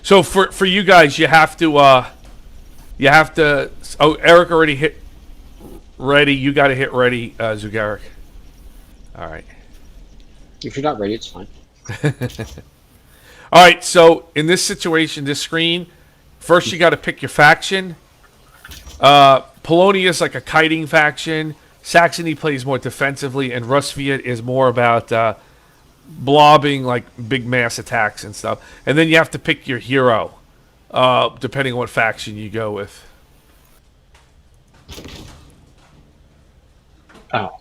So for you guys, you have to. Oh, Eric already hit ready. You got to hit ready, Zugaric. All right. If you're not ready, it's fine. All right. So in this situation, this screen, first you got to pick your faction. Polonia is like a kiting faction. Saxony plays more defensively, and Rusviet is more about blobbing, like big mass attacks and stuff. And then you have to pick your hero, depending on what faction you go with. Oh.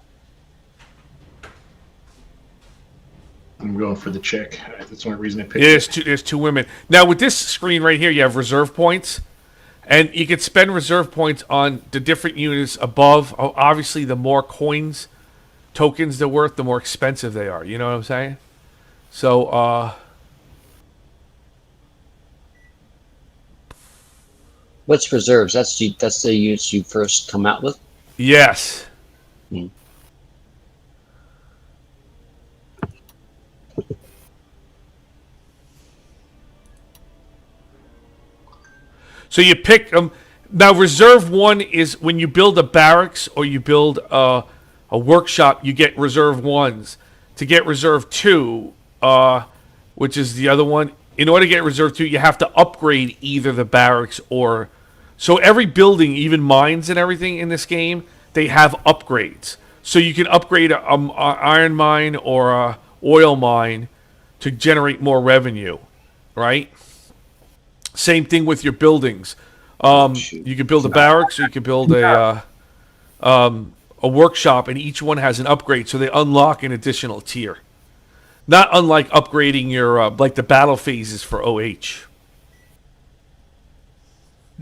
I'm going for the chick. That's the only reason I picked Yeah, it. there's two women. Now, with this screen right here, you have reserve points. And you can spend reserve points on the different units above. Obviously, the more coins, tokens they're worth, the more expensive they are. You know what I'm saying? So, What's reserves? That's the units you first come out with? yes. Hmm. So you pick them. Now, reserve 1 is when you build a barracks or you build a workshop, you get reserve 1s. To get reserve 2, which is the other one, in order to get reserve 2, you have to upgrade either the barracks or... So every building, even mines and everything in this game, they have upgrades. So you can upgrade a iron mine or a oil mine to generate more revenue, right? Same thing with your buildings. You can build a barracks, or you can build a workshop, and each one has an upgrade, so they unlock an additional tier. Not unlike upgrading your like the battle phases for OH.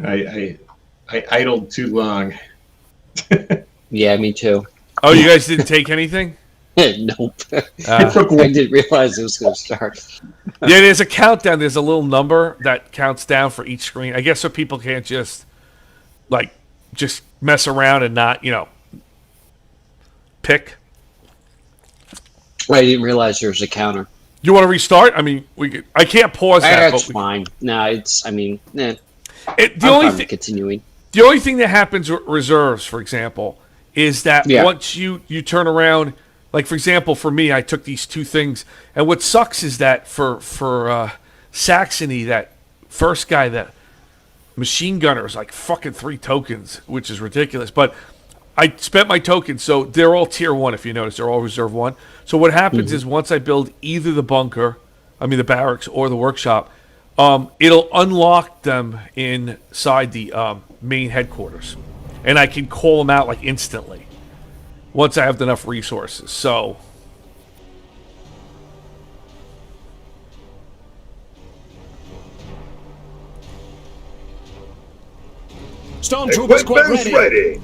I idled too long. Yeah, me too. Oh, you guys didn't take anything? Nope. I took I didn't realize it was going to start. Yeah, there's a countdown. There's a little number that counts down for each screen. I guess so people can't just mess around and not, pick. I didn't realize there was a counter. You want to restart? I mean, I can't pause that. That's but fine. No, it's. I mean, the I'm fine with continuing. The only thing that happens with reserves, for example, is that once you turn around, like for example, for me, I took these two things, and what sucks is that for Saxony, that first guy, that machine gunner, is like fucking 3 tokens, which is ridiculous. But I spent my tokens, so they're all tier 1. If you notice, they're all reserve 1. So what happens is once I build either the the barracks or the workshop, it'll unlock them inside the main headquarters, and I can call them out like instantly once I have enough resources. So Stormtrooper squad ready. ready.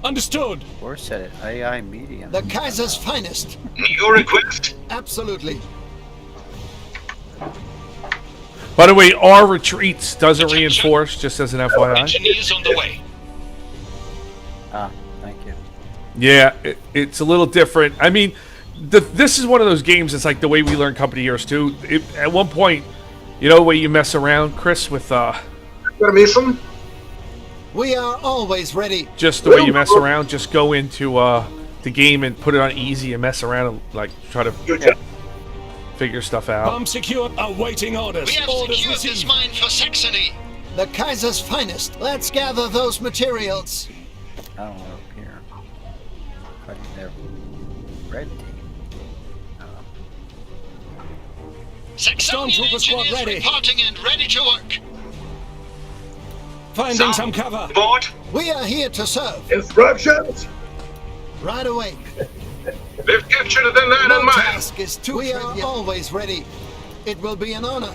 Understood. Or set it AI medium. The Kaiser's finest. Your request. Absolutely. by the way, our retreats doesn't reinforce, just as an FYI. Engineers on the way. Ah, thank you. Yeah, it's a little different. I mean, this is one of those games. It's like the way we learn Company Heroes 2. At one point, the way you mess around, Chris, with Got a mission? We are always ready. just the way you mess around. Just go into the game and put it on easy and mess around and like try to Good job. figure stuff out. Bomb secure. Awaiting orders. We have Orders secured this received. mine for Saxony. The Kaiser's finest. Let's gather those materials. I don't know up here. But they're red team. Saxonian Stormtrooper squad engineers ready. reporting and ready to work. Finding some cover. Board. We are here to serve. Instructions. Right away. They've captured the land No and mine. task is too We are always ready. It will be an honor.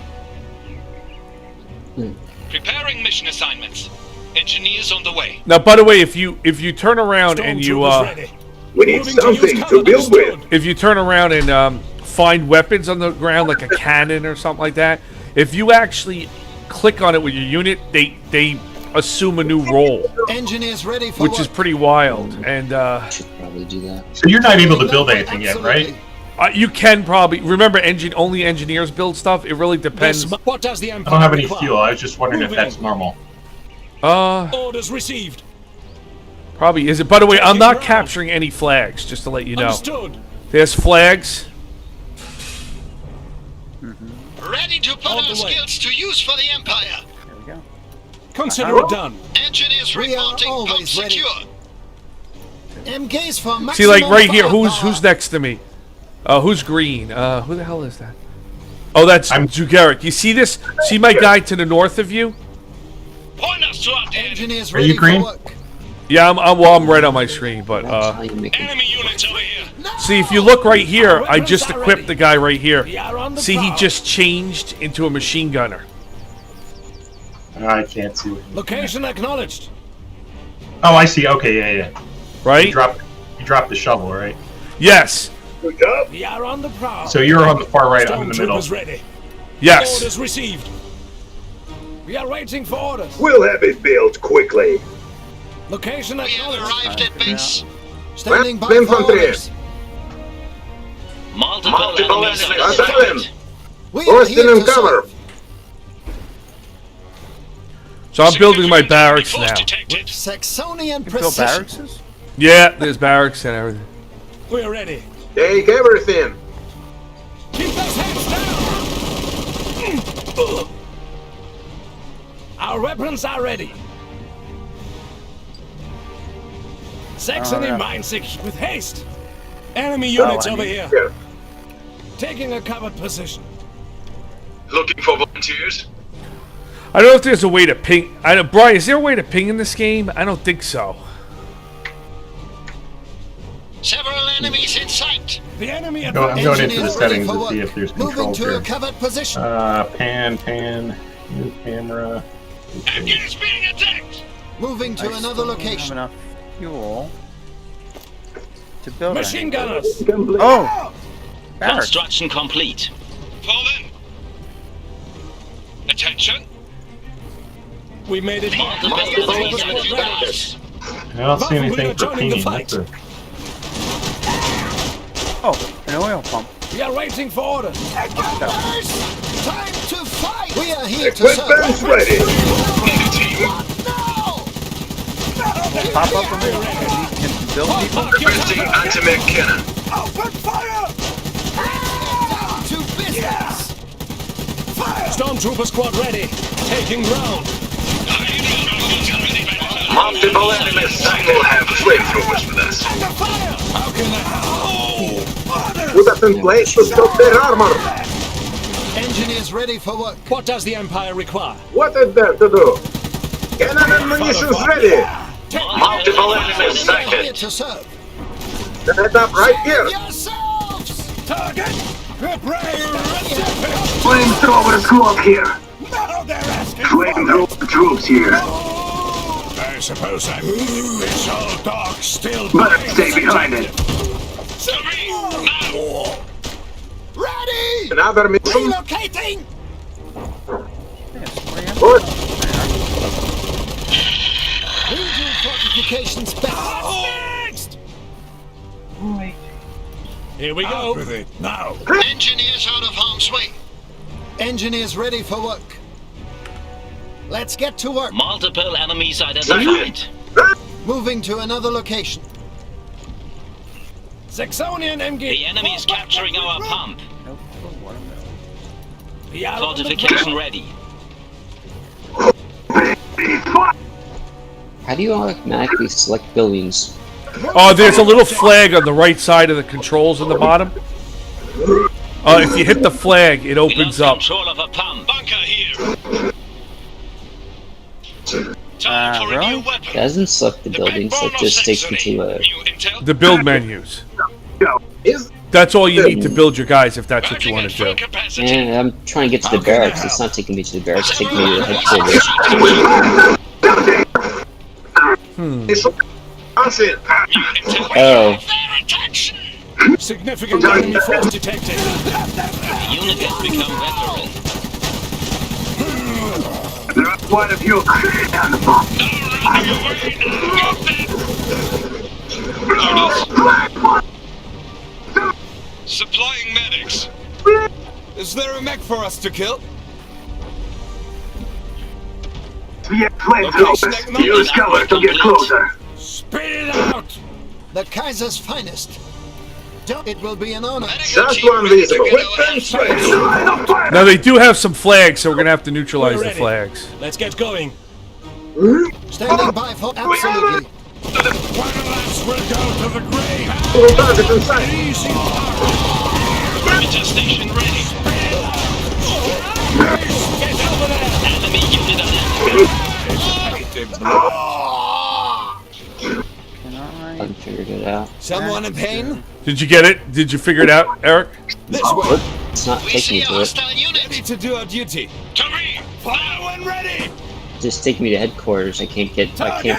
Preparing mission assignments. Engineers on the way. Now, by the way, if you turn around and you Stormtroopers ready. We need Moving to something use to build with. understood. if you turn around and find weapons on the ground, like a cannon or something like that, if you actually click on it with your unit, they assume a new role, Engineers ready for which work. is pretty wild. And Should probably do that. So you're not able to build anything yet, right? You can probably remember only engineers build stuff. It really depends. What does the I Empire don't have any require? fuel. I was just wondering if Moving. that's normal. Orders received. Probably is it. By the way, I'm Taking not ground. capturing any flags. Just to let you know, Understood. there's flags. Ready to put On our the way. skills to use for the Empire. There we go. Consider it done. Engineers We are reporting pump always ready. secure. MKs for maximum See, like right here, firepower. who's next to me? Who's green? Who the hell is that? Oh, that's Zugeric. You see this? See my guy to the north of you? Point us to our dead. Engineers Are you ready green? for work. Yeah, I'm red on my screen, but That's how you make it. Enemy units over here. see if you look right here, I just equipped the guy right here. We are on the See, he prowl. just changed into a machine gunner, I can't see what. Location acknowledged. Oh, I see. Okay, yeah. You right? dropped the shovel, right? Yes, Good job. We are on the prowl. So you're on the far right. I'm in the middle. Stormtroopers ready. yes. Orders received. We are waiting for orders. We'll have it built quickly. Location We have acknowledged. arrived at base. Standing by Left for infantry. orders. Multiple enemies in Attack them. sight. We are Force here them to cover. serve. So I'm building my Significant barracks enemy force now. detected. Saxonian You build precision. barracks? Yeah, there's barracks and everything. We're ready. Take everything. Keep those heads down. Our weapons are ready. Saxony yeah. mine secured with haste. Enemy units I over need- here. Here. Taking a covered position. Looking for volunteers? I don't know if there's a way to ping. I don't, Brian, is there a way to ping in this game? I don't think so. Several enemies in sight. The enemy I'm going into the Engineers ready settings for to work. see if there's Moving controls to a here. covered position. Pan, new camera. Engineers being attacked. Moving to I another still don't location. have enough fuel to build machine anything. gunners. Oh! Barracks. Construction complete. Fall in. Attention. We made it. Multiple enemies in advance. I don't see anything for joining the pinging. fight. That's Oh, an oil pump. We are waiting for orders. Time to fight. We are here to Equipment's serve. ready. Now! Pop up from there. Can build people. Preventing anti-mech cannon. Open fire! Down to business. Stormtrooper squad ready. Taking ground. Multiple enemies will have flamethrowers with us. Under fire! How can I? Put us in place to stop their armor. Engineers ready for work. What does the Empire require? What is there to do? Cannon and munitions ready. Multiple enemies We are here sighted. to serve. Set up right here. Yourselves. Target! Prepare! Flamethrowers club here. Now they're asking Flamethrower troops here. I suppose I'm... It's all dark still. Better stay behind it. Ready. Another mission. Relocating. Good. Regional fortifications back. Next! Here we go. With it now. Engineers out of harm's way. Engineers ready for work. Let's get to work. Multiple enemies identified. Moving to another location. Saxonian MG. The enemy is capturing our pump. Nope. Watermelon. We are on the Fortification ready. How do you automatically select buildings? Oh, there's a little flag on the right side of the controls on the bottom. If you hit the flag, it We opens lost up. control of a pump. Bunker here. Time for a really? new weapon. It doesn't select the buildings, it just takes me to New intel. The build menus. Is That's all you need to build your guys if that's what you Charging want at to full do. capacity. And I'm trying to get to the How can I barracks. help? It's not taking me to the barracks, it's taking me to the headquarters. mission? Answer. New intel. Oh. Their attention. Significant enemy force detected. The unit has become veteran. There are quite a few. Supplying medics. Is there a mech for us to kill? We have flamethrowers. Use cover to get closer. Spit it out! The Kaiser's finest. It will be an honor. Just one visible. Weapons ready. Line of fire. Now they do have some flags, so we're gonna have to neutralize the flags. Let's get going. Standing by for absolutely. One of us will go to the grave! All targets in sight. Easy! Perimeter station ready. Get over there! Enemy unit identified. I figured it out. Someone in pain? Did you get it? Did you figure it out, Eric? This way. It's not We taking see me a to it. hostile unit. Ready to do our duty. To me. Fire when ready! Just take me to headquarters. I can't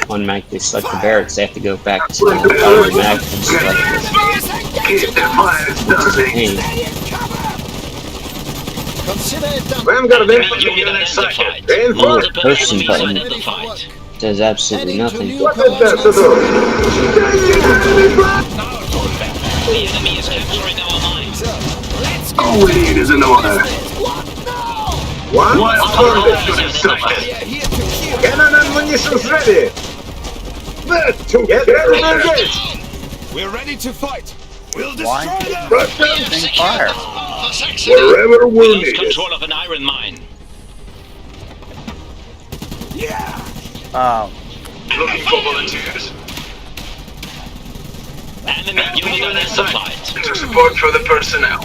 automatically select the barracks. I have to go back to automatically select it. Keep the fire starting. Pain. Consider it done. Vanguard Enemy infantry unit unit sighted. identified. Reinforce. Multiple Person enemies button. Ready for identified. work. Does absolutely Heading to nothing. new What is that to coordinates. do? The enemy is capturing our mines. All we need is an order. One target unit sighted. We are here to kill. Cannon and munitions ready. Get ready to engage. We're ready to fight. We'll Why? destroy them! We have Thing secured fire. the spot for Saxony. Wherever We we're lose needed. control of an iron mine. Yeah! Looking for volunteers. Enemy unit identified. To support for the personnel.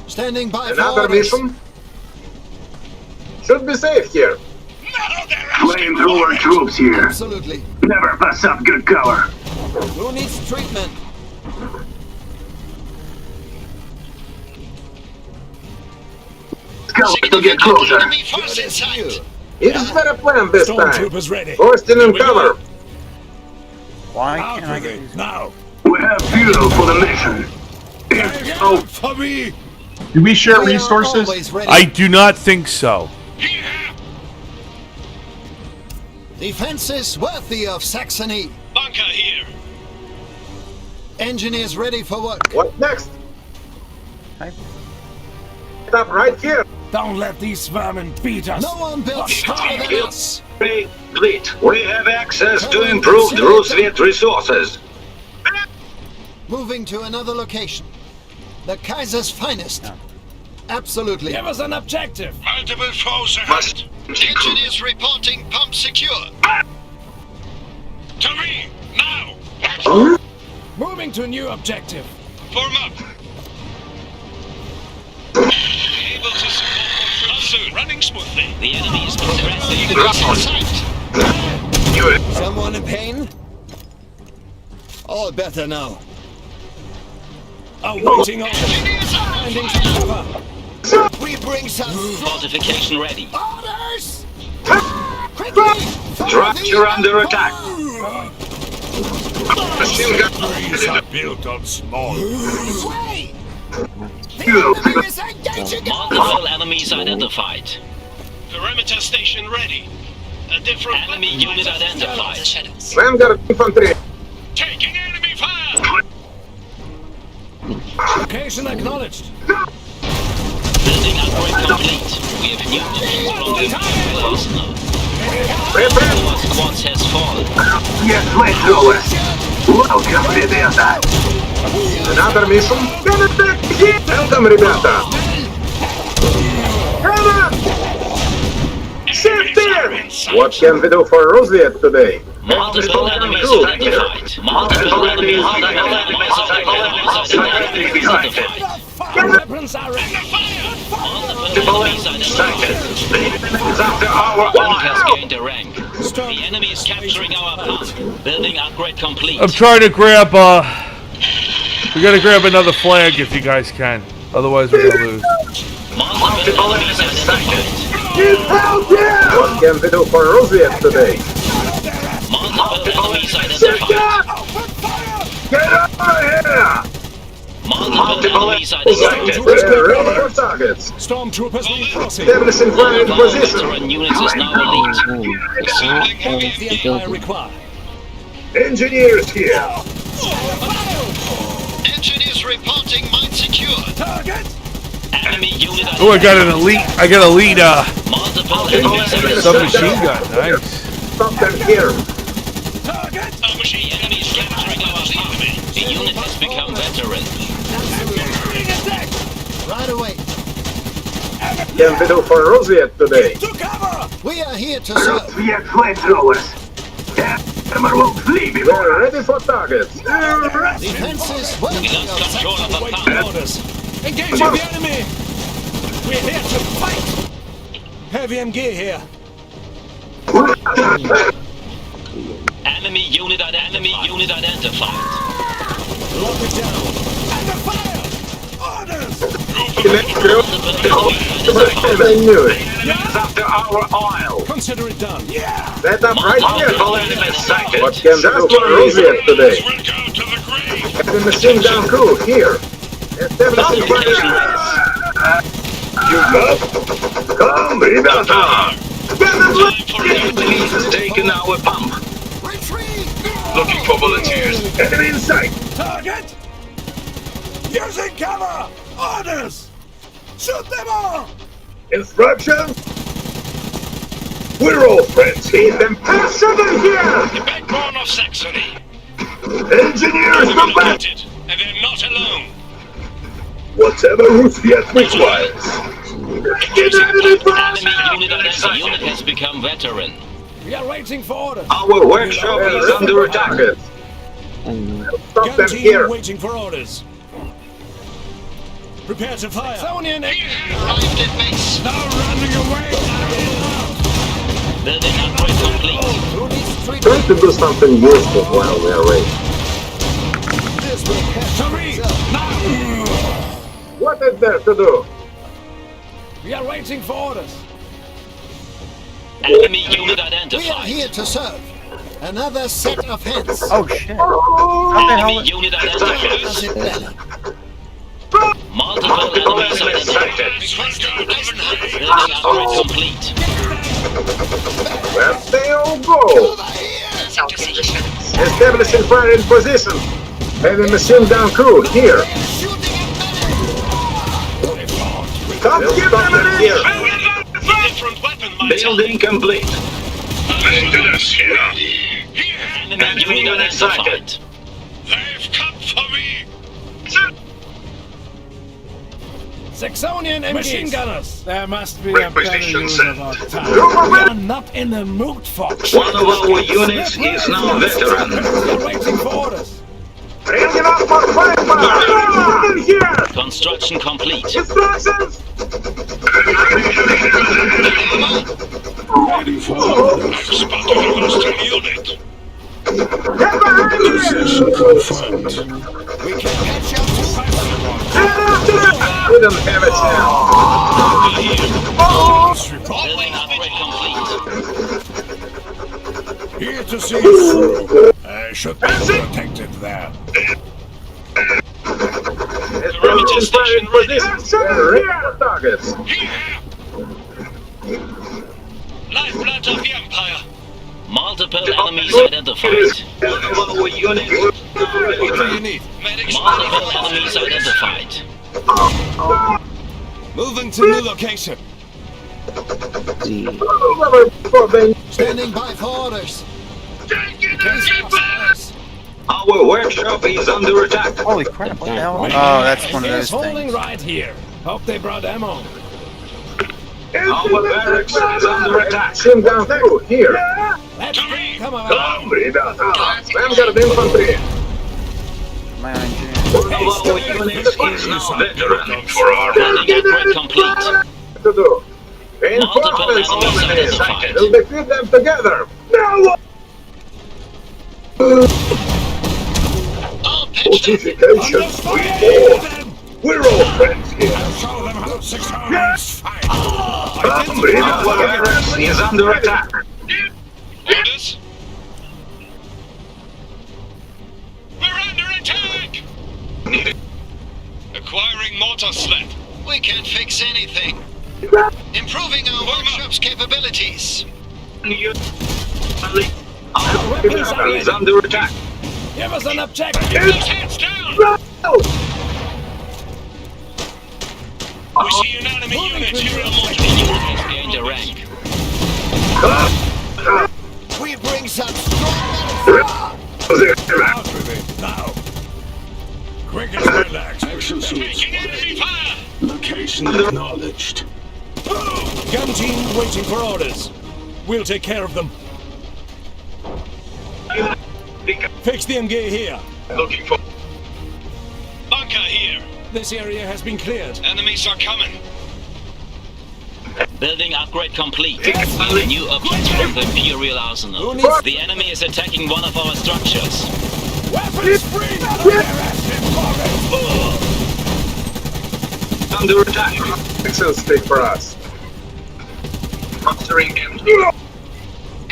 Standing by for Another orders. mission? Should be safe here. Now they're asking Flamethrower troops here. Absolutely. Never pass up good cover. Who needs treatment? Scouts to get Significant closer. enemy force in sight. Is there a plan this time? Stormtroopers ready. Forced in Here we go. cover. Why Out can't I with get it, these? now! We have fuel for the mission. Oh, for me! Do we share We are resources? always ready. I do not think so. Here. Defenses worthy of Saxony. Bunker here. Engineers ready for work. What next? Hi. Stop right here. Don't let these vermin beat us! No one built stronger than us. Fleet. We have access to improved Roosevelt resources. Moving to another location. The Kaiser's finest. Absolutely. Give us an objective! Multiple foes ahead. Engineers reporting pump secure. To me. Now. Moving to new objective! Form up. Able to support more troops soon. Running smoothly. The enemy is progressing. Someone in pain? All better now. Awaiting orders! Engineers Finding some cover! We bring some Fortification ready. orders! Quickly! Structure under attack. Machine gun. Trees are built on small. Way! The enemy is engaging us! Multiple enemies identified. Perimeter station ready. A different enemy unit identified. Vanguard infantry. Taking enemy fire. Location acknowledged! Building upgrade complete. We have new positions from the arsenal. Prepare. Our squads has fallen. Yes, flamethrowers. Welcome, ребята. Another mission? Welcome, ребята. Shift in! What can we do for Roosevelt today? Multiple enemies identified. Multiple enemies identified. Weapons are ready! Multiple enemies identified. One has gained a rank. The enemy is capturing our pump. Building upgrade complete. I'm trying to grab. We gotta grab another flag if you guys can. Otherwise, we're gonna lose. Multiple enemies identified. What can we do for Roosevelt today? Multiple enemies identified. Get over here! Multiple enemies identified. Ready for targets. Stormtroopers reinforcing! Establishing fire in One of our position. veteran units is now elite. The Empire require. Engineers here. Engineers reporting mine secured. Enemy unit Oh, I got an elite. I got elite. multiple enemies on the Submachine gun. Nice. Stop them here. The enemy is capturing our pump. The unit has become veteran. Right away. Can we do for Rosette today? We are here to serve. We are flamethrowers. We're ready for targets. Defenses working We on lost control of the pump. Engaging the enemy! We're here to fight! Heavy MG here. Enemy unit identified. Lock it down. Under fire! Orders! I knew it. After our oil. Consider it done. Yeah! Set up right here. Multiple enemies sighted. What can we do for Rosette today? We'll go to the grave! Having machine gun crew here. Establishing fire. Come, ребята! Time for Enemies has taken our pump. retreat. Looking for volunteers. Enemy in sight. Target! Using cover! Orders! Shoot them all! Instructions? We're all friends here. Them passing here. The backbone of Saxony! Engineers, come back. And they're not alone! Whatever Ruthviet requires. Enemy unit has become veteran. We are waiting for orders! Our workshop is under attack. Target. Stop Gun them team here. waiting for orders! Prepare to fire! Saxonian Arrived at base. now running away! Building upgrade complete. Who needs treatment? Try to do something useful while we are waiting. This will catch Hurry! itself. Now! What is there to do? We are waiting for orders! Enemy unit We are identified. here to serve. Another set of hands. Oh shit. How the hell? Enemy unit Does identified. it better. Multiple enemies identified. Building upgrade complete. Where they all go? Establishing fire in position. Having machine gun crew here. Come get them here. Different weapon, Building complete. Enemy unit identified. They've come for me! Saxonian machine gunners! There must be a better use of our time. We are not in the mood, Fox. One of our units is now veteran. We are waiting for orders. Bringing up for fire. Here. Construction complete. Instructions. Ready for orders. Spotted a hostile unit. Get behind you. Confirmed. We can catch up to Get after it. We don't have a chance. Building upgrade complete. Here to see you through. I should be protected there. Establishing fire in position. Ready for targets. Lifeblood of the Empire. Multiple enemies identified. One of our units. What do you need? Medics. Multiple enemies identified. Moving to new location. Standing by for orders. Our workshop is under attack. Holy crap! What the hell? Oh, that's one of those Holding things. right here. Hope they brought ammo. Our barracks is under attack. Machine gun crew here. Let's come on. Come, ребята. Vanguard infantry. My engineer. One of our units is now veteran for our Building upgrade complete. To do. Multiple Reinforcements enemies over there. identified. We'll defeat them together. Now. All pitched in. Fortifications. We're all friends here. Show them how 600s fight. Come, Our ребята. barracks is under attack. Orders? We're under attack! Acquiring mortar sled. We can't fix anything. Improving our workshop's capabilities. Our barracks is under attack. Give us an objective! Keep those heads down! We see an enemy unit here on multiple unit has gained a rank. We bring some strong Out with it, now! Quick as relax. Action Taking enemy fire! Location acknowledged. Gun team waiting for orders. We'll take care of them. Fix the MG here. Looking for. Bunker here. This area has been cleared. Enemies are coming. Building upgrade complete. New objects from the Imperial Arsenal. The enemy is attacking one of our structures. Weapons free! Under attack. Excellent stick for us. Monitoring MG.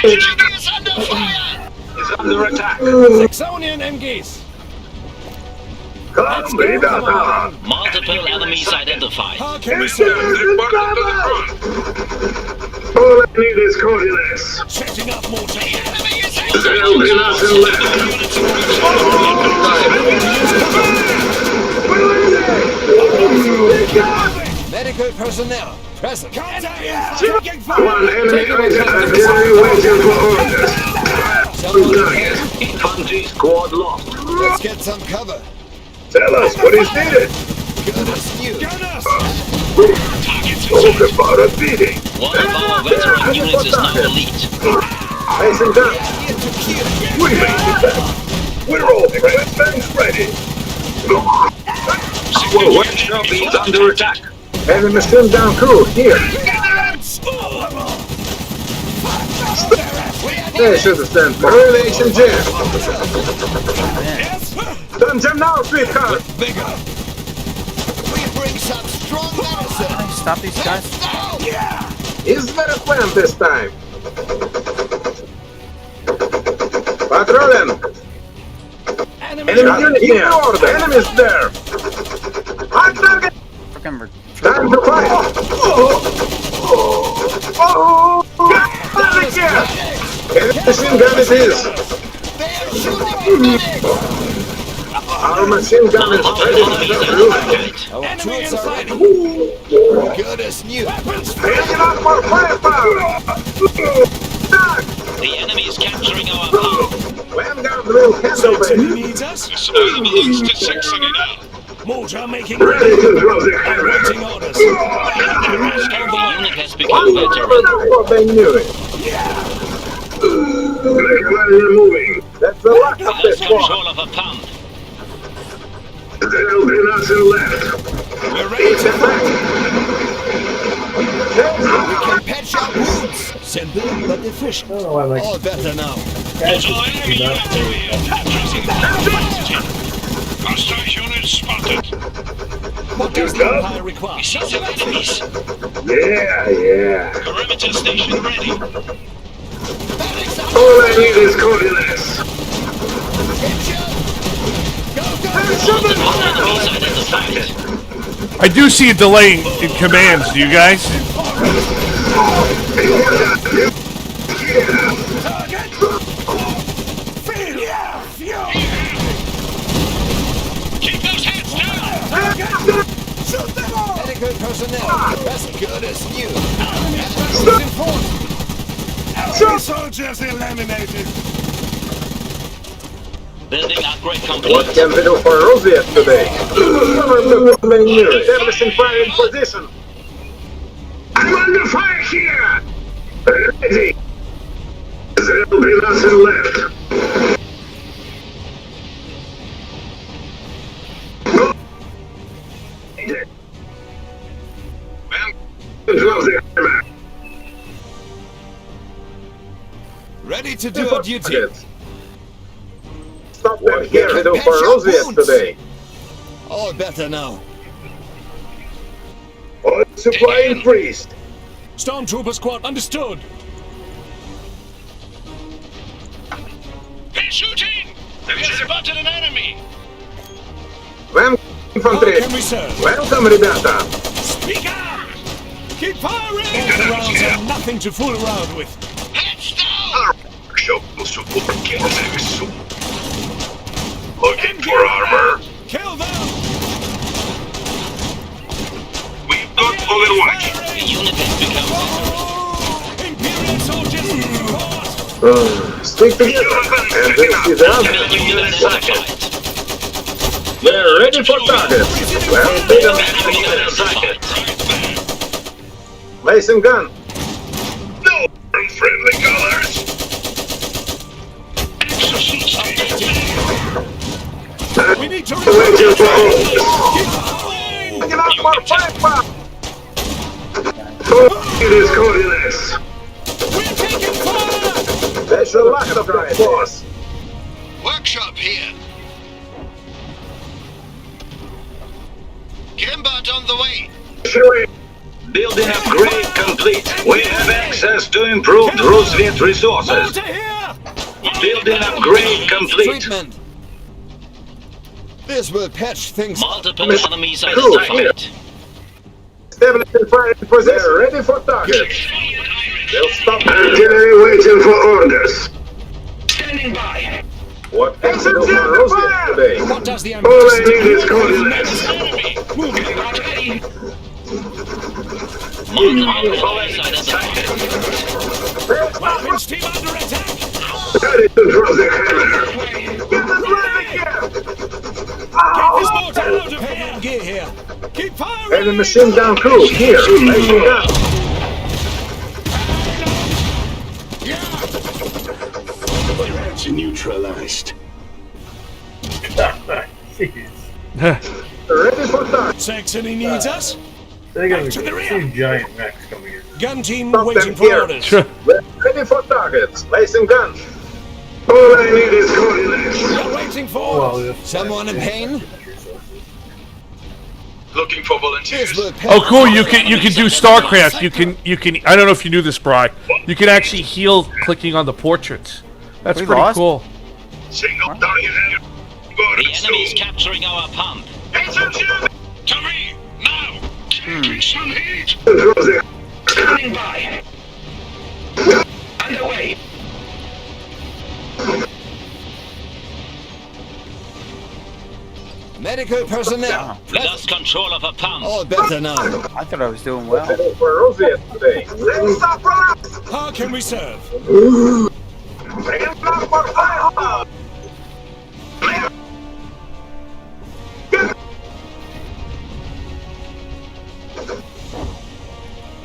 Is under fire! Is under attack. Saxonian MGs. Multiple enemies identified. How can we serve? All I need is coordinates. Setting up mortar. medical personnel present. Taking fire! One enemy item waiting for orders. Target. Infantry squad lost. Let's get some cover. Tell us what is needed. Goodness new. Gunners! Talk about a beating. One of our veteran units is now elite. Facing down. Get to kill. We made it back. We're all friends ready. Our workshop is under attack. Enemy machine down crew here. They should have sent for relation jam. Done jam now, sweetheart. Bigger! We bring some strong medicine. Stop these guys. Now. Is there a plan this time? Patrolling. Enemy unit here. Enemies there. Hot target. Fucking Time to fight. Enemy here. Enemy machine gun it is. They are shooting medics. Our machine gun is ready to shoot. Our Enemy troops are inside! ready. Good as new. Taking out more firepower. The enemy is capturing our power. Vanguard will handle He it. needs us? Supply belongs to Saxony now. Mortar making Ready ready. to throw the hammer. Awaiting orders. The unit has become One veteran. before they knew it. We're moving. That's the luck of Lost this one. control of a pump. There'll be nothing left. We're ready to We can patch our wounds. Simple but efficient. All better now. There's our enemy unit over here. Losing positive. Hostile unit spotted. What does the Empire require? We see some enemies. Yeah. Perimeter station ready. All I need is coordinates. Multiple enemies identified. I do see a delay in commands. Do you guys? Keep those heads down. Medical personnel. That's good as new. Enemy soldiers eliminated. Building upgrade What complete. can we do for Rosette today? Establishing fire in position. I'm under fire here. Ready. There'll be nothing left. Ready to do our duty. Stop them here. We do for Rosette today. All better now. Oil supply increased. Stormtrooper squad, understood. They're shooting. They've spotted an enemy. Вам How infantry. can we serve? Welcome, ребята. Speak up! Keep firing! All rounds are nothing to fool around with. Heads down. Looking for armor. Kill them! We've got overwatch. The unit has become Imperial soldiers report! Stick together. And this is enemy out. unit identified. We're ready for target. Well, they don't Enemy identified. Placing gun. No friendly colors. We need to Waiting for orders. Keep going! Get out more fire. It is coordinates. We're taking fire! Special lack of force. Workshop here. Gambart on the way. Building upgrade complete. We have access to improved Roosevelt resources. Over here! Building upgrade complete. Treatment. This will patch things up. Multiple enemies identified. Establishing fire position. They're ready for target. They'll stop. Artillery waiting for orders. Standing by. What can we do for Roosevelt today? What does the All I need is coordinates. Multiple enemies identified. weapons team under attack! Ready to draw the hammer. Get this landing here. Get this mortar out of here! Gear here! Keep firing! And the machine gun crew here. Placing gun. Neutralized. Ready for target. Saxony needs us! They got To the rear. two giant mechs coming in. Gun team Stop waiting them for here. orders. Ready for targets. Placing gun. All I need is coordinates. We're waiting for... Someone in pain? Looking for volunteers. This will patch. Oh, cool! You can do StarCraft. You can. I don't know if you knew this, Bri. You can actually heal clicking on the portraits. That's We pretty lost? cool. Single target. The enemy is capturing our pump. To me, now. Taking some heat. Standing by. Underway. Medical personnel. We lost control of a pump. All better now. I thought I was doing well. For Roosevelt today. Let's stop for us. How can we serve? Stand up for fire.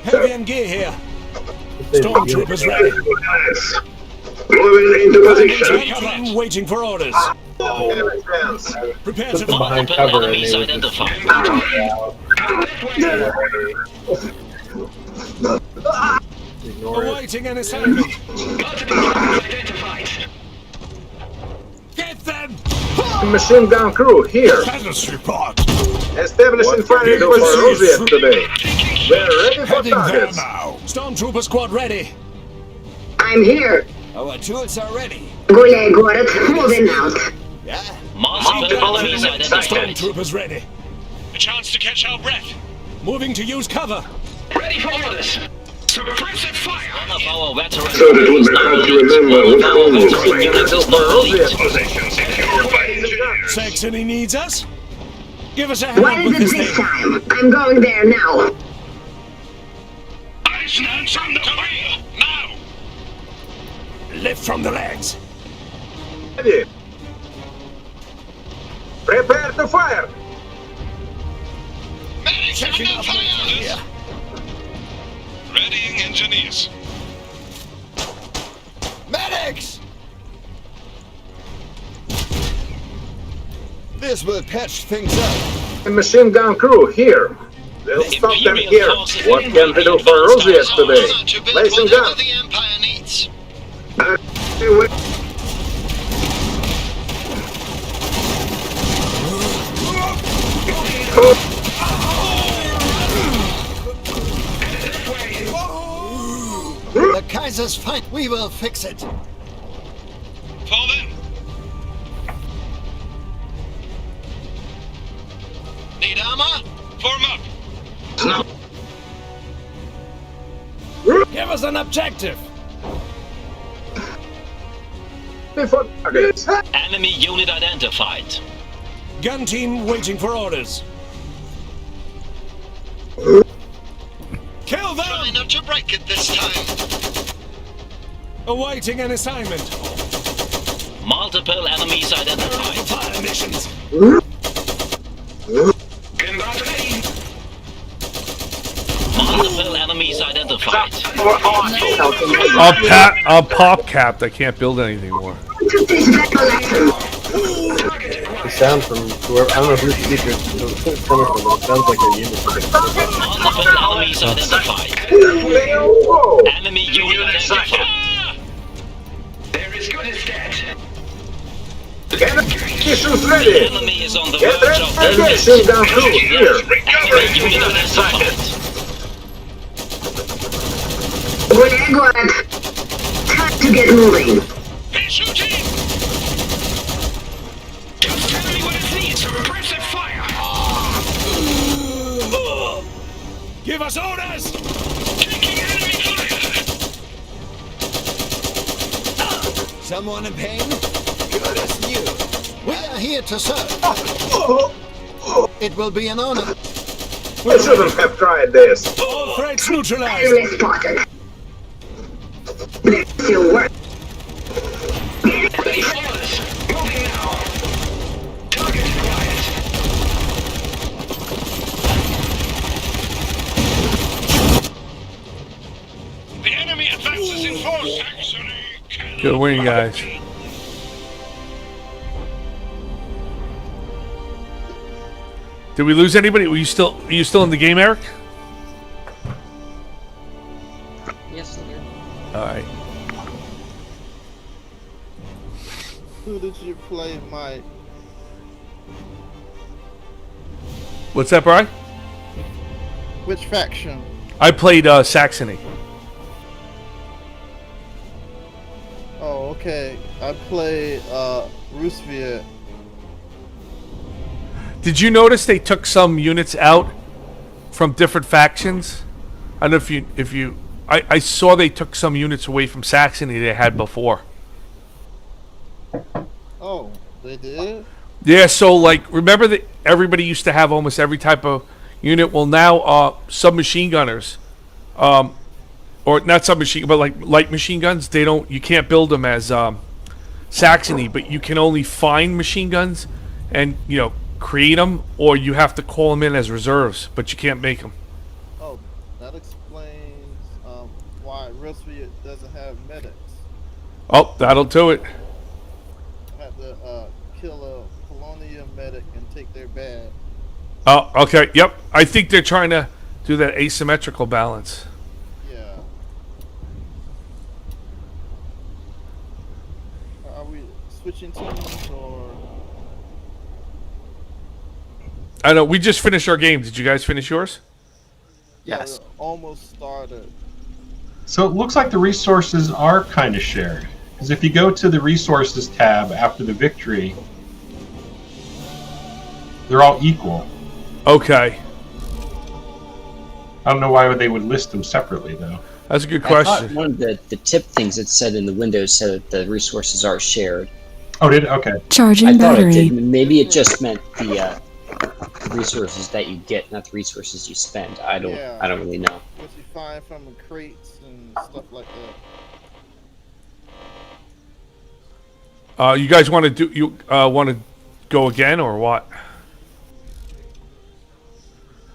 Heavy and gear here. Stormtroopers ready. Moving into position. Cover, waiting for orders. Prepare to fire. Multiple enemies identified. Awaiting an assignment. Get them! Machine gun crew here. Status report. Establishing fire for Roosevelt today. We're ready for Heading there targets. now. Stormtrooper squad ready. I'm here. Our tools are ready. Гуляй, город, moving out. Yeah. Multiple enemies identified. Stormtroopers ready. A chance to catch our breath. Moving to use cover. Ready for orders. Suppressive fire. One of our veterans So that would is be now hard to elite. remember One which of our one was veteran like. units is now elite. Position secured by engineers. Saxony needs us. Give us a What hand with is this it this thing. time? I'm going there now. Iceland from the career. Now. Lift from the legs. Ready. Prepare to fire. Checking out my gear. Readying engineers. Medics! This will patch things up. Machine gun crew here. They'll stop them Imperial here. forces What in can we do for advanced Roosevelt our today? To build Placing whatever gun. the Empire needs. The Kaiser's fight, we will fix it. Fall in. Need armor? Form up. Give us an objective. Ready for target. Enemy unit identified. Gun team waiting for orders. Kill them! Try not to break it this time. Awaiting an assignment. Multiple enemies identified. Fire missions. Multiple enemies identified. I'm pop capped. I can't build anything more. To this battle lesson. The sound from whoever, I don't know who's speaking, it's coming from, but it sounds like a unit. Multiple enemies identified. Enemy unit identified. There is good as dead. Missions The ready. enemy is on the Get verge of replication down through here. enemy unit identified. Grenade got it. Time to get moving. Shooting! Just tell me what it needs. Suppressive fire. Give us orders! Taking enemy fire. Someone in pain? Good as new. We are here to serve. It will be an honor. I shouldn't have tried this. All threats neutralized. Enemy spotted. Bless your work. Ready for us. Moving now. Target quiet. The enemy advances in force. Good win, guys. Did we lose anybody? Are you still in the game, Eric? Yes, sir. All right. Who did you play, Mike? What's that, Brian? Which faction? I played Saxony. Oh, okay. I play Rusviet. Did you notice they took some units out from different factions? I don't know if you I saw they took some units away from Saxony they had before. Oh, they did? Yeah, so like remember that everybody used to have almost every type of unit. Well, now submachine gunners, or not submachine, but like light machine guns. You can't build them as Saxony, but you can only find machine guns and create them, or you have to call them in as reserves, but you can't make them. Oh, that explains why Rusviet doesn't have medics. Oh, that'll do it. Had to kill a Polonia medic and take their bag. Oh, okay. Yep. I think they're trying to do that asymmetrical balance. Yeah. Are we switching teams or? I know. We just finished our game. Did you guys finish yours? Yes. Almost started. So it looks like the resources are kind of shared. Because if you go to the resources tab after the victory, they're all equal. Okay. I don't know why they would list them separately, though. That's a good I thought question. one of the tip things it said in the Windows said that the resources are shared. Oh, did it? Okay. Charging I thought it battery. did. Maybe it just meant the resources that you get, not the resources you spend. I don't really know. What you find from the crates and stuff like that. You guys want to want to go again or what?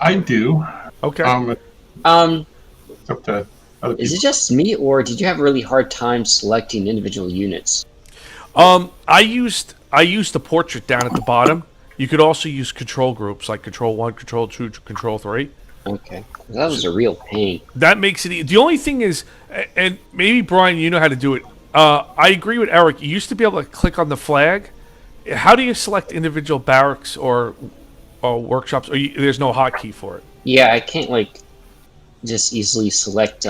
I do. Okay. It's up to other Is people. it just me, or did you have a really hard time selecting individual units? I used the portrait down at the bottom. You could also use control groups like Control 1, Control 2, Control 3. Okay. That was a real pain. That makes it. The only thing is, and maybe Brian, you know how to do it. I agree with Eric. You used to be able to click on the flag. How do you select individual barracks or workshops? Or there's no hotkey for it. Yeah, I can't just easily select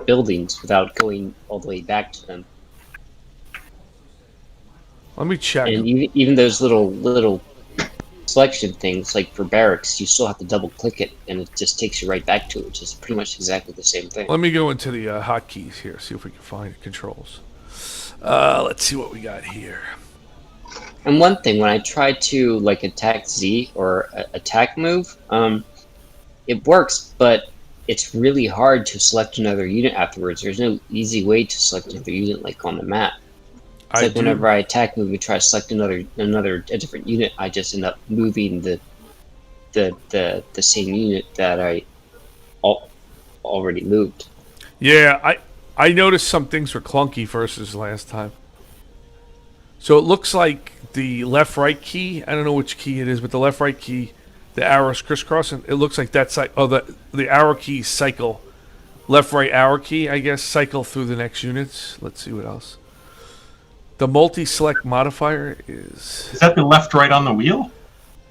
buildings without going all the way back to them. Let me check. And even those little selection things, like for barracks, you still have to double click it, and it just takes you right back to it, which is pretty much exactly the same thing. Let me go into the hotkeys here, see if we can find controls. Let's see what we got here. And one thing, when I try to like attack Z or attack move, it works, but it's really hard to select another unit afterwards. There's no easy way to select another unit like on the map. It's like whenever I attack move and try to select a different unit, I just end up moving the same unit that I already moved. Yeah, I noticed some things were clunky versus last time. So it looks like the left-right key, I don't know which key it is, but the left-right key, the arrows crisscrossing, it looks like that's like, the arrow keys cycle. Left-right arrow key, I guess, cycle through the next units. Let's see what else. The multi-select modifier is... Is that the left-right on the wheel?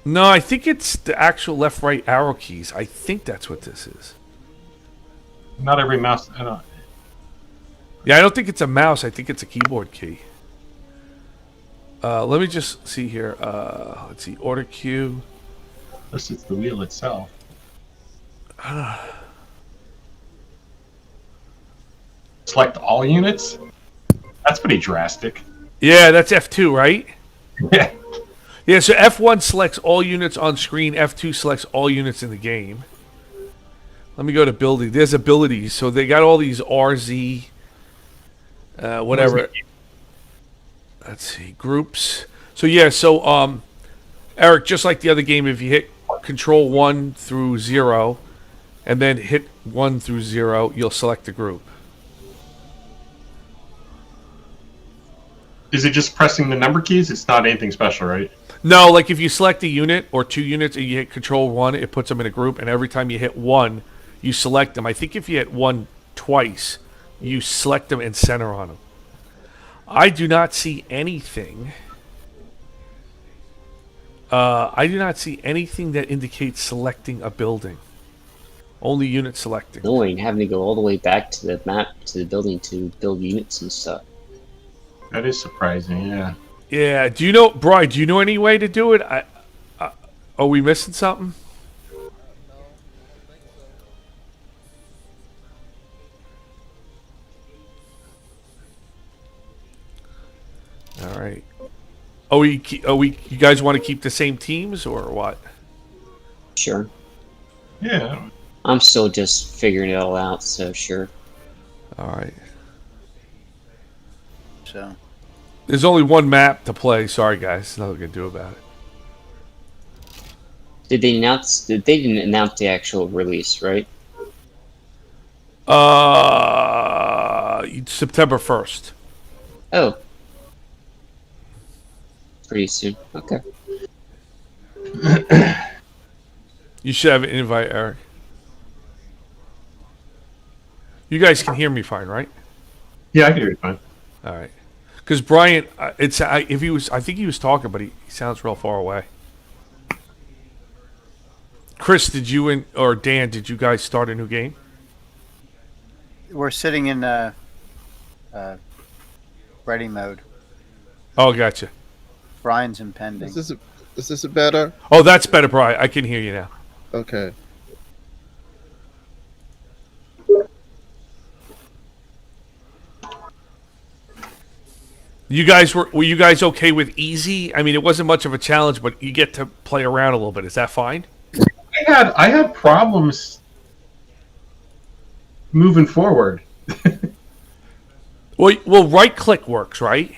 No, I think it's the actual left-right arrow keys. I think that's what this is. Not every mouse... I don't... Yeah, I don't think it's a mouse. I think it's a keyboard key. Let me just see here. Let's see. Order queue. Unless it's the wheel itself. Select all units? That's pretty drastic. Yeah, that's F2, right? Yeah. Yeah, so F1 selects all units on screen. F2 selects all units in the game. Let me go to building. There's abilities. So they got all these RZ, whatever. Let's see, groups. So yeah, so Eric, just like the other game, if you hit Control 1 through 0, and then hit 1 through 0, you'll select the group. Is it just pressing the number keys? It's not anything special, right? No, like if you select a unit or 2 units and you hit Control 1, it puts them in a group, and every time you hit 1, you select them. I think if you hit 1 twice, you select them and center on them. I do not see anything. I do not see anything that indicates selecting a building. Only unit selecting. Annoying having to go all the way back to the map, to the building to build units and stuff. That is surprising, yeah. Yeah, do you know, Brian, do you know any way to do it? Are we missing something? All right. You guys want to keep the same teams or what? Sure. Yeah. I'm still just figuring it all out, so sure. All right. So. There's only one map to play. Sorry, guys. Nothing we can do about it. Did they announce? They didn't announce the actual release, right? September 1st. Oh. Pretty soon. Okay. You should have an invite, Eric. You guys can hear me fine, right? Yeah, I can hear you fine. All right. Because Brian, I think he was talking, but he sounds real far away. Chris, or Dan, did you guys start a new game? We're sitting in ready mode. Oh, gotcha. Brian's impending. Is this a better? Oh, that's better, Brian. I can hear you now. Okay. You guys were you guys okay with easy? I mean, it wasn't much of a challenge, but you get to play around a little bit. Is that fine? I had problems moving forward. Well, right click works, right?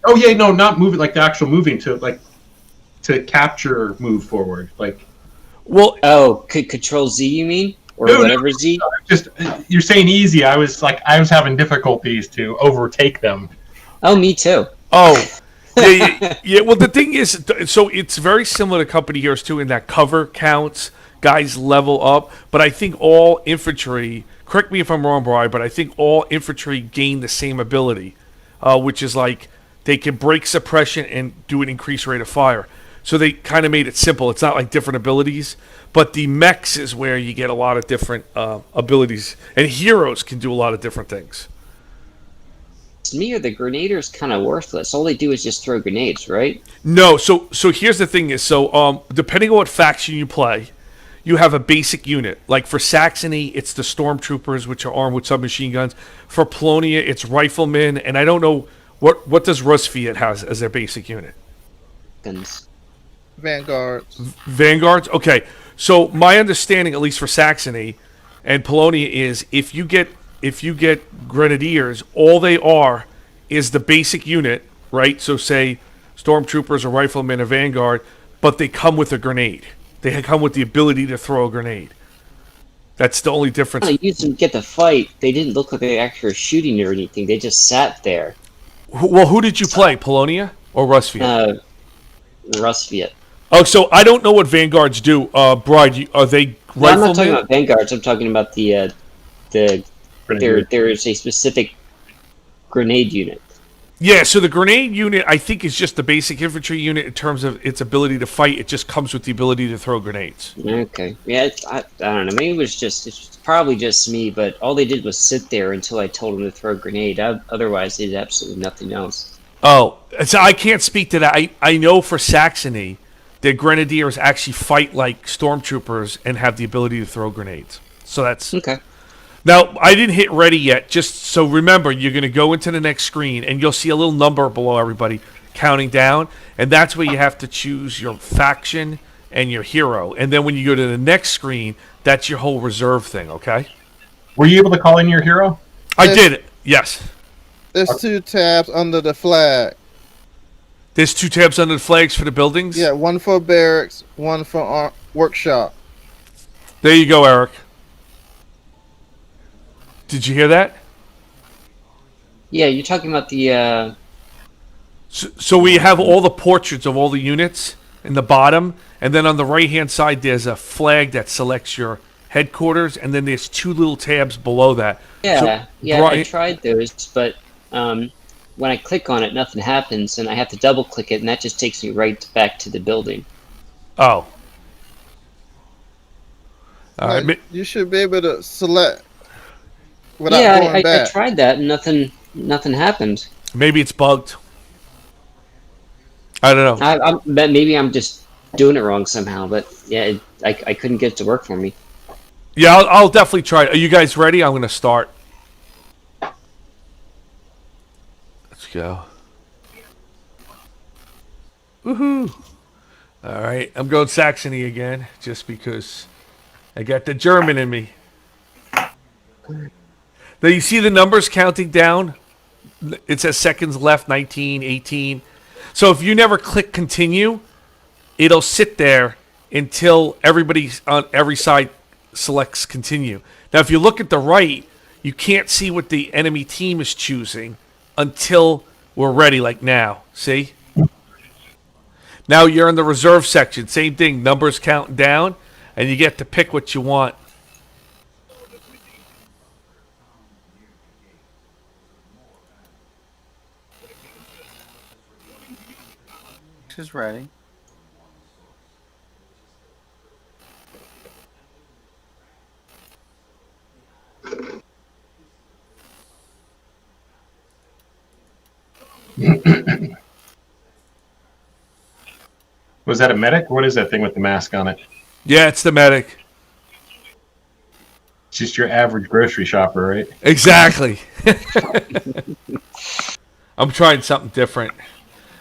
Oh yeah, no, not moving like the actual moving to capture move forward, like. Well, Control Z, you mean, or whatever Z? Just you're saying easy. I was having difficulties to overtake them. Oh, me too. Oh, yeah. Well, the thing is, so it's very similar to Company Heroes 2 in that cover counts, guys level up. But I think all infantry, correct me if I'm wrong, Brian, but I think all infantry gain the same ability, which is like they can break suppression and do an increased rate of fire. So they kind of made it simple. It's not like different abilities, but the mechs is where you get a lot of different abilities, and heroes can do a lot of different things. To me, the grenadiers kind of worthless. All they do is just throw grenades, right? No. So here's the thing: is depending on what faction you play, you have a basic unit. Like for Saxony, it's the stormtroopers, which are armed with submachine guns. For Polonia, it's riflemen, and I don't know what does Rusviet has as their basic unit. Guns. Vanguards. Vanguards. Okay, so my understanding, at least for Saxony and Polonia, is if you get grenadiers, all they are is the basic unit, right? So say stormtroopers or riflemen or vanguard, but they come with a grenade. They come with the ability to throw a grenade. That's the only difference. When I used them to get the fight, they didn't look like they actually were shooting or anything. They just sat there. Well, who did you play, Polonia or Rusviet? Rusviet. Oh, so I don't know what vanguards do. Bride, are they riflemen? No, I'm not talking about vanguards. I'm talking about there is a specific grenade unit. Yeah, so the grenade unit, I think, is just the basic infantry unit in terms of its ability to fight. It just comes with the ability to throw grenades. Okay. Yeah, I don't know. Maybe it's probably just me, but all they did was sit there until I told them to throw a grenade. Otherwise, they did absolutely nothing else. Oh, so I can't speak to that. I know for Saxony, the grenadiers actually fight like stormtroopers and have the ability to throw grenades. So that's... Okay. Now, I didn't hit ready yet, just so remember, you're going to go into the next screen, and you'll see a little number below everybody counting down, and that's where you have to choose your faction and your hero. And then when you go to the next screen, that's your whole reserve thing, okay? Were you able to call in your hero? I did, yes. There's 2 tabs under the flag. There's 2 tabs under the flags for the buildings? Yeah, one for barracks, one for workshop. There you go, Eric. Did you hear that? Yeah, you're talking about the... So we have all the portraits of all the units in the bottom, and then on the right-hand side there's a flag that selects your headquarters, and then there's 2 little tabs below that. Yeah, so, I tried those, but when I click on it, nothing happens, and I have to double-click it, and that just takes me right back to the building. Oh. You should be able to select... Yeah, I tried that, and nothing happened. Maybe it's bugged. I don't know. Maybe I'm just doing it wrong somehow, but yeah, I couldn't get it to work for me. Yeah, I'll definitely try it. Are you guys ready? I'm going to start. Let's go. Woohoo! All right, I'm going Saxony again, just because I got the German in me. Now, you see the numbers counting down? It says seconds left, 19, 18. So if you never click continue, it'll sit there until everybody on every side selects continue. Now, if you look at the right, you can't see what the enemy team is choosing until we're ready, like now. See? Now you're in the reserve section. Same thing, numbers counting down, and you get to pick what you want. Is ready. Was that a medic? What is that thing with the mask on it? Yeah, it's the medic. It's just your average grocery shopper, right? Exactly. I'm trying something different.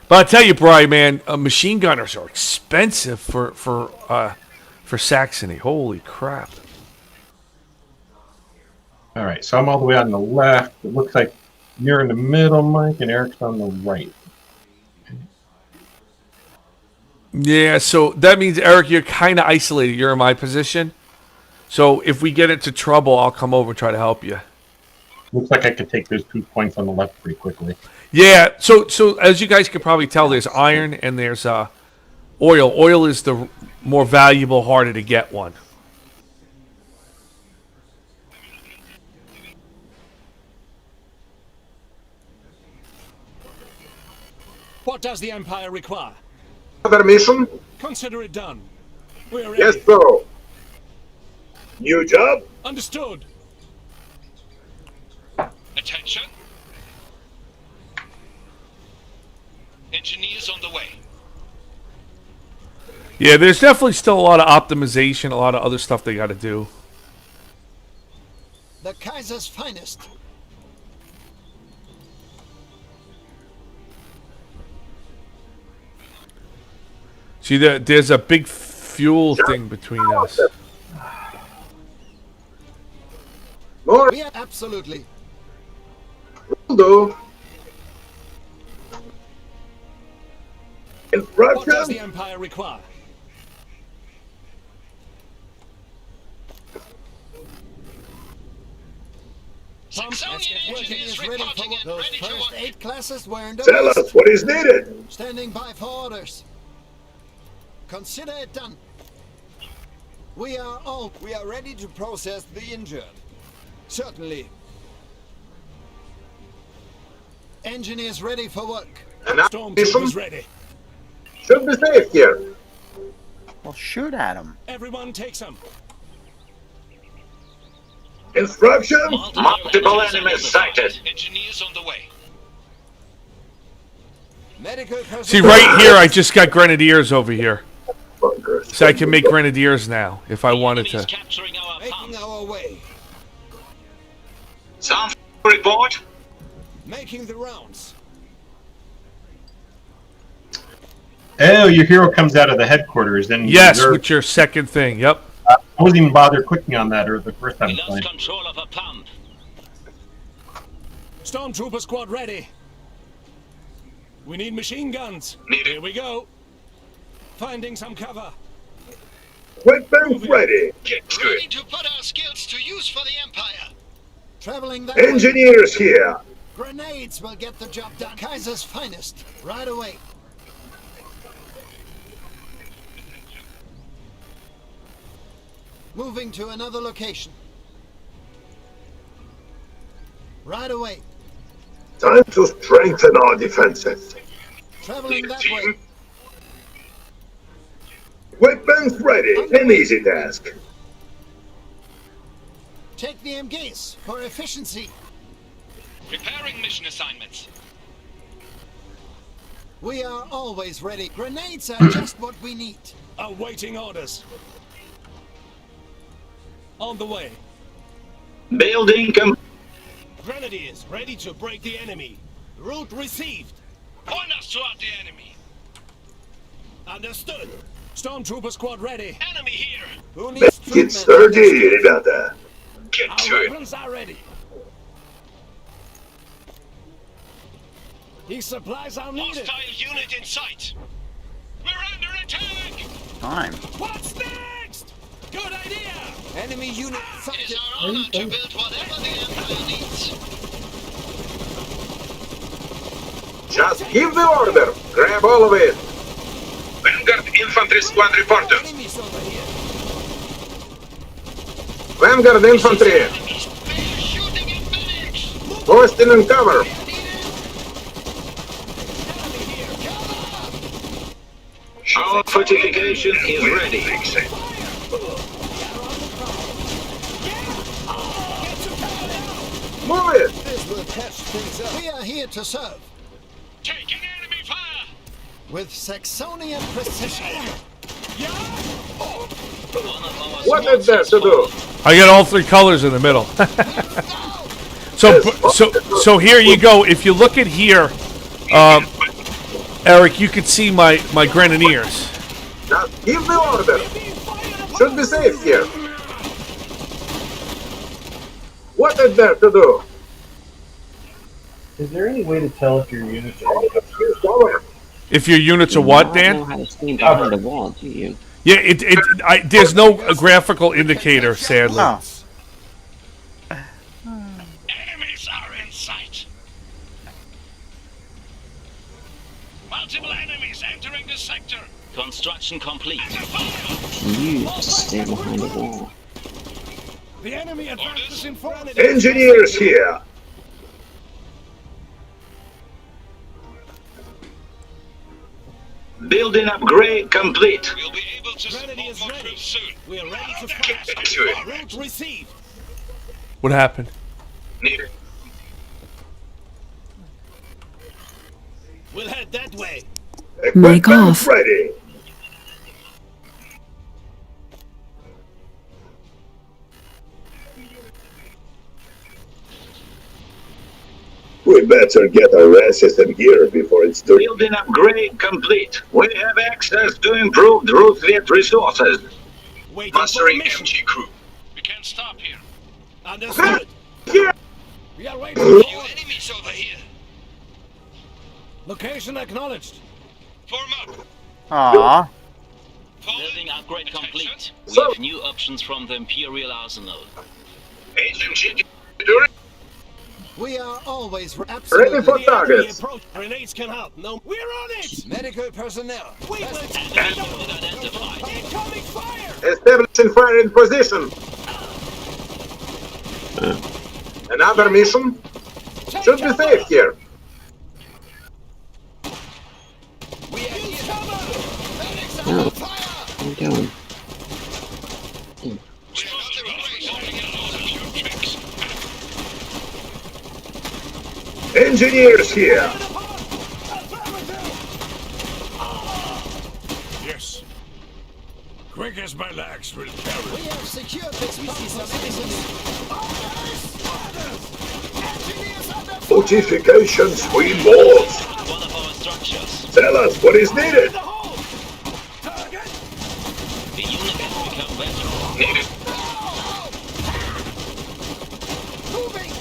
But I tell you, Brian, man, machine gunners are expensive for Saxony. Holy crap! All right, so I'm all the way on the left. It looks like you're in the middle, Mike, and Eric's on the right. Yeah, so that means, Eric, you're kind of isolated. You're in my position. So if we get into trouble, I'll come over and try to help you. Looks like I could take those 2 points on the left pretty quickly. Yeah, so as you guys can probably tell, there's iron and there's oil. Oil is the more valuable, harder to get one. What does the Empire require? Another mission? Consider it done. We're ready. Yes, sir. New job? Understood. Attention. Engineers on the way. Yeah, there's definitely still a lot of optimization, a lot of other stuff they got to do. The Kaiser's finest. See, there's a big fuel thing between us. More. Yeah, absolutely. Will do. What does the Instruction. Empire require? Saxonian engineers Ready reporting and for those ready to first work. 8 classes were in the Tell west. us what is needed. Standing by for orders. Consider it done. We are ready to process the injured. Certainly. Engineers ready for work. And now, Stormtroopers ready. should be safe here. Well, shoot at him. Everyone take some. Instruction. Multiple enemies sighted. Engineers on the way. Medical personnel. See, right here, I just got grenadiers over here. So I can make grenadiers now, if I wanted Enemies to. capturing our Making pump. our way. Some report. Making the rounds. Oh, your hero comes out of the headquarters. Then you Yes, reserve- with your second thing, yep. I wasn't even bother clicking on that or the first time We playing. lost control of a pump. Stormtrooper squad ready. We need machine guns. Needed. Here we go. Finding some cover. Equipment ready. Get to Ready it. to put our skills to use for the Empire. Traveling that Engineers here. way. Grenades will get the job done. Kaiser's finest. Right away. Moving to another location. Right away. Time to strengthen our defenses. Traveling that way. Equipment ready. An easy task. Take the MGs for efficiency. Preparing mission assignments. We are always ready. Grenades are just what we need. Awaiting orders. On the way. Building Grenadiers ready to break the enemy. Route received. Point us toward the enemy. Understood. Stormtrooper squad ready. Enemy here. Who Make needs it treatment? sturdy, brother. Get Our to it. weapons are ready. These supplies are needed. Hostile unit in sight. We're under attack. Time. What's next? Good idea. Enemy unit It is sighted. our honor to build whatever the Empire needs. Just give the order. Grab all of it. Vanguard infantry squad reporter. Enemies over here. Vanguard infantry. Enemies. They are shooting at medics. Posting and cover. Our fortification is ready. Move it. This will catch things up. We are here to serve. Taking enemy fire. With Saxonian precision. What is there to do? I got all three colors in the middle. So here you go. If you look at here, Eric, you can see my grenadiers. Just give the order. Should be safe here. What is there to do? Is there any way to tell if your units are Cover. If your units are what, You don't know Dan? how to stand behind the wall, do you? Yeah, there's no graphical indicator, sadly. Oh. Enemies are in sight. Multiple enemies entering the sector. Construction complete. You just stand behind the wall. The enemy advances in front. Engineers here. Building upgrade complete. We'll be able to Grenadiers move ready. soon. We are ready to Get fire. to it. Route received. What happened? Needed. We'll head that way. Equipment ready. better get our asses in gear before it's too... Building upgrade complete. We have access to improved Roosevelt resources. Mustering MG crew. We can't stop here. Understood. Here! We are waiting for Few enemies over here. location acknowledged. Form up. Aww. Building upgrade complete. We So- have new options from the Imperial Arsenal. HMG. We are always absolutely Ready for The enemy targets. approach. Grenades can help. No, we're on it. medical personnel. Weakling. Enemy unit identified. Incoming fire. Establishing fire in position. Another mission? Should be safe here. Use cover. Medics are on fire. I'm down. Engineers here. Yes. Quick as my legs will carry. We have secured this position. Engineers under fire. Fortifications reinforced. One of our structures. Tell us what is needed. The unit has become veteran. Moving.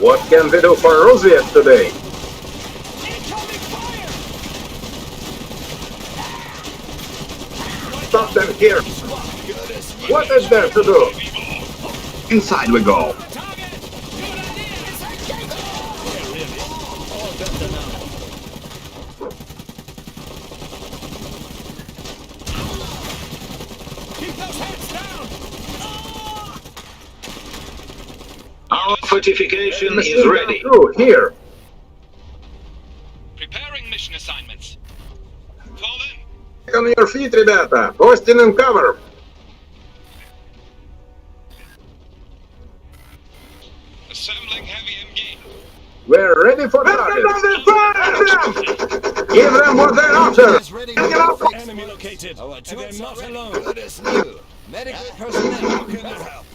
What can we do for Roosevelt today? Incoming fire. Stop them here. What is there to do? Inside we go. Target. Good idea. Keep those heads down. Our fortification is Machine ready. gun crew here. Preparing mission assignments. Fall in. Back on your feet, ребята. Posting in cover. Assembling heavy MG. We're ready for targets. Give them what they're after. Is ready for fix. Enemy located. Our And they're troops not are ready. alone. Good as new. Medical personnel. How can I help?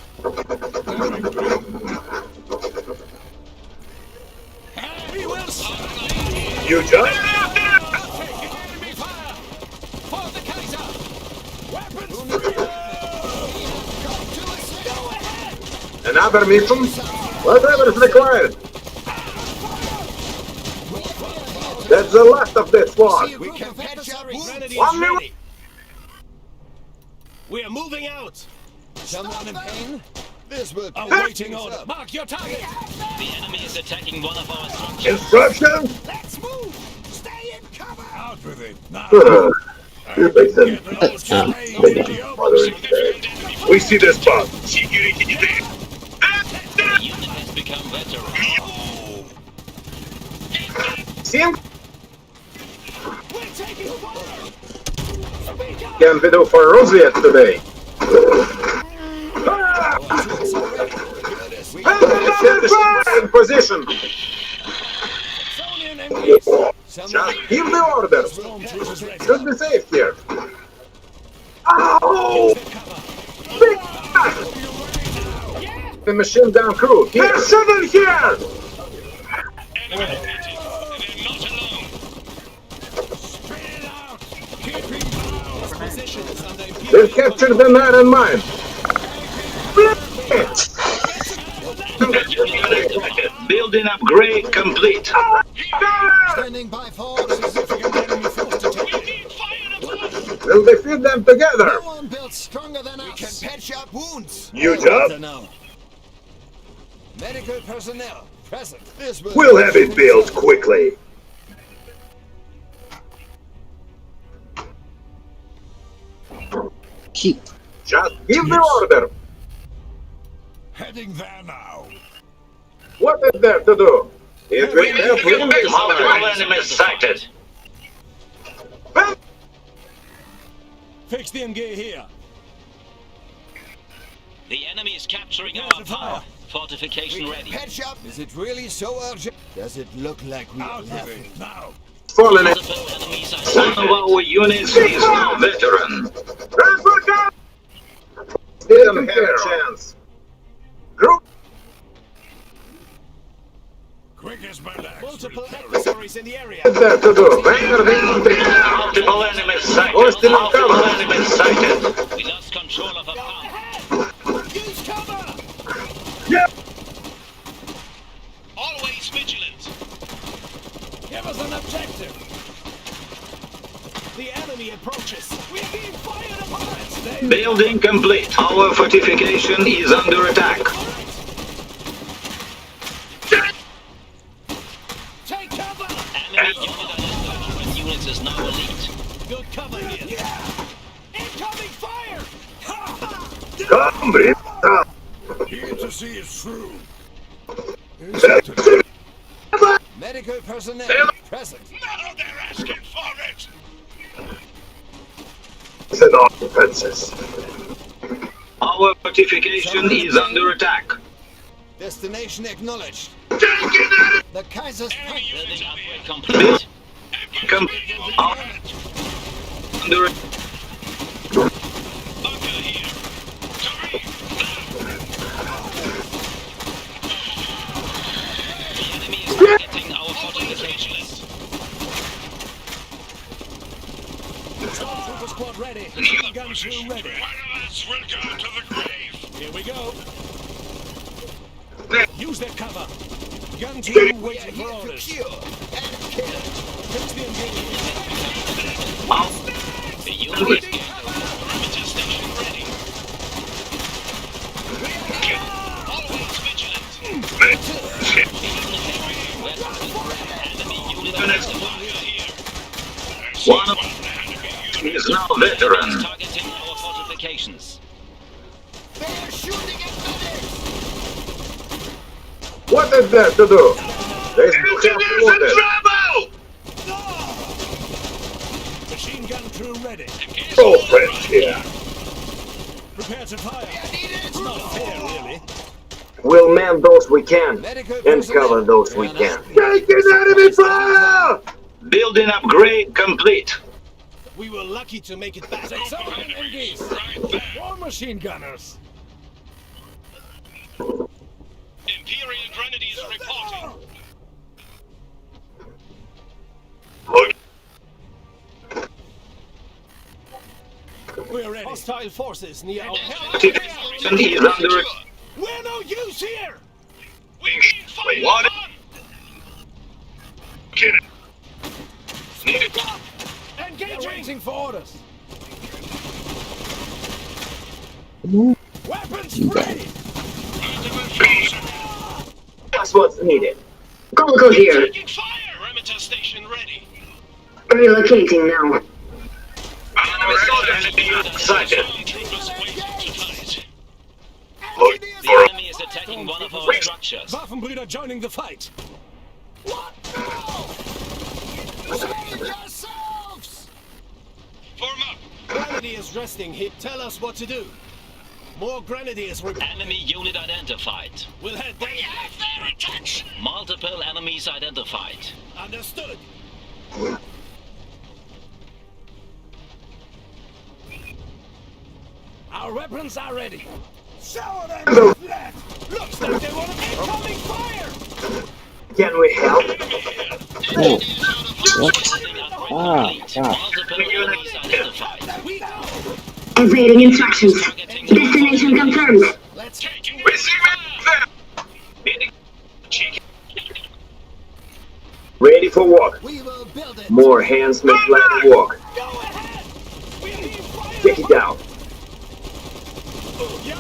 We will You just enemy fire. For the Kaiser. Weapons free. Go ahead. another mission. Whatever is required. That's the last of this one. We can patch up Grenadiers One minute. ready. We are moving out. Someone in pain? This will Awaiting order. Mark your target. The enemy is attacking one of our structures. Instructions? Let's move. Stay in cover. Out with it. Now. You listen. We see this spot. Security detect. The unit has become veteran. See him? We're taking fire. Speak up. Can we do for Roosevelt today? In position. Sonian MPs. Just give the orders. Stormtroopers ready. Should be safe here. Ow! Big the machine gun crew here. They're sitting here. Enemy defeated. They're not alone. Spread it out. Keeping power. Positions under They've captured the man in mind. Building upgrade complete. Standing by for significant enemy force detected. We'll defeat them together. No one built stronger than us. We can patch up wounds. You job? Medical personnel present. This will We'll have it built quickly. Keep. Just give the order. Heading there now. What is there to do? It will help win this Multiple fight. enemies sighted. Fix the MG here. The enemy is capturing There's our the fire. power. Fortification ready. patch up. Is it really so urgent? Does it look like we are Out with laughing? it now. Fallen it. Multiple enemies are One of sighted. our units is now veteran. Didn't have a chance. Group. break his back. Multiple adversaries in the area. There to do. Vanguard infantry. Multiple enemies sighted. Hostile Multiple cover. enemies sighted. We lost control of a pound. Use cover! Always vigilant. Give us an objective. The enemy approaches. We're being fired upon. Stay Building complete. Our fortification is under attack. Take cover! Enemy unit is now elite. Good cover here. Yeah. Incoming fire! Come, bring it up. Here to see it through. Medical personnel present. Now they're asking for it. Set off defenses. Our fortification is under attack. Destination acknowledged. Taking it! The Kaiser's Building upgrade complete. Under Bunker here. The enemy is targeting our fortifications. Stormtrooper squad ready. Machine gun crew ready. One of us will go to the grave. Here we go. Use that cover. Gun team waiting for orders. Fix the engagement. The unit is gained. Perimeter station ready. Always vigilant. Enemy unit is here. one of is now veteran. Targeting our fortifications. They're shooting at medics! What is there to do? There's no trouble! Machine gun crew ready. No French here. Prepare to fire. It's not fair, really. We'll man those we can and cover those we can. Taking enemy fire! Building upgrade complete. We were lucky to make it back. Engage. War machine gunners. Imperial Grenadiers reporting. We're ready. Hostile forces near our Fortification is under We're no use here! We need fire! What? Get it. Speak up! Engaging! Waiting for orders. Weapons ready! That's what's needed. Golgo here. Taking fire! Perimeter station ready. Relocating now. enemy soldiers sighted. Stormtroopers waiting to fight. Look The for enemy is attacking one of our structures. Waffenbrüder joining the fight. What? Save yourselves! Form up. Grenadiers resting here. Tell us what to do. More grenadiers Enemy unit identified. We'll head there. Their attention. Multiple enemies identified. Understood. Our weapons are ready. Shower them with lead. Looks like they want incoming fire. Can we help? Multiple enemies identified. We go. Awaiting instructions. Destination confirmed. Let's take it. Ready for work. We will build it! More hands make light work. Go ahead. We're being fired. Take it down. Yeah.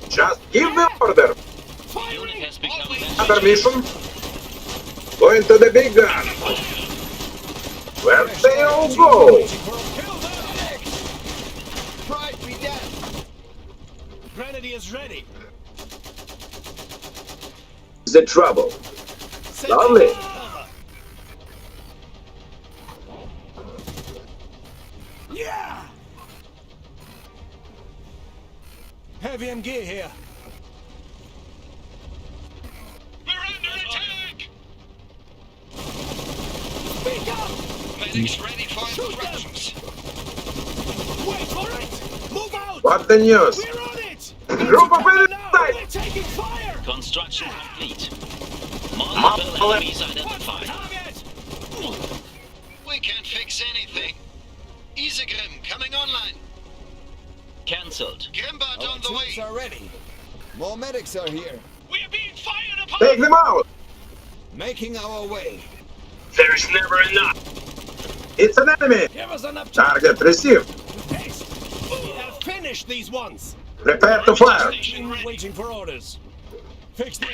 Just give the order. Unit Firing. has become Other mission. Going to the big gun. Where they all go. Kill them. Pride be dead! Grenadiers ready. The trouble. Set Lovely. cover. Yeah. Heavy MG here. We're under attack! Speak up. Medics ready for Shoot them. Wait for it. Move out. What the news? We're on it. Group of Cover enemies now. sight. We're taking fire. Construction complete. Multiple enemies identified. We can't fix anything. Isegrim coming online. Cancelled. Grimbart on the way. Are ready. More medics are here. We are being fired upon. Take them out! Making our way. There's never enough. It's an enemy! Give us enough time. Target received. Haste. We have finished these ones. Prepare to fire. Waiting for orders. Fix them.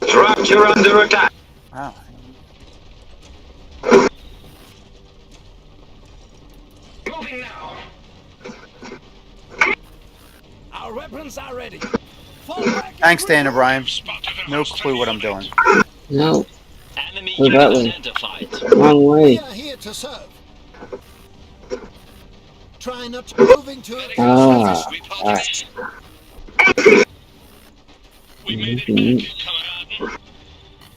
Structure under attack. Wow. Moving now. Our weapons are ready. Fall back. Thanks, Dan O'Brien. No clue what I'm doing. No. Enemy Go that unit way. identified. Wrong way. We are here to serve. Try not to moving to it. Ah. We made it back, Kameraden.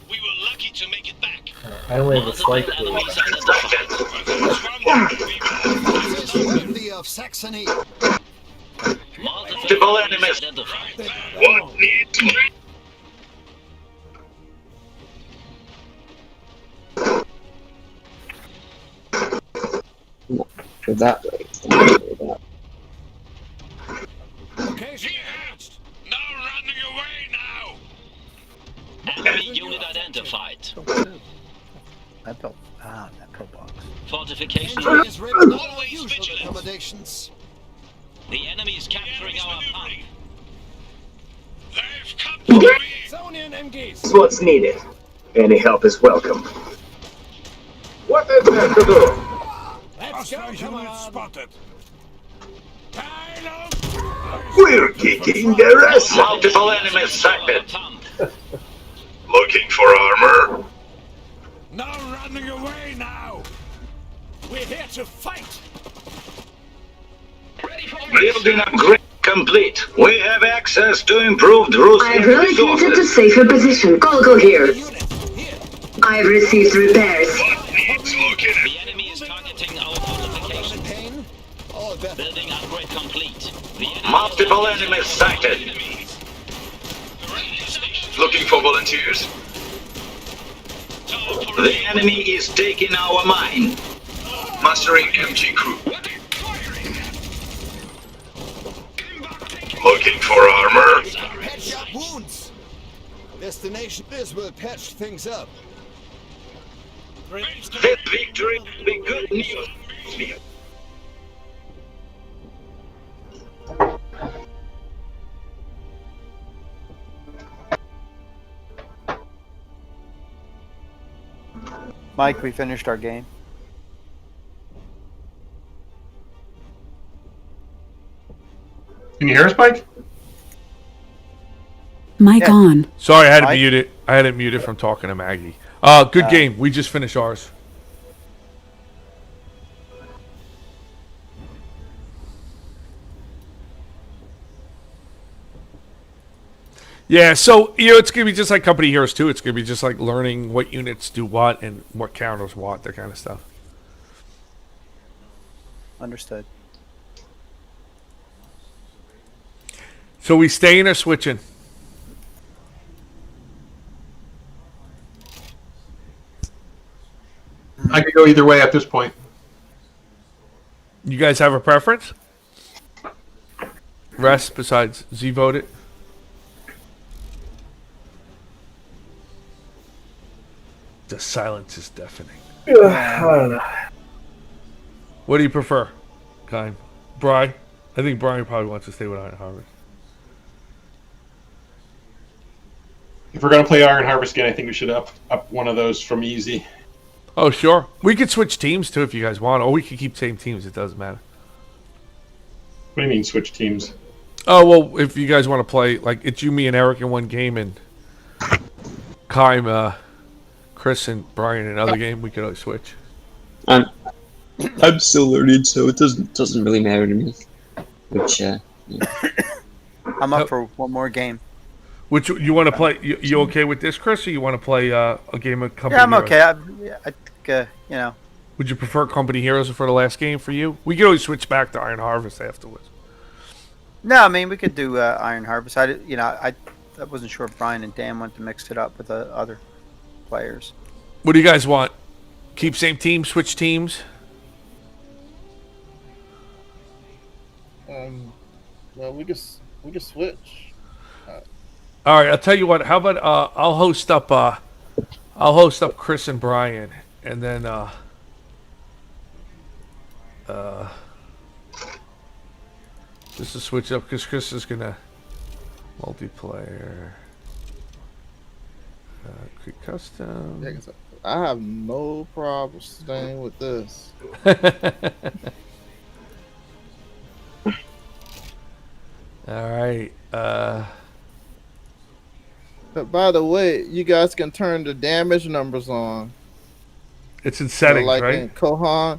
We were lucky to make it back. I only have a Multiple slight enemies identified. This is worthy of Saxony. Multiple enemies identified. What needs Go that way. Location reached. No running away now. Enemy unit identified. That built. That pillbox. Fortification. Enemy is ready. Always Usual vigilant. accommodations. The enemy is capturing our pump. They've come to me. Sonian MGs. what's needed? Any help is welcome. What is there to do? Let's go, Kameraden. Spotted. We're kicking their ass. Multiple enemies sighted. Looking for armor. No running away now. We're here to fight. Building upgrade complete. We have access to improved routes I've and relocated to resources. safer position. Golgo here. Unit here. I've received repairs. Needs looking The enemy is targeting our fortifications. Pain. All better. Building upgrade complete. The enemy Multiple is enemies sighted. Looking for volunteers? The enemy is taking our mine. Mustering MG crew. Looking for armor? Patch up wounds. Destination. This will patch things up. This victory will be good news. Mike, we finished our game. Can you hear us, Mike? Mic on. Sorry, I had to Mike? mute it. I had it muted from talking to Maggie. Good game. We just finished ours. Yeah, so it's gonna be just like Company Heroes 2. It's gonna be just like learning what units do what and what counters what, that kind of stuff. Understood. So we staying or switching? I could go either way at this point. You guys have a preference? Rest besides Z voted. The silence is deafening. I don't know. What do you prefer, Kind? Brian? I think Brian probably wants to stay with Iron Harvest. If we're gonna play Iron Harvest again, I think we should up one of those from easy. Oh, sure. We could switch teams too if you guys want, or we could keep same teams. It doesn't matter. What do you mean switch teams? Oh, well, if you guys want to play, like, it's you, me, and Eric in one game, and Kaim, Chris, and Brian in another game, we could always switch. I'm still learning, so it doesn't really matter to me. Which, I'm up for one more game. Which you want to play? You okay with this, Chris, or you want to play a game of Company Yeah, I'm Heroes? okay. I think, you know. Would you prefer Company Heroes for the last game for you? We could always switch back to Iron Harvest afterwards. No, I mean we could do Iron Harvest. I wasn't sure if Brian and Dan wanted to mix it up with the other players. What do you guys want? Keep same team, switch teams? Well, we can switch. All right, I'll tell you what. How about I'll host up Chris and Brian, and then just to switch up because Chris is gonna multiplayer. Create custom. Yeah, 'cause I have no problem staying with this. All right. But by the way, you guys can turn the damage numbers on. It's in settings, like right? in Kohan.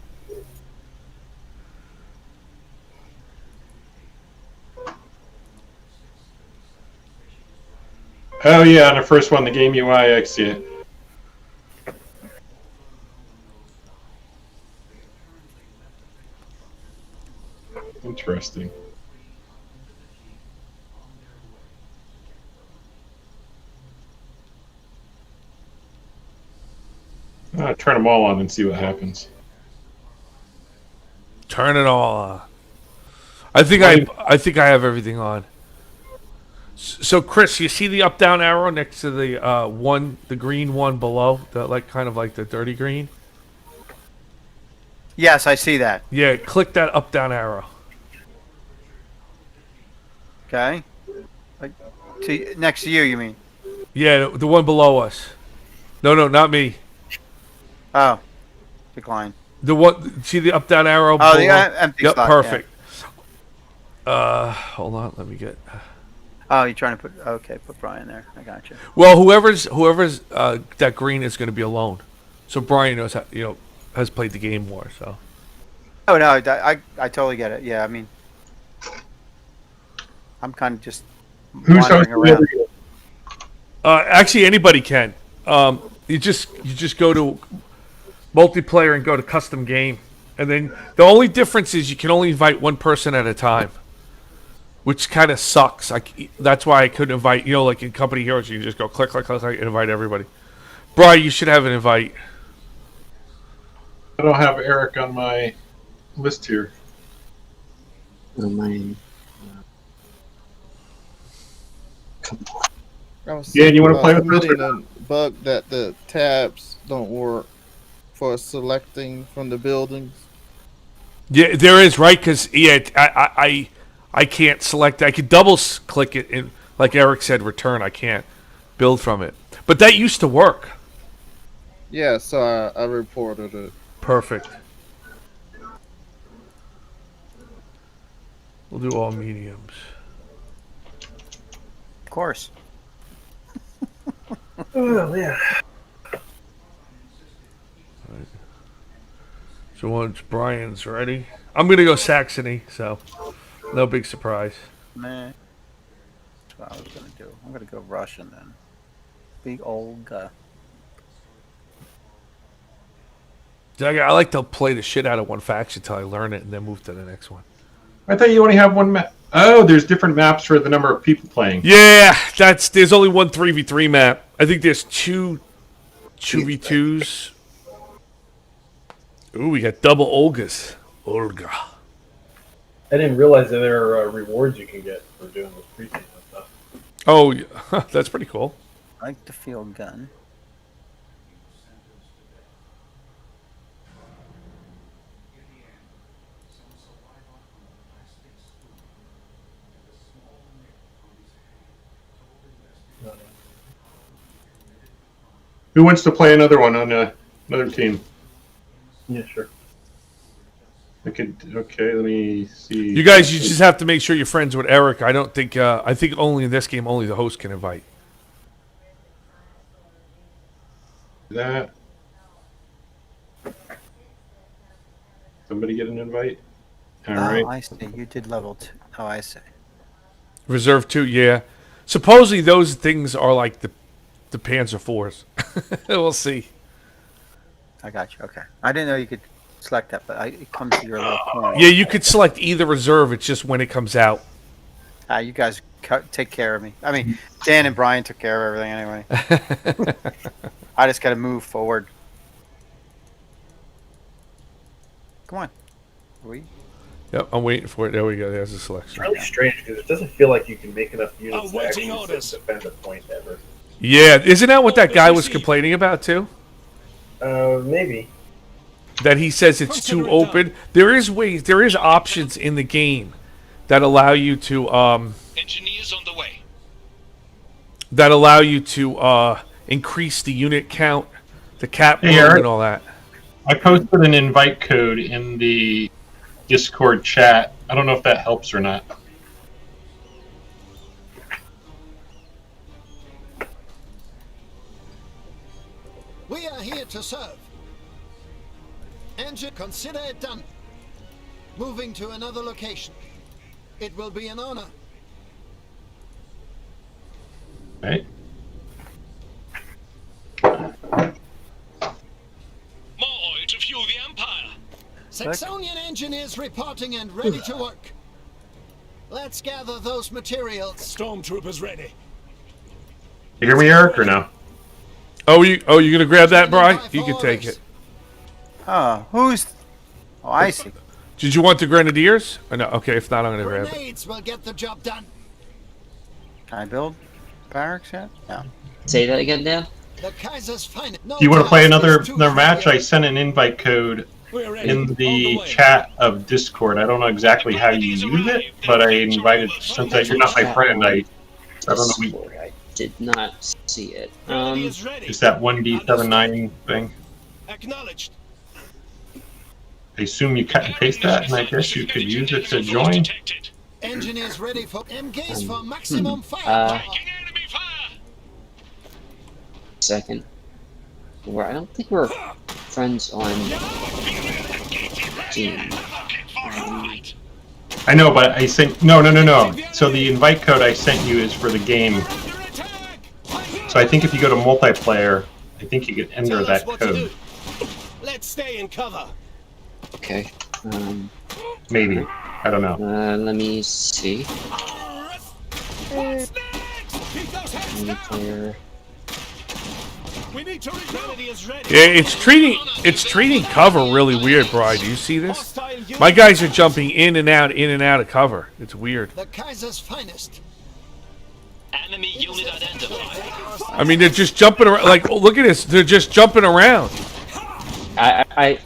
Oh yeah, on the first one, the game UI, I see it. Interesting. Turn them all on and see what happens. Turn it all on. I think I have everything on. So Chris, you see the up down arrow next to the green one below, kind of like the dirty green? Yes, I see that. Yeah, click that up down arrow. Okay. Next to you mean? Yeah, the one below us. No, not me. Oh, decline. The one, see the up down arrow? Oh, the empty yep, slot. Perfect. Yeah. Hold on, let me get. Oh, you're trying to put Brian there. I got you. Well, whoever's that green is going to be alone. So Brian knows how, has played the game more. So. Oh no, I totally get it. Yeah, I mean, I'm kind of just wandering around. Actually, anybody can. You just go to multiplayer and go to custom game, and then the only difference is you can only invite one person at a time, which kind of sucks. That's why I couldn't invite. Like in Company Heroes, you can just go click, and invite everybody. Brian, you should have an invite. I don't have Eric on my list here. Come on. Yeah, you want to play with this? A bug that the tabs don't work for selecting from the buildings. Yeah, there is, right? Because I can't select. I could double click it, and like Eric said, return. I can't build from it, but that used to work. Yeah, so I reported it. Perfect. We'll do all mediums. Of course. Oh yeah. Right. So once Brian's ready, I'm gonna go Saxony. So no big surprise. Man, that's what I was gonna do. I'm gonna go Russian then. Big Olga. I like to play the shit out of one faction until I learn it and then move to the next one. I thought you only have one map. Oh, there's different maps for the number of people playing. Yeah, there's only one 3v3 map. I think there's two 2v2s. Ooh, we got double Olgas. Olga. I didn't realize that there are rewards you can get for doing this preseason stuff. Oh, yeah. That's pretty cool. I like the field gun. Who wants to play another one on another team? Yeah, sure. Okay, let me see. You guys, you just have to make sure you're friends with Eric. I don't think. I think only in this game, only the host can invite. That. Somebody get an invite. All right. I see. You did level 2. Oh, I see. Reserve 2, yeah. Supposedly those things are like the Panzer IVs. We'll see. I got you. Okay. I didn't know you could select that, but it comes to your little corner. Yeah, you could select either reserve. It's just when it comes out. You guys take care of me. I mean, Dan and Brian took care of everything anyway. I just got to move forward. Come on. We. Yep, I'm waiting for it. There we go. There's the It's selection. really strange because it doesn't feel like you can make enough units to Awaiting actually orders. defend a point ever. Yeah, isn't that what that guy was complaining about too? Maybe. That he says it's too open. There is ways. There is options in the game that allow you to Engineers on the way. that allow you to increase the unit count, the cap Hey, room, Eric. and all that. I posted an invite code in the Discord chat. I don't know if that helps or not. We are here to serve. Engine, consider it done. Moving to another location. It will be an honor. Right? More oil to fuel the Empire. Saxonian engineers reporting and ready to work. Let's gather those materials. Stormtroopers ready. You hear me, Eric, or no? Oh, you gonna grab that, Brian? You can take it. Who's? Oh, I see. Did you want the grenadiers? Or no? Okay, if not, I'm gonna grab it. Grenades will get the job done. Can I build barracks yet? No. Say that again, Dan. The Kaiser's finest. No Do you want to play task another is too match? heavy. I sent an invite code We're ready. in On the the way. chat of Discord. I don't know exactly how you use it, but I invited, since you're not my friend, I don't know. Discord, I did not see it. Grenadiers ready. It's that 1D79 thing. Acknowledged. I assume you cut and paste that, and I guess you could use it to join. Engineers ready for MGs for maximum fire. Enemy fire. Second. I don't think we're friends on Steam. I know, but I sent no. So the invite code I sent you is for the game. So I think if you go to multiplayer, I think you can enter Tell us that what to code. do. Let's stay in cover. Okay. Maybe. I don't know. Let me see. What's next? Keep those heads down. Multiplayer. We need to Grenadiers ready. Yeah, it's treating cover really weird, Brian. Do you see this? My guys are jumping in and out of cover. It's weird. The Kaiser's finest. Enemy unit identified. I mean, they're just jumping around. Like, oh, look at this. They're just jumping around. I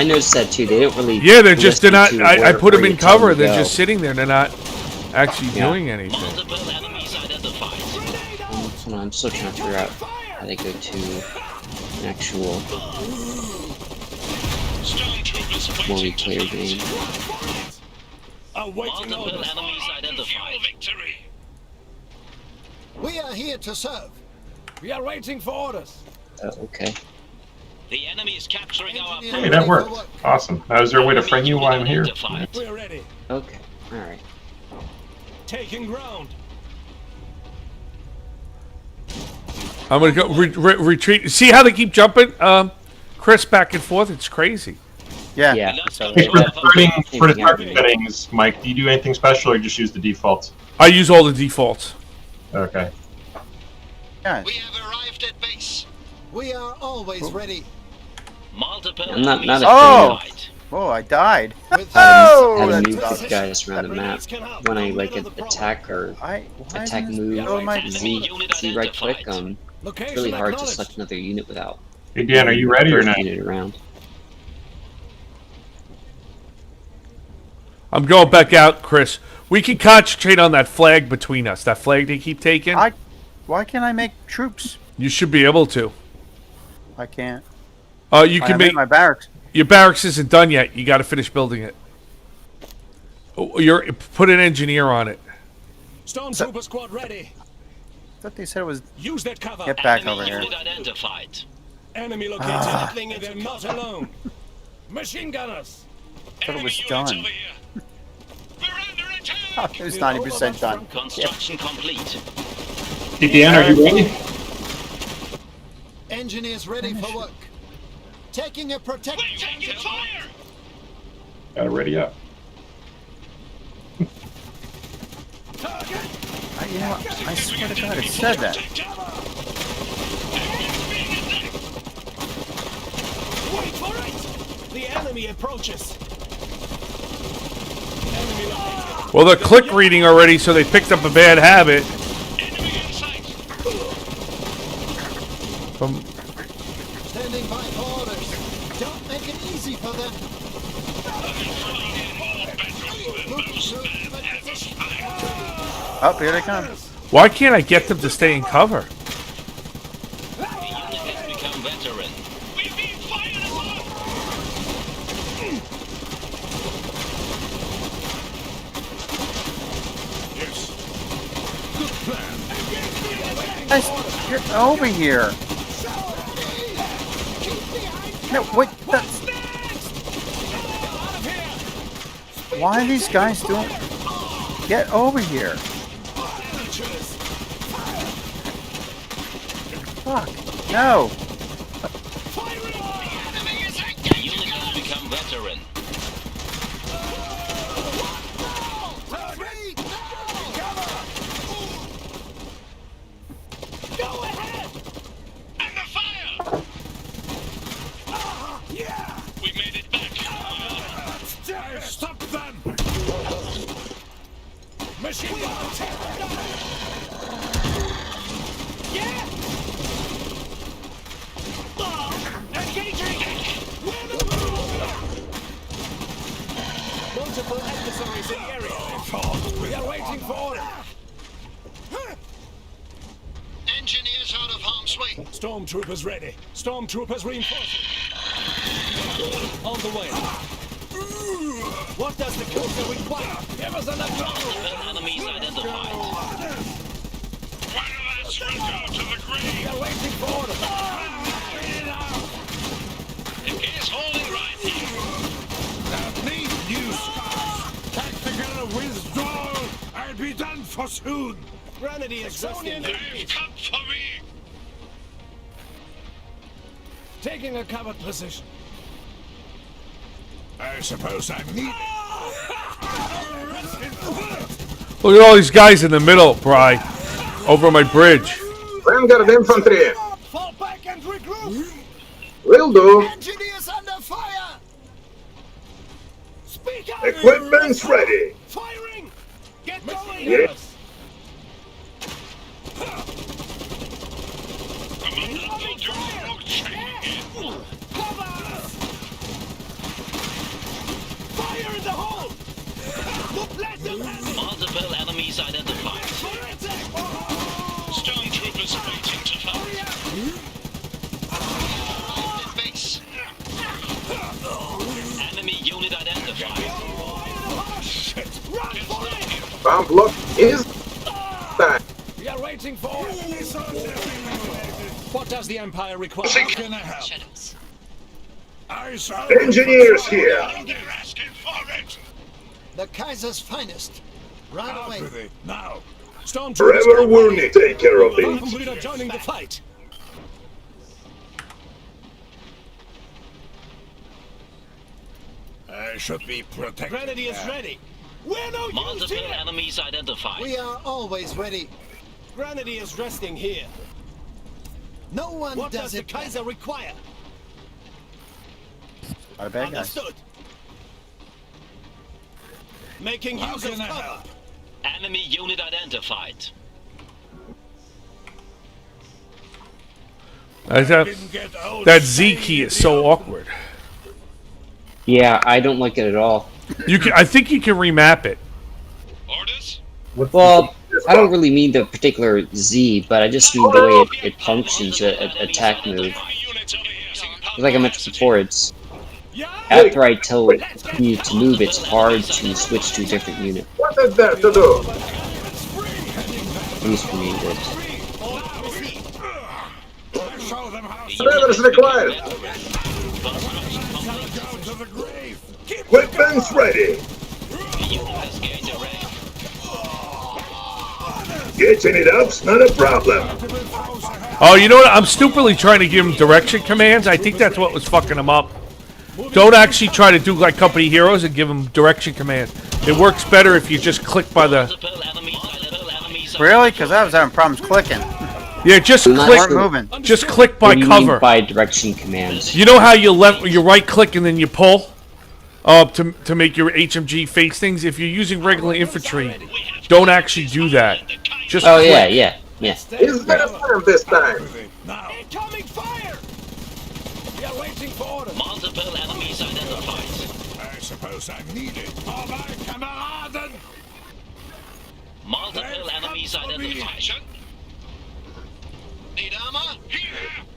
noticed that too. They don't really. Yeah, they're not. listen to I put them where in you tell cover. them to They're go. just sitting there. They're not actually doing anything. Multiple enemies identified. Hold on, I'm still trying to figure out how they go to an actual Stormtroopers waiting to multiplayer fight. game. Awaiting Multiple orders. enemies identified. Victory. We are here to serve. We are waiting for orders. Okay. The enemy is capturing our Engineer Hey, point. that worked. Awesome. Now, is there a way to friend you while I'm here? We're ready. Okay. All right. Taking ground. I'm gonna go retreat. See how they keep jumping, Chris, back and forth? It's crazy. Yeah. Yeah. Hey, for the target settings, Mike, do you do anything special or just use the defaults? I use all the defaults. Okay. Yeah. We have arrived at base. We are always ready. Multiple I'm not enemies a Oh! identified. Oh, I died. With Oh, How to that's move awesome. these guys around the map when I like attack or Why attack isn't this move oh, my Enemy unit Z right click. identified. It's Location really hard to acknowledged. select another unit without. Hey, Dan, are you ready or first not? unit around. I'm going back out, Chris. We can concentrate on that flag between us. That flag they keep taking. Why can't I make troops? You should be able to. I can't. You I can made make my barracks. your barracks isn't done yet. You got to finish building it. Put an engineer on it. Stormtrooper squad ready. I thought they said it was. Use that cover. Get back Enemy over here. unit identified. Enemy located. They're not alone. Machine gunners. I thought it was Enemy done. units over here. We're under attack. Oh, it was 90% done. Construction complete. Hey, Dan, are you ready? engineers ready for work. Taking a protect. Taking fire. Gotta ready up. You know what? I swear to God, it said that. Wait for it! The enemy approaches. Enemy located. Well, they're click reading already, so they picked up a bad habit. From Standing by for orders. Don't make it easy for them. Oh, here they come. why can't I get them to stay in cover? The unit has become veteran. We've been fired upon! Yes. Good plan. Guys, you're over here. No, wait. Why are these guys doing? Get over here. Fuck. No. The unit has become veteran. Go ahead! Under fire! Yeah! We made it back. Stop them! Machine gun attack! Yeah! Engaging! Multiple adversaries in the area. We are waiting for order. Engineers out of harm's way. Stormtroopers ready. Stormtroopers reinforcing. On the way. What does the Kaiser require? Give us an Multiple enemies identified. Let's go to the grave. We are waiting for order. It is holding right here. That need new scars. Tactical withdrawal. I'll be done for soon. Grenadiers resting. They've come for me. Taking a covered position. I suppose I need. Look at all these guys in the middle, Bri. Over my bridge. Vanguard infantry. Fall back and regroup. Will do. Engineers under fire. Speak out. Equipment's ready. Firing. Get going. Yes. Fire in the hole! Let them have it! Multiple enemies identified. Stormtroopers waiting to fire. Base. Enemy unit identified. Run for it! Bomb block is back. We are waiting for orders. What does the Empire require? How can I help? Engineers here. They're asking for it. The Kaiser's finest. Right away. Now. Stormtroopers. Forever wounded. Take care of Falcon these. Breeder joining the fight. I should be protected. Grenadiers ready. We're no use Multiple here. enemies identified. We are always ready. Grenadiers resting here. No one What does does the it Kaiser require? Not a bad guy. Understood. Making use of cover. Enemy unit identified. That Z key is so awkward. Yeah, I don't like it at all. I think you can remap it. Orders? Well, I don't really mean the particular Z, but I just mean the way it functions, an attack move. Like I mentioned before, it's after I tell you to move, it's hard to switch to a different unit. What is there to do? At least for me, it is. Whatever is required. Equipment's ready. Getting it up's not a problem. Oh, you know what? I'm stupidly trying to give him direction commands. I think that's what was fucking him up. Don't actually try to do like Company Heroes and give him direction commands. It works better if you just click by the Really? Because I was having problems clicking. Yeah, just I'm not click. sure. Moving. Just click by What do you mean cover. by direction commands? You know how you right click and then you pull to make your HMG face things? If you're using regular infantry, don't actually do that. Just Oh click. yeah. Is there a plan this time? Now. Incoming fire! We are waiting for orders. Multiple enemies identified. I suppose I'm needed. Oh, my Kameraden! Multiple enemies identified. Need armor?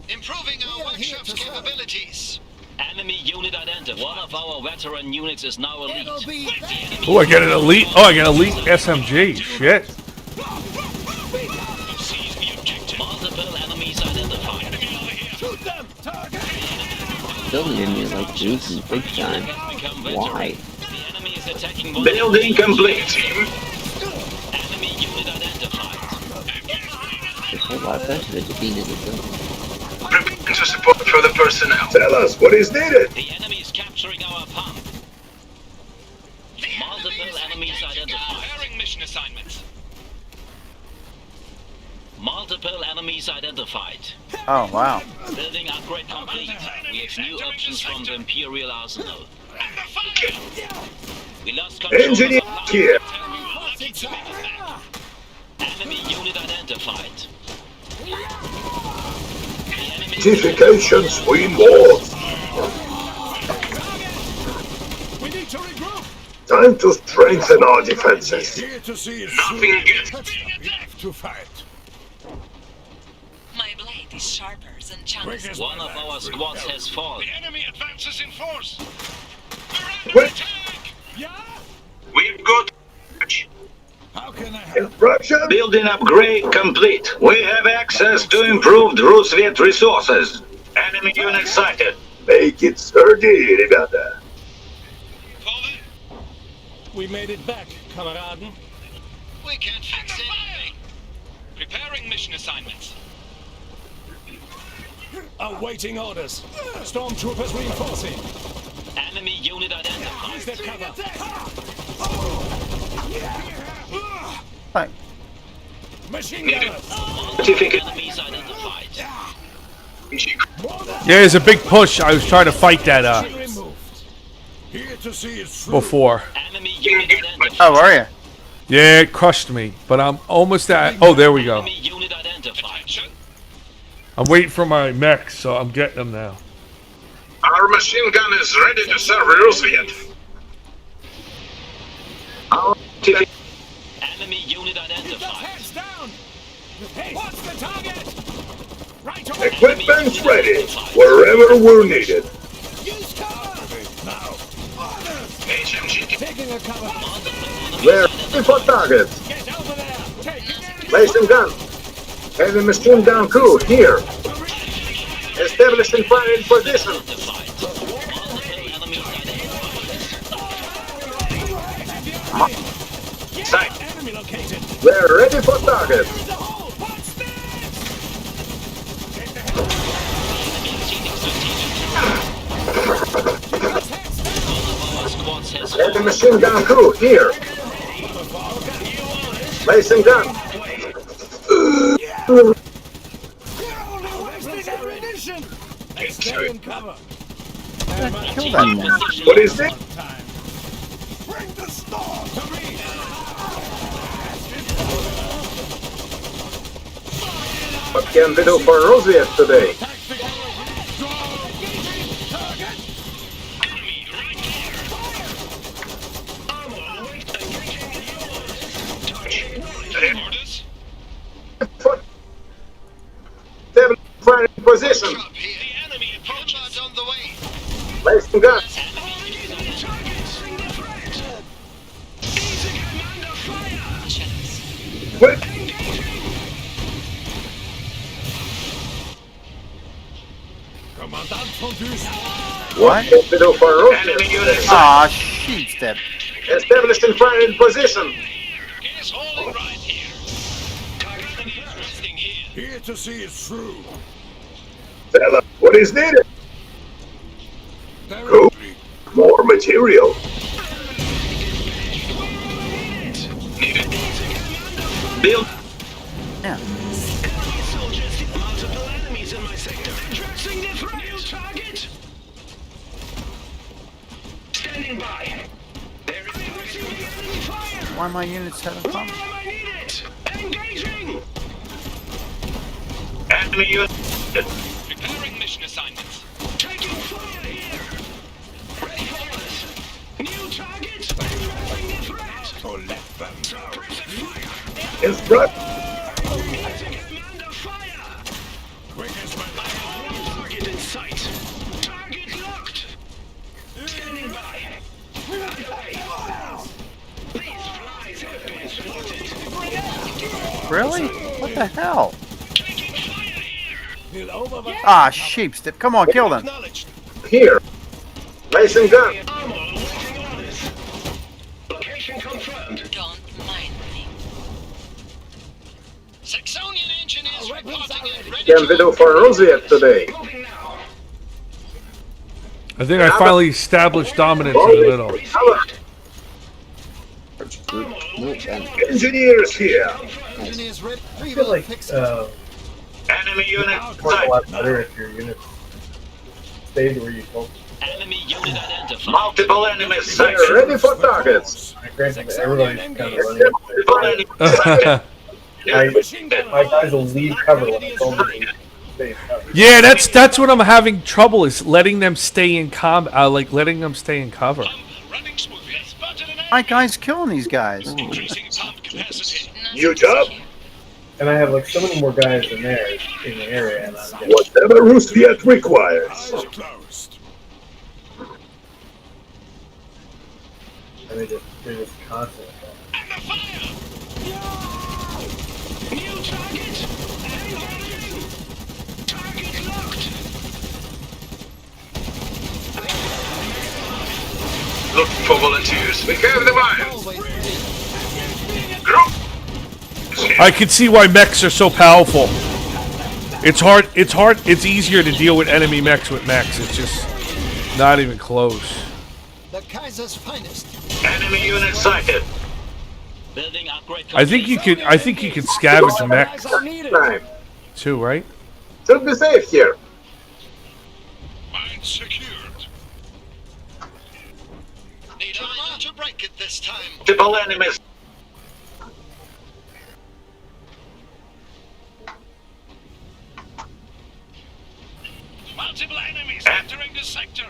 Improving our workshop's capabilities. Enemy unit identified. One of our veteran units is now elite. It'll be The enemy Oh, I get an elite. Oh, I get an elite SMG. Shit. seize the objective. Multiple enemies identified. Shoot them! Target! Building in me like juicy big time. Why? The enemy is attacking one. Building complete. Enemy unit identified. There's a lot better to defeated the building. Preparing to support for the personnel. Tell us what is needed. The enemy is capturing our pump. Multiple enemies identified. Preparing mission assignments. Multiple enemies identified. Oh, wow. Building upgrade complete. We have new options from the Imperial Arsenal. We lost control Engineer of the here. enemy unit identified. Fortifications we lost. We need to regroup. Time to strengthen our defenses. Here to see it Nothing gets We have to fight. My blade is sharper than Chang's. One of our squads has fallen. Enemy advances in force. Wait, Yeah? We've got How can I help? instruction? building upgrade complete. We have access to improved Roosevelt resources. Enemy unit sighted. Make it sturdy, rебята. We made it back, Kameraden. We can't fix anything. Preparing mission assignments. Awaiting orders. Stormtroopers reinforcing. Enemy unit identified. Use that cover. Right. Machine gunners. Certificate. Enemies identified. Yeah, there's a big push. I was trying to fight that Removed. Here to see it through. before. Enemy unit identified. Oh, are you? Yeah, it crushed me, but I'm almost at. Oh, there we go. Enemy unit identified. I'm waiting for my mechs, so I'm getting them now. Our machine gun is ready to serve Roosevelt. Our Enemy unit identified. Heads down. Hey, what's the target? Right away. Equipment's ready, wherever we're needed. Use cover. Now. Orders. HMG. Taking a cover. We're ready for targets. Get over there. Take it. Placing gun. Heavy machine gun crew here. Establishing fire in position. Identified. Multiple enemies identified. Sight. Enemy located. We're ready for targets. The hole. What's this? Our squads has Heavy machine gun crew here. Placing gun. Wasting ammunition. Stay in cover. Kill that one. What is it? Time. Bring the storm to me. What can we do for Roosevelt today? Fire in position. The enemy approaches on the way. Placing gun. Quick. Commandant von Düsen. What can we do for Roosevelt? Enemy unit Aw, sheet step. Establishing fire in position. It's holding right here. Enemy is resting here. Here to see it through. Tell us what is needed. Go. More material. build. Yeah. Soldiers, multiple enemies in my sector. Addressing the threat. New target. Standing by. There is enemy fire. Why my units haven't come? I need it. Engaging. Enemy unit. Preparing mission assignments. Taking fire here. Ready for orders. New target. Addressing the threat. To let them suppressive fire. Instruct. Taking command of fire. Quickest man. I have one target in sight. Target locked. Standing by. Underway. These flies have been spotted. Really? What the hell? Taking fire here. We'll override. Ah, sheepstip. Come on, kill them. Acknowledged. Here. Placing gun. Armor awaiting orders. Location confirmed. Don't mind me. Saxonian engineers reporting it. Ready Can we do for Rosviet today? Moving now. I think I finally established dominance in the middle. Engineers here. Engineers ready. We I feel will like fix it. Enemy unit work a sight. lot better if your unit stayed where you told. Enemy unit identified. Multiple enemies sight. We're ready for targets. Granted, everybody's kind of running. Multiple enemies sight. My guys will leave cover when I told them to stay in cover. Yeah, that's what I'm having trouble is letting them stay in like letting them stay in cover. Running smoothly. Spotted an My guy's killing these guys. increasing pump capacity. New job. And I have like so many more guys in there in the area, and I'm getting Whatever Rosviet requires. Eyes closed. and they're just constant. And the fire. New target. Engaging. Target locked. Looking for volunteers. We have the wires. Always ready. Group. I can see why mechs are so powerful. It's hard. It's easier to deal with enemy mechs with mechs. It's just not even close. The Kaiser's finest. Enemy unit sighted. Building upgrade. I think you could scavenge mechs Time. too, right? Should be safe here. Mine secured. Need armor to break it this time. Multiple enemies. Multiple enemies entering the sector.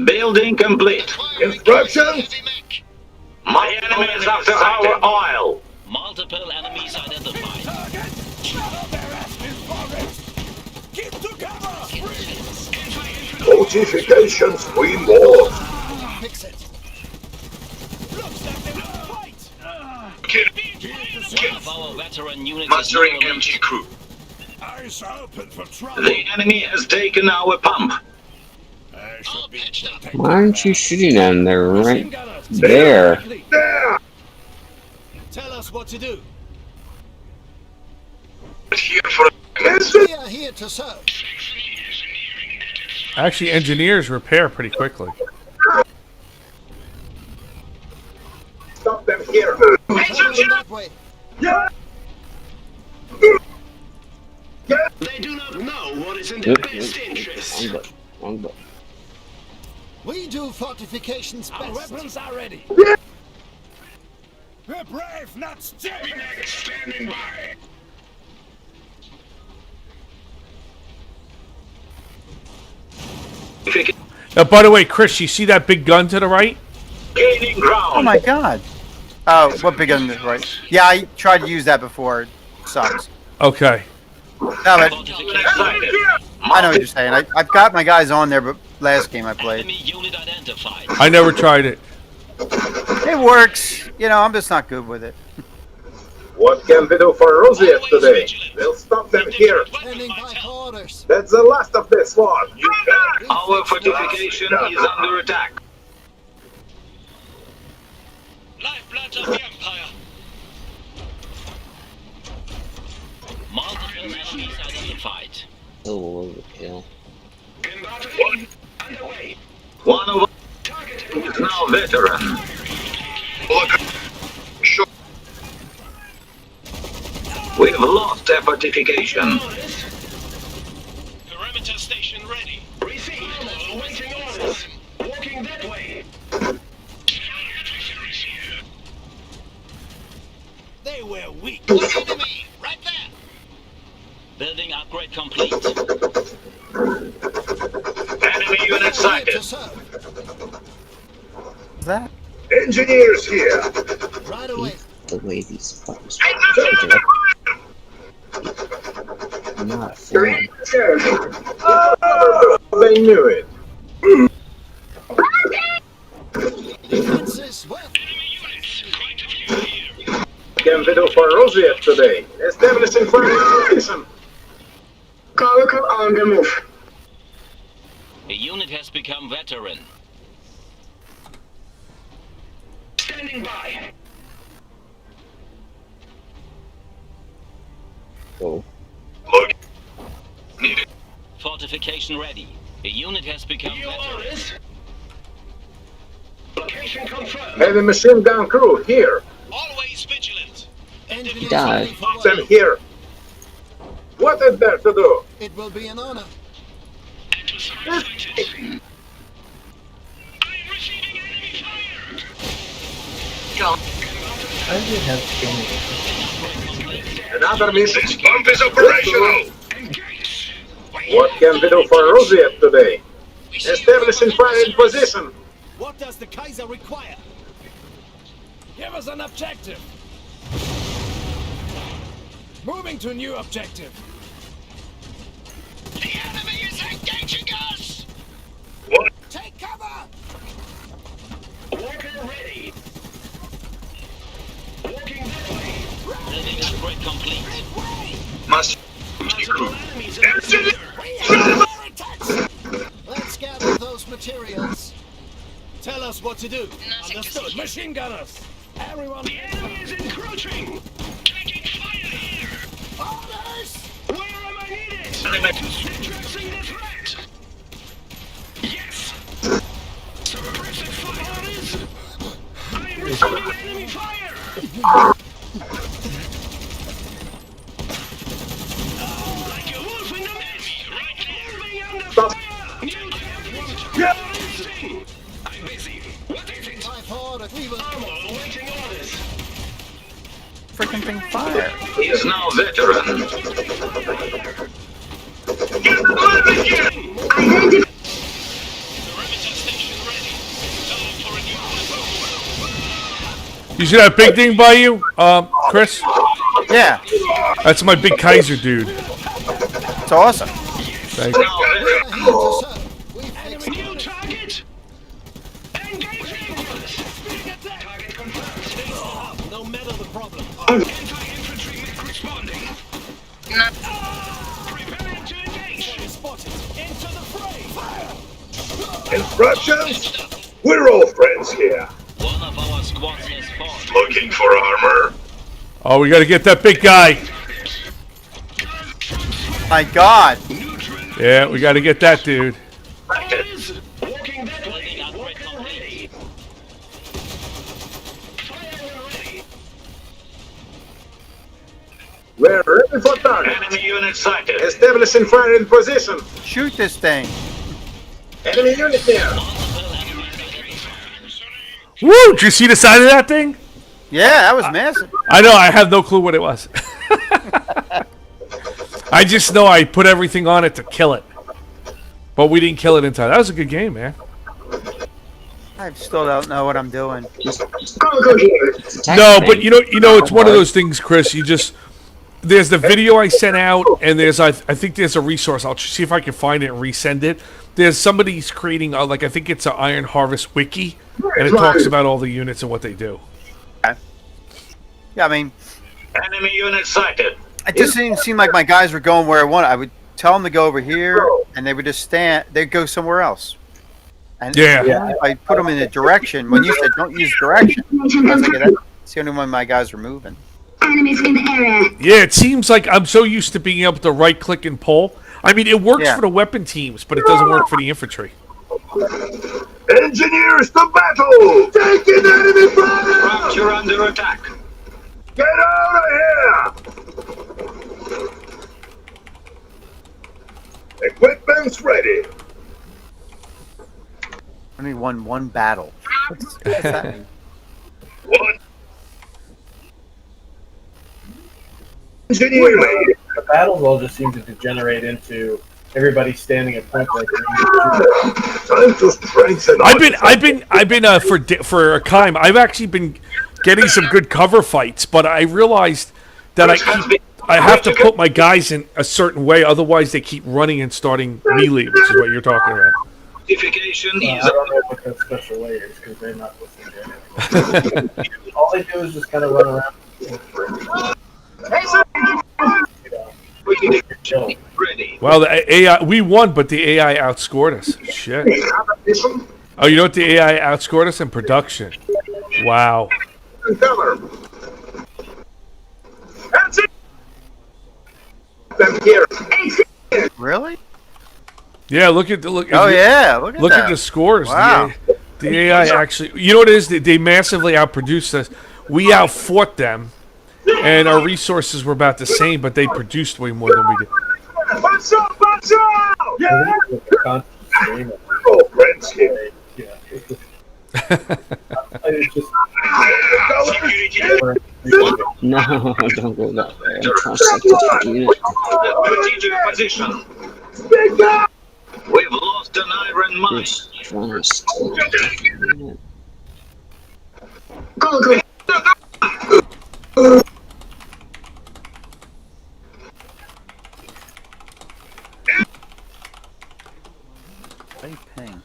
Building complete. Instructions. My enemy is after our oil. Multiple enemies identified. Keep to cover. Fortifications reinforced. Fix it. Looks like they will fight. One of our veteran units Mastering is now MG crew. Eyes open for trouble. The enemy has taken our pump. I should be protected. Why aren't you shooting at him? They're right there. There. Tell us what to do. Here for We are here to serve. Actually, engineers repair pretty quickly. Stop them here. Travel that way. Yeah. They do not know what is in their best interest. Wrong button. We do fortifications Our best. weapons are ready. We're brave, not stupid. Standing by. Now, by the way, Chris, you see that big gun to the right? gaining ground. Oh my god. Oh, what big gun is right? Yeah, I tried to use that before. It sucks. Okay. No, but Excited. I know what you're saying. I've got my guys on there, but last game I played. enemy unit identified. I never tried it. It works. You know, I'm just not good with it. What can we do for Rosviet today? We'll stop them here. Standing by for orders. That's the last of this one. You can. Our fortification is under attack. Lifeblood of the Empire. Multiple enemies identified. Oh, overkill. Underway. One of us is now veteran. We've lost their fortification. Perimeter station ready. Receive. Awaiting orders. Walking that way. They were weak. Enemy, right there. Building upgrade complete. Enemy unit sighted. What's that? Engineers here. Right away. The way these buttons are not Green church. They knew it. Defenses, well, Can we do for Rosiev today? Establishing fire position. Coracle on the move. A unit has become veteran. Standing by. Oh. Look. Needed. Fortification ready. A unit has become New veteran. orders. Location confirmed. Heavy machine gun crew here. Always vigilant. engineers died. ready for Them work. here. What is there to do? It will be an honor. I'm receiving enemy fire. I did have Another mission. This pump is operational. Engage. What can we do for Rosiev today? Establishing fire in position. What does the Kaiser require? Give us an objective. Moving to new objective. The enemy is engaging us. What? Take cover. Walker ready. Walking that way. Building upgrade complete. Must. Multiple enemies in the center. Let's gather those materials. Tell us what to do. Nothing to Understood. see. Machine gunners. Everyone. The enemy is encroaching. Taking fire here. Orders. Where am I needed? Addressing the threat. Yes. Suppressive fire orders. I am receiving enemy fire. Like a wolf in the mist. Right there. Moving under fire. New I'm busy. What is it? Five orders. We will. Ammo awaiting orders. Freaking thing fire. He is now veteran. Identify. Perimeter station ready. Time for a new weapon. You see that big thing by you, Chris? Yeah, That's my big Kaiser dude. it's awesome. Thanks. Now We're veteran. here to serve. We've fixed New target. Engaging. Target confirmed. Stay off. no matter the problem. Anti-infantry mech responding. Not Preparing to engage. Spotted. Into the fray. Fire. Instructions? We're all friends here. One of our squads has fallen. Looking for armor. Oh, we got to get that big guy. My God. Yeah, we got to get that dude. Orders. Walking that way. Building upgrade Walker complete. ready. Fire when ready. We're ready for target. Enemy unit sighted. Establishing fire in position. Shoot this thing. Enemy unit here. Woo! Did you see the side of that thing? Yeah, that was massive. I know. I have no clue what it was. I just know I put everything on it to kill it, but we didn't kill it in time. That was a good game, man. I still don't know what I'm doing. Coracle here. No, but you know, it's one of those things, Chris. You just there's the video I sent out, and there's I think there's a resource. I'll see if I can find it and resend it. There's somebody's creating like I think it's an Iron Harvest wiki, and it talks about all the units and what they do. Yeah, I mean, Enemy unit sighted. it just didn't seem like my guys were going where I wanted. I would tell them to go over here, and they would just stand. They'd go somewhere else. And Yeah. I put them in a direction. When you said don't use direction, I was like, that's the only one my guys were moving. Enemies in the area. Yeah, it seems like I'm so used to being able to right click and pull. I mean, it works Yeah. for the weapon teams, but it doesn't work for the infantry. Engineers to battle! Taking enemy fire! Structure under attack. Get out of here! Weapons ready. Only won one battle. What's that mean? What? Engineer ready. The battles all just seem to degenerate into everybody standing at point blank. Time to strengthen. I've been for a time. I've actually been getting some good cover fights, but I realized that I have to put my guys in a certain way, otherwise they keep running and starting melee, which is what you're talking about. Fortification I is don't know what that special way is because they're not listening to anything. All they do is just kind of run around. ready. Well, the AI, we won, but the AI outscored us. Shit. Oh, you know what the AI outscored us in production? Wow. Really? Yeah, look at the look. Oh yeah, look at that. At the scores. Wow. The AI actually, you know what it is? They massively outproduced us. We outfought them, and our resources were about the same, but they produced way more than we did. What's up? What's up? Yeah. No, don't go that way. I'm trying to select the unit. Strategic position. We've lost an iron mine. Go, go. Hey, ping.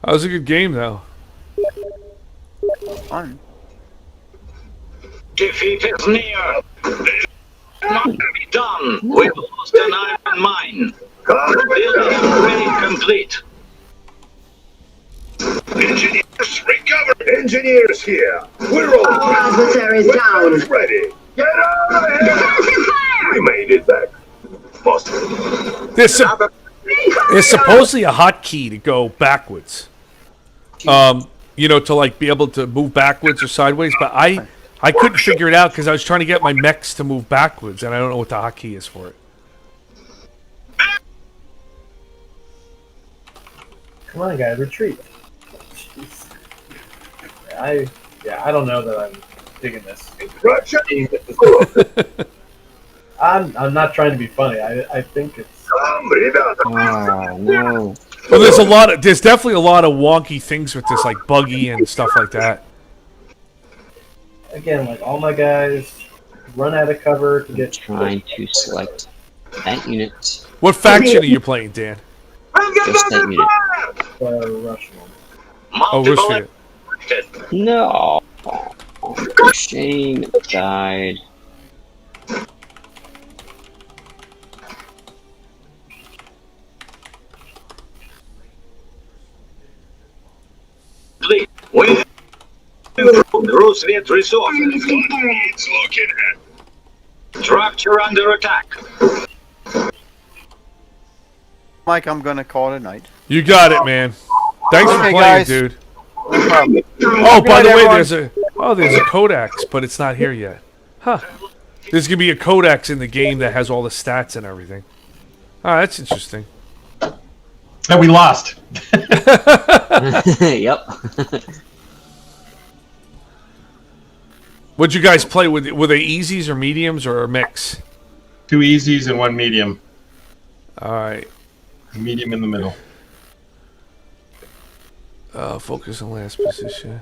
That was a good game, though. Fun. Defeat is near. Not to be done. We've lost an iron mine. Building upgrade complete. Engineers, recover! Engineers here. We're all All adversaries down. Weapons ready. Get out of here! Defensive fire! We made it back. Possible. There's supposedly a hotkey to go backwards. You know, to like be able to move backwards or sideways, but I couldn't figure it out because I was trying to get my mechs to move backwards, and I don't know what the hotkey is for it. Come on, guys, retreat. Jeez. I don't know that I'm digging this. I'm not trying to be funny. I think it's. Oh no. Well, there's definitely a lot of wonky things with this, like buggy and stuff like that. Again, like all my guys run out of cover to get. Trying to select that unit. What faction are you playing, Dan? Just that unit. Russian. Oh, Russian. No. Shane died. Complete. We've improved Roosevelt resources. It's looking at. Structure under attack. Mike, I'm gonna call it a night. You got it, man. Thanks for Okay, playing, guys. dude. No problem. Oh, by Good the way, everyone. there's a codex, but it's not here yet. Huh. There's gonna be a codex in the game that has all the stats and everything. Oh, that's interesting. And we lost. Yep. What'd you guys play with? Were they easies or mediums or a mix? 2 easies and 1 medium. All right. Medium in the middle. Focus on last position.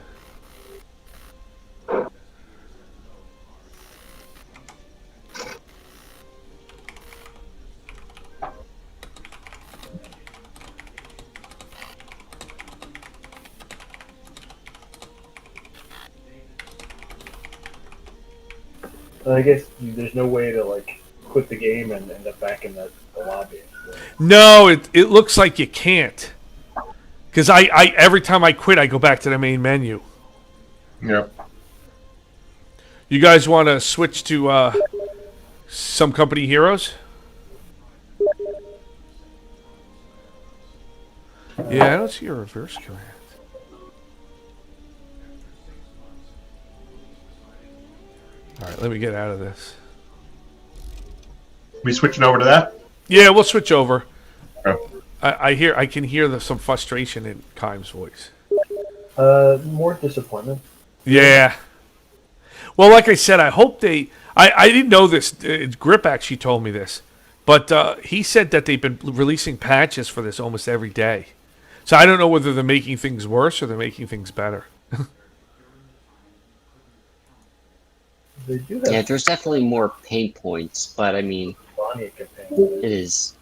I guess there's no way to like quit the game and end up back in the lobby. So. No, it looks like you can't. Because I every time I quit, I go back to the main menu. Yep. You guys want to switch to some company heroes? Yeah, I don't see a reverse command. All right, let me get out of this. We switching over to that? Yeah, we'll switch over. Oh. I can hear some frustration in Kime's voice. More disappointment. Yeah. Well, like I said, I hope they. I didn't know this. Grip actually told me this, but he said that they've been releasing patches for this almost every day. So I don't know whether they're making things worse or they're making things better. They do have Yeah, there's definitely more pain points, but I mean, Bonnie campaign. it is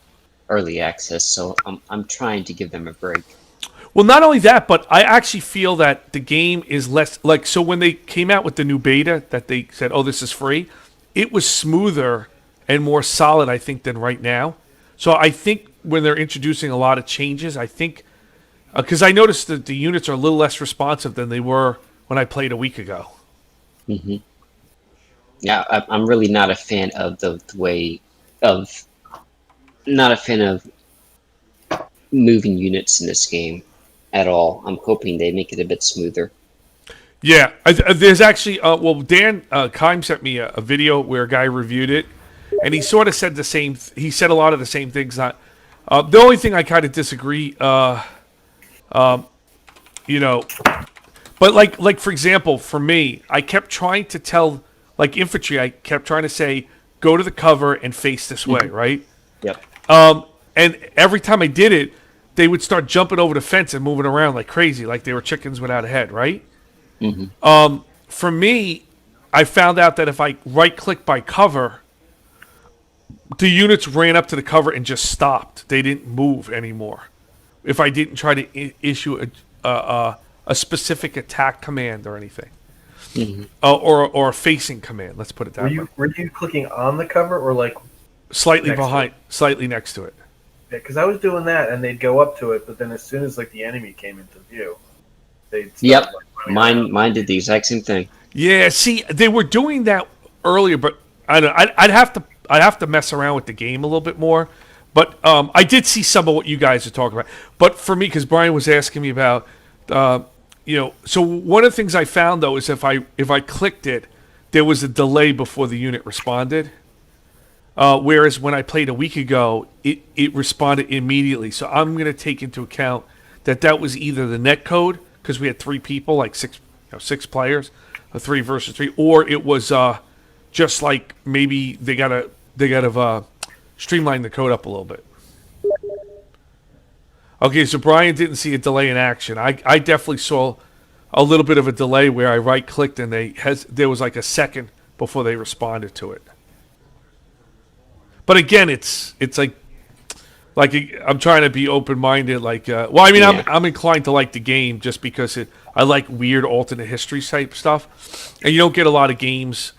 early access, so I'm trying to give them a break. Well, not only that, but I actually feel that the game is less like, so when they came out with the new beta that they said, oh, this is free, it was smoother and more solid, I think, than right now. So I think when they're introducing a lot of changes, I think, because I noticed that the units are a little less responsive than they were when I played a week ago. Hmm. Yeah, I'm really not a fan of the way of, not a fan of moving units in this game at all. I'm hoping they make it a bit smoother. Yeah, there's actually, well, Dan Kime sent me a video where a guy reviewed it, and he sort of said the same, he said a lot of the same things. The only thing I kind of disagree, you know, but like for example, for me, I kept trying to tell, like infantry, I kept trying to say, go to the cover and face this way, right? Yep. And every time I did it, they would start jumping over the fence and moving around like crazy, like they were chickens without a head, right? Mm-hmm. For me, I found out that if I right-click by cover, the units ran up to the cover and just stopped. They didn't move anymore. If I didn't try to issue a specific attack command or anything. Mm-hmm. Or a facing command, let's put it that way. Were you clicking on the cover or like slightly behind, slightly next to it? Yeah, because I was doing that and they'd go up to it, but then as soon as like the enemy came into view, they'd start, Yep. like, Mine did the exact same thing. Yeah, see, they were doing that earlier, but I don't. I'd have to mess around with the game a little bit more. But I did see some of what you guys are talking about. But for me, because Brian was asking me about, so one of the things I found though is if I clicked it, there was a delay before the unit responded. Whereas when I played a week ago, it responded immediately. So I'm going to take into account that was either the net code, because we had 3 people, like 6 players, a 3 versus 3, or it was just like maybe they gotta streamline the code up a little bit. Okay, so Brian didn't see a delay in action. I definitely saw a little bit of a delay where I right clicked and there was like a second before they responded to it. But again, it's like I'm trying to be open minded. I'm inclined to like the game just because I like weird alternate history type stuff, and you don't get a lot of games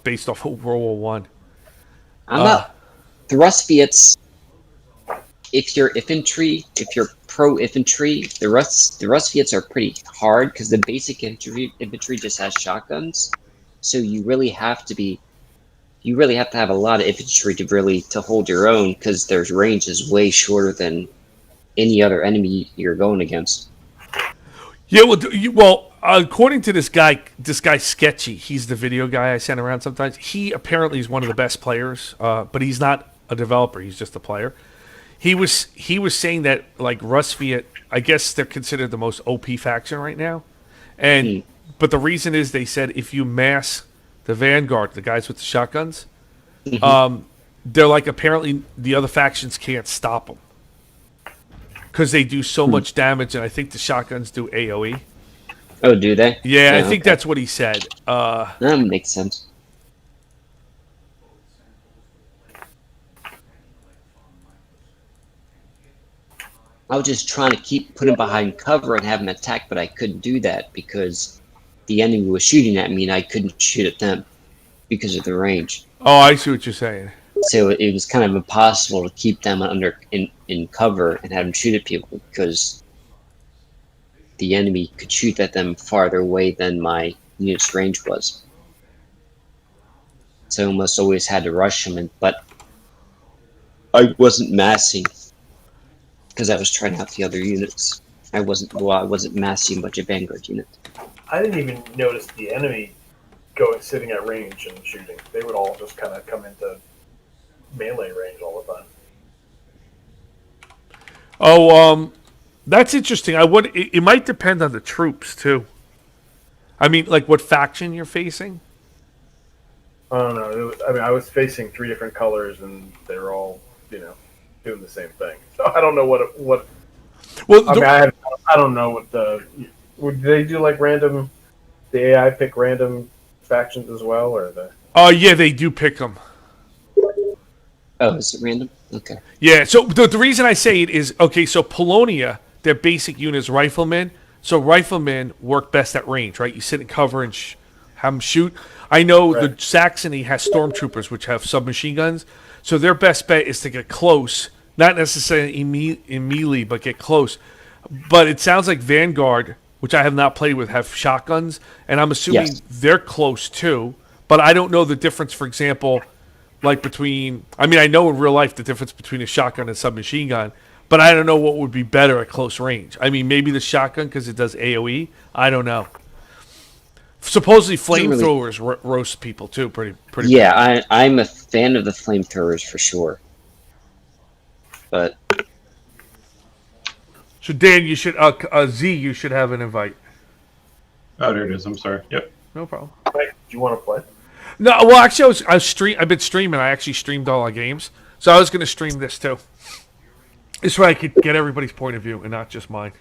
based off of World War One. The Rustviets, if you're pro infantry, the Rustviets are pretty hard because the basic infantry just has shotguns, so you really have to have a lot of infantry to hold your own, because their range is way shorter than any other enemy you're going against. Yeah, well, according to this guy Sketchy, he's the video guy I send around sometimes. He apparently is one of the best players, but he's not a developer. He's just a player. He was saying that like Rustviet, I guess they're considered the most OP faction right now, but the reason is they said if you mass the Vanguard, the guys with the shotguns, they're like, apparently the other factions can't stop them because they do so much damage, and I think the shotguns do AoE. Oh, do they? Yeah, I think that's what he said. That makes sense. I was just trying to keep putting behind cover and have them attack, but I couldn't do that because the enemy was shooting at me and I couldn't shoot at them because of the range. Oh, I see what you're saying. So it was kind of impossible to keep them in cover and have them shoot at people because the enemy could shoot at them farther away than my unit's range was. So I almost always had to rush them, but I wasn't massing because I was trying out the other units. I wasn't massing a bunch of Vanguard units. I didn't even notice the enemy going sitting at range and shooting. They would all just kind of come into melee range all the time. Oh, that's interesting. It might depend on the troops too. I mean, like what faction you're facing. I don't know. I was facing 3 different colors, and they were all, doing the same thing. So I don't know what. Well, I don't know what the. Would they do like random? The AI pick random factions as well, or the? Oh yeah, they do pick them. Oh, is it random? Okay. Yeah. So the reason I say it is okay. So Polonia, their basic unit is riflemen. So riflemen work best at range, right? You sit in cover and have them shoot. I know the Saxony has stormtroopers, which have submachine guns. So their best bet is to get close, not necessarily in melee, but get close. But it sounds like Vanguard, which I have not played with, have shotguns, and I'm assuming they're close too. But I don't know the difference, for example, like between. I mean, I know in real life the difference between a shotgun and submachine gun, but I don't know what would be better at close range. I mean, maybe the shotgun because it does AOE. I don't know. Supposedly flamethrowers roast people too, pretty. Yeah, I'm a fan of the flamethrowers for sure. But so Dan, you should Z, you should have an invite. Oh, there it is. I'm sorry. Yep. No problem. Mike, do you want to play? No, well, actually, I've been streaming. I actually streamed all our games, so I was going to stream this too. This way I could get everybody's point of view and not just mine.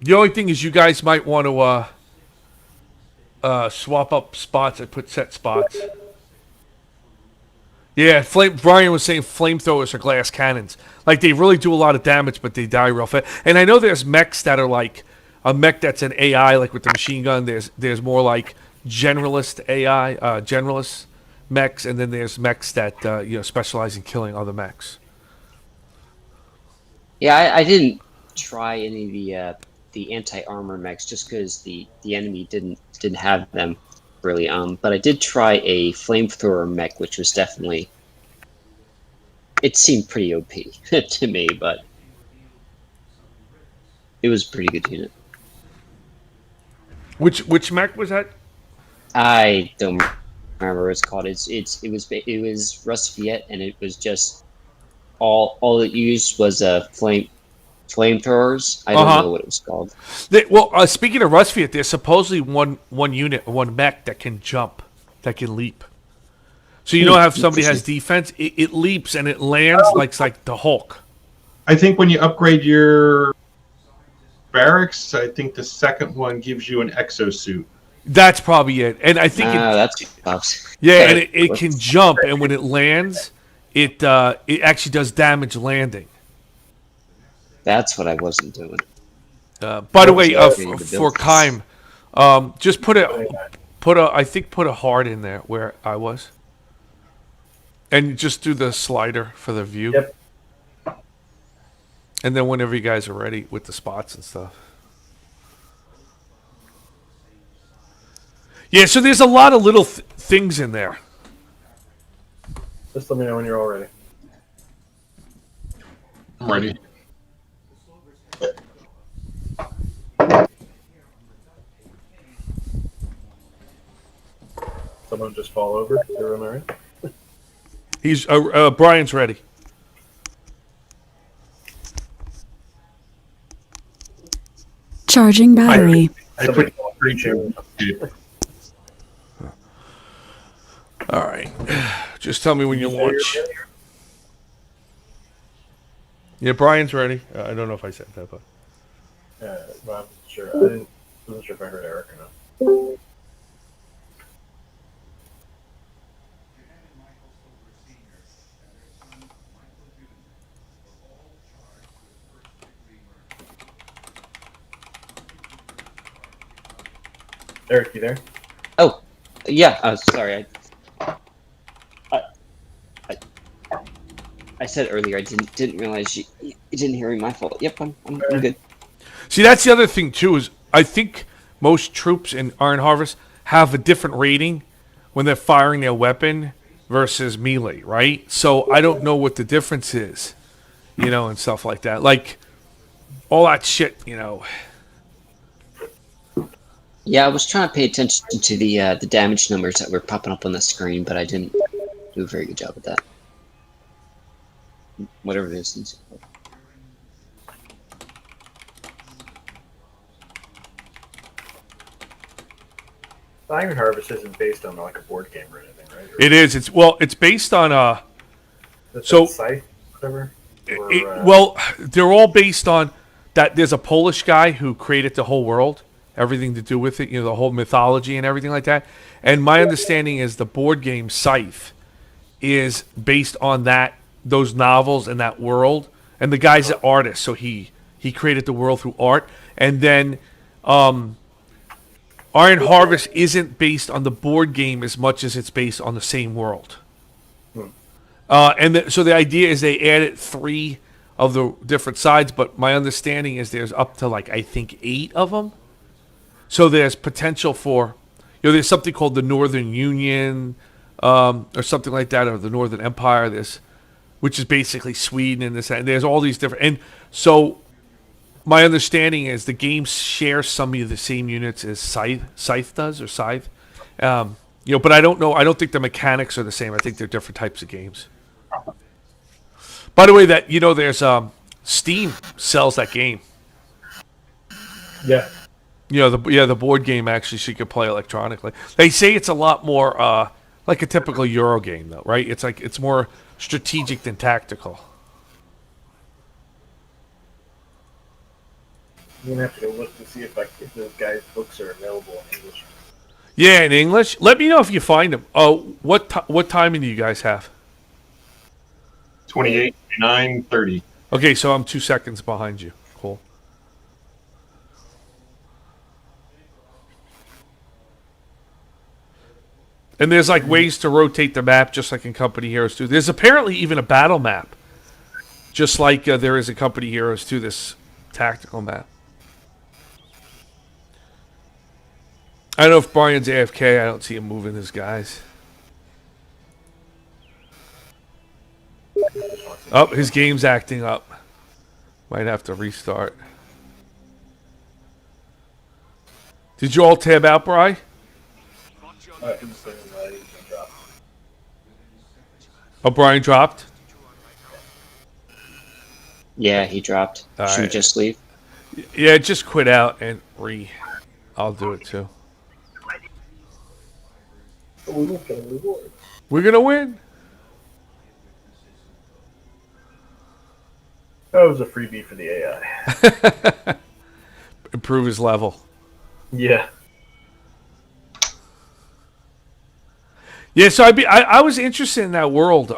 The only thing is you guys might want to swap up spots and put set spots. Yeah, Brian was saying flamethrowers are glass cannons. Like, they really do a lot of damage, but they die real fast. And I know there's mechs that are like a mech that's an AI, like with the machine gun. There's more like generalist AI, generalist mechs, and then there's mechs that specialize in killing other mechs. Yeah, I didn't try any of the anti-armor mechs just because the enemy didn't have them really. But I did try a flamethrower mech, which was definitely, it seemed pretty OP to me, but it was a pretty good unit. Which mech was that? I don't remember what it's called. It was Rust Viet, and it was just all it used was flamethrowers. I don't know what it was called. Speaking of Rust Viet, there's supposedly one unit, one mech that can jump, that can leap. So you know how if somebody has defense, it leaps and it lands like the Hulk. I think when you upgrade your barracks, I think the second one gives you an exosuit. That's probably it. And I think that's yeah, and it can jump, and when it lands, it actually does damage landing. That's what I wasn't doing. By the way, for Kime, just put a hard in there where I was, and just do the slider for the view. Yep. And then whenever you guys are ready with the spots and stuff. Yeah, so there's a lot of little things in there. Just let me know when you're all ready. I'm ready. Someone just fall over. Everyone all right? He's Brian's ready. Charging battery. I put all right. Just tell me when you launch. Yeah, Brian's ready. I don't know if I said that, but. Well, I'm sure. I wasn't sure if I heard Eric or not. Eric, you there? Oh, yeah. Sorry. I said earlier I didn't realize you didn't hear me. My fault. Yep, I'm good. See, that's the other thing too. Is I think most troops in Iron Harvest have a different rating when they're firing their weapon versus melee, right? So I don't know what the difference is, and stuff like that. Like all that shit, Yeah, I was trying to pay attention to the damage numbers that were popping up on the screen, but I didn't do a very good job with that. Whatever it is. Diamond Harvest isn't based on like a board game or anything, right? Or It is. It's based on Scythe, whatever. Or, well, they're all based on that. There's a Polish guy who created the whole world, everything to do with it, the whole mythology and everything like that. And my understanding is the board game Scythe is based on those novels and that world. And the guy's an artist, so he created the world through art. And then Iron Harvest isn't based on the board game as much as it's based on the same world. So the idea is they added 3 of the different sides, but my understanding is there's up to I think 8 of them. So there's potential for, there's something called the Northern Union, or something like that, or the Northern Empire. Which is basically Sweden and this. And there's all these different. And so my understanding is the game shares some of the same units as Scythe does, or Scythe. But I don't know. I don't think the mechanics are the same. I think they're different types of games. By the way, there's Steam sells that game. Yeah. The board game actually, so you can play electronically. They say it's a lot more like a typical Euro game, though, right? It's more strategic than tactical. I'm gonna have to go look to see if those guys' books are available in English. Yeah, in English. Let me know if you find them. Oh, what timing do you guys have? 28, 29, 30. Okay, so I'm 2 seconds behind you. Cool. And there's ways to rotate the map, just like in Company Heroes 2. There's apparently even a battle map, just like there is in Company Heroes 2, this tactical map. I don't know if Brian's AFK. I don't see him moving his guys. Oh, his game's acting up. Might have to restart. Did you all tab out, Brian? Oh, Brian dropped? Yeah, he dropped. Should we just leave? Yeah, just quit out and I'll do it too. We're gonna win. That was a freebie for the AI. Improve his level. Yeah. Yeah, so I was interested in that world.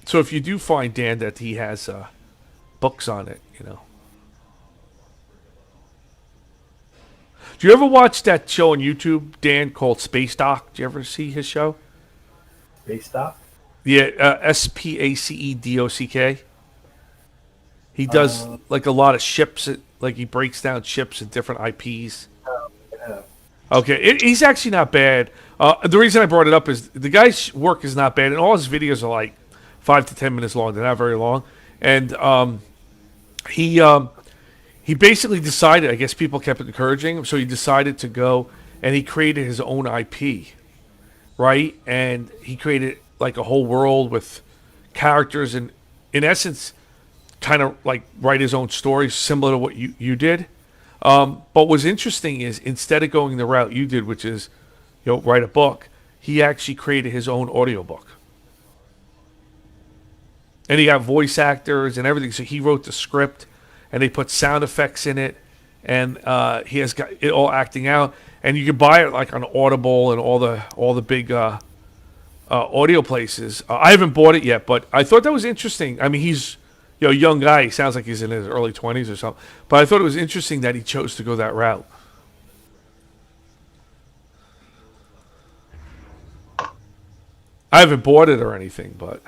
So if you do find, Dan, that he has books on it, Do you ever watch that show on YouTube, Dan, called Space Doc? Do you ever see his show? Space Doc? Yeah, SPACEDOCK. He does a lot of ships. He breaks down ships and different IPs. Yeah. Okay, he's actually not bad. The reason I brought it up is the guy's work is not bad, and all his videos are 5 to 10 minutes long. They're not very long, and he basically decided. I guess people kept encouraging him, so he decided to go and he created his own IP, right? And he created a whole world with characters, and in essence, kind of write his own stories, similar to what you did. But what's interesting is instead of going the route you did, which is write a book, he actually created his own audiobook. And he got voice actors and everything. So he wrote the script, and they put sound effects in it, and he has got it all acting out. And you can buy it on Audible and all the big audio places. I haven't bought it yet, but I thought that was interesting. I mean, he's a young guy. He sounds like he's in his early 20s or something. But I thought it was interesting that he chose to go that route. I haven't bought it or anything, but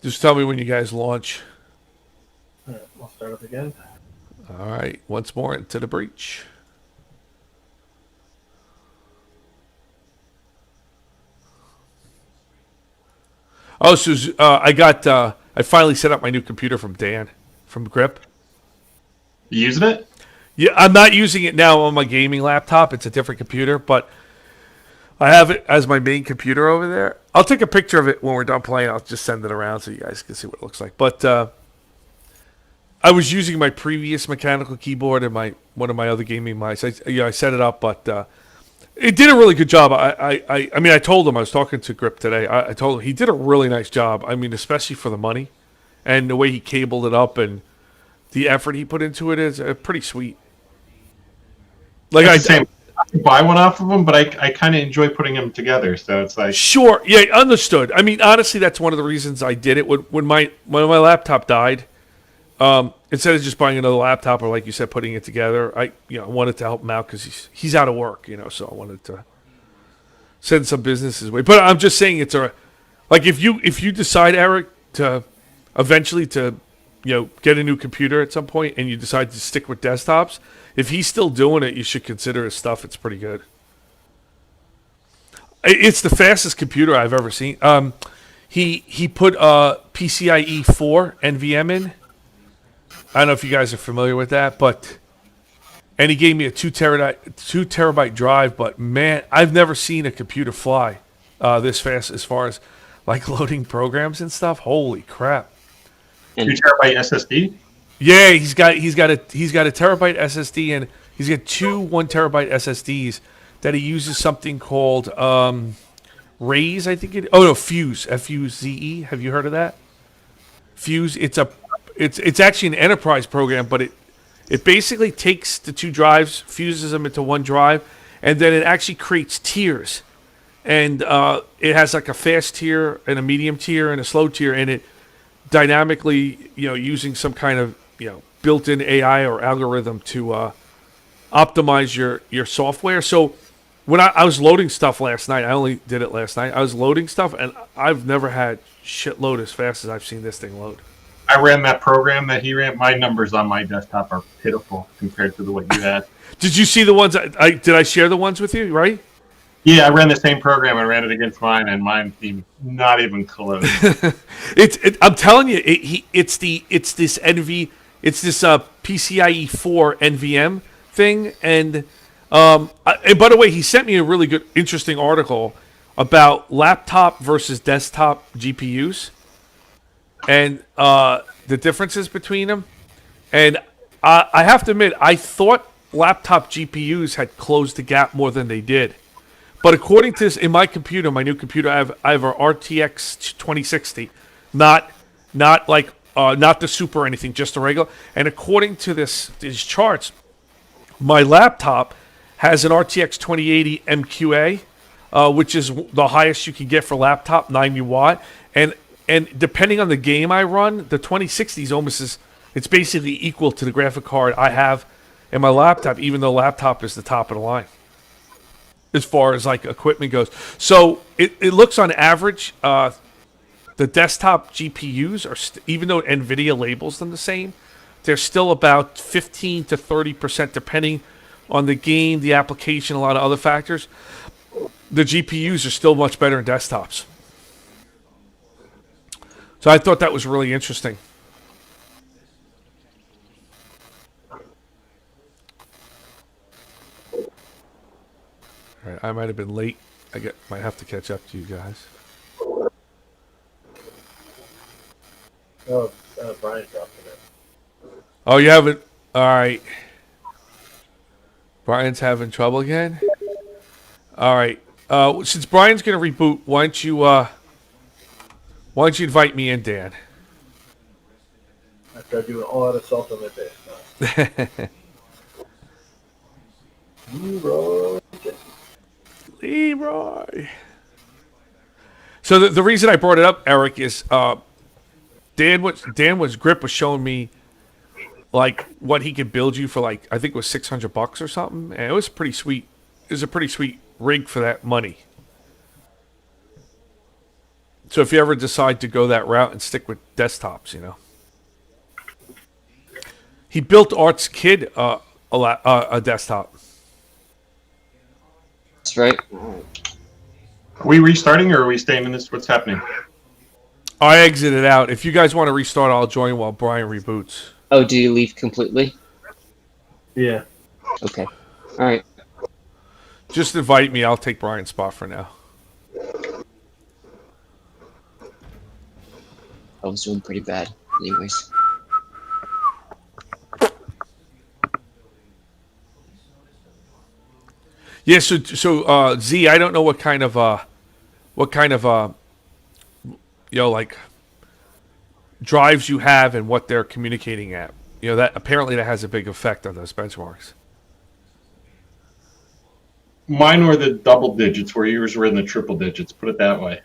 just tell me when you guys launch. All right, I'll start up again. All right, once more into the breach. Oh, so I finally set up my new computer from Dan, from Grip. You using it? Yeah, I'm not using it now on my gaming laptop. It's a different computer, but I have it as my main computer over there. I'll take a picture of it when we're done playing. I'll just send it around so you guys can see what it looks like. But I was using my previous mechanical keyboard and one of my other gaming mice. I set it up, but it did a really good job. I mean, I told him, I was talking to Grip today. I told him he did a really nice job. I mean, especially for the money and the way he cabled it up and the effort he put into it is pretty sweet. Like I can buy one off of him, but I kind of enjoy putting them together. So it's like sure, yeah, understood. I mean, honestly, that's one of the reasons I did it. When my laptop died, instead of just buying another laptop or like you said, putting it together, I wanted to help him out because he's out of work, so I wanted to send some business his way. But I'm just saying it's like if you decide, Eric, to eventually to get a new computer at some point and you decide to stick with desktops, if he's still doing it, you should consider his stuff. It's pretty good. It's the fastest computer I've ever seen. He put PCIe 4 NVM in. I don't know if you guys are familiar with that, and he gave me a 2 terabyte drive. But man, I've never seen a computer fly this fast as far as like loading programs and stuff. Holy crap! 2 terabyte SSD. Yeah, he's got a terabyte SSD and he's got two 1 terabyte SSDs that he uses something called Raise, I think Fuse, F-U-Z-E. Have you heard of that? Fuse. It's actually an enterprise program, but it basically takes the two drives, fuses them into one drive, and then it actually creates tiers. And it has like a fast tier and a medium tier and a slow tier, and it dynamically, using some kind of built-in AI or algorithm to optimize your software. So when I was loading stuff last night, I only did it last night. I was loading stuff, and I've never had shit load as fast as I've seen this thing load. I ran that program that he ran. My numbers on my desktop are pitiful compared to what you had. Did you see the ones? Did I share the ones with you? Right? Yeah, I ran the same program. I ran it against mine, and mine seemed not even close. I'm telling you, it's this PCIe 4 NVM thing, and by the way, he sent me a really good, interesting article about laptop versus desktop GPUs and the differences between them. And I have to admit, I thought laptop GPUs had closed the gap more than they did. But according to this, in my computer, my new computer, I have a RTX 2060, not the Super or anything, just a regular. And according to these charts, my laptop has an RTX 2080 MQA, which is the highest you can get for laptop, 90 watt. And depending on the game I run, the 2060 is it's basically equal to the graphic card I have in my laptop, even though laptop is the top of the line as far as like equipment goes. So it looks on average, the desktop GPUs are even though NVIDIA labels them the same, they're still about 15 to 30%, depending on the game, the application, a lot of other factors. The GPUs are still much better in desktops. So I thought that was really interesting. All right, I might have been late. Might have to catch up to you guys. Oh, Brian dropped it. Oh, you haven't? All right. Brian's having trouble again? All right. Since Brian's going to reboot, why don't you invite me in, Dan? After I do all out assault on the day. Leroy. So the reason I brought it up, Eric, is Grip was showing me like what he could build you for, like, I think it was $600 or something, and it was pretty sweet. It was a pretty sweet rig for that money. So if you ever decide to go that route and stick with desktops, he built Art's Kid a desktop. That's right. Are we restarting or are we staying in this? What's happening? I exited out. If you guys want to restart, I'll join while Brian reboots. Oh, do you leave completely? Yeah. Okay. All right. Just invite me. I'll take Brian's spot for now. I was doing pretty bad, anyways. Yeah. So Z, I don't know what kind of like drives you have and what they're communicating at. That apparently that has a big effect on those benchmarks. Mine were the double digits, where yours were in the triple digits. Put it that way.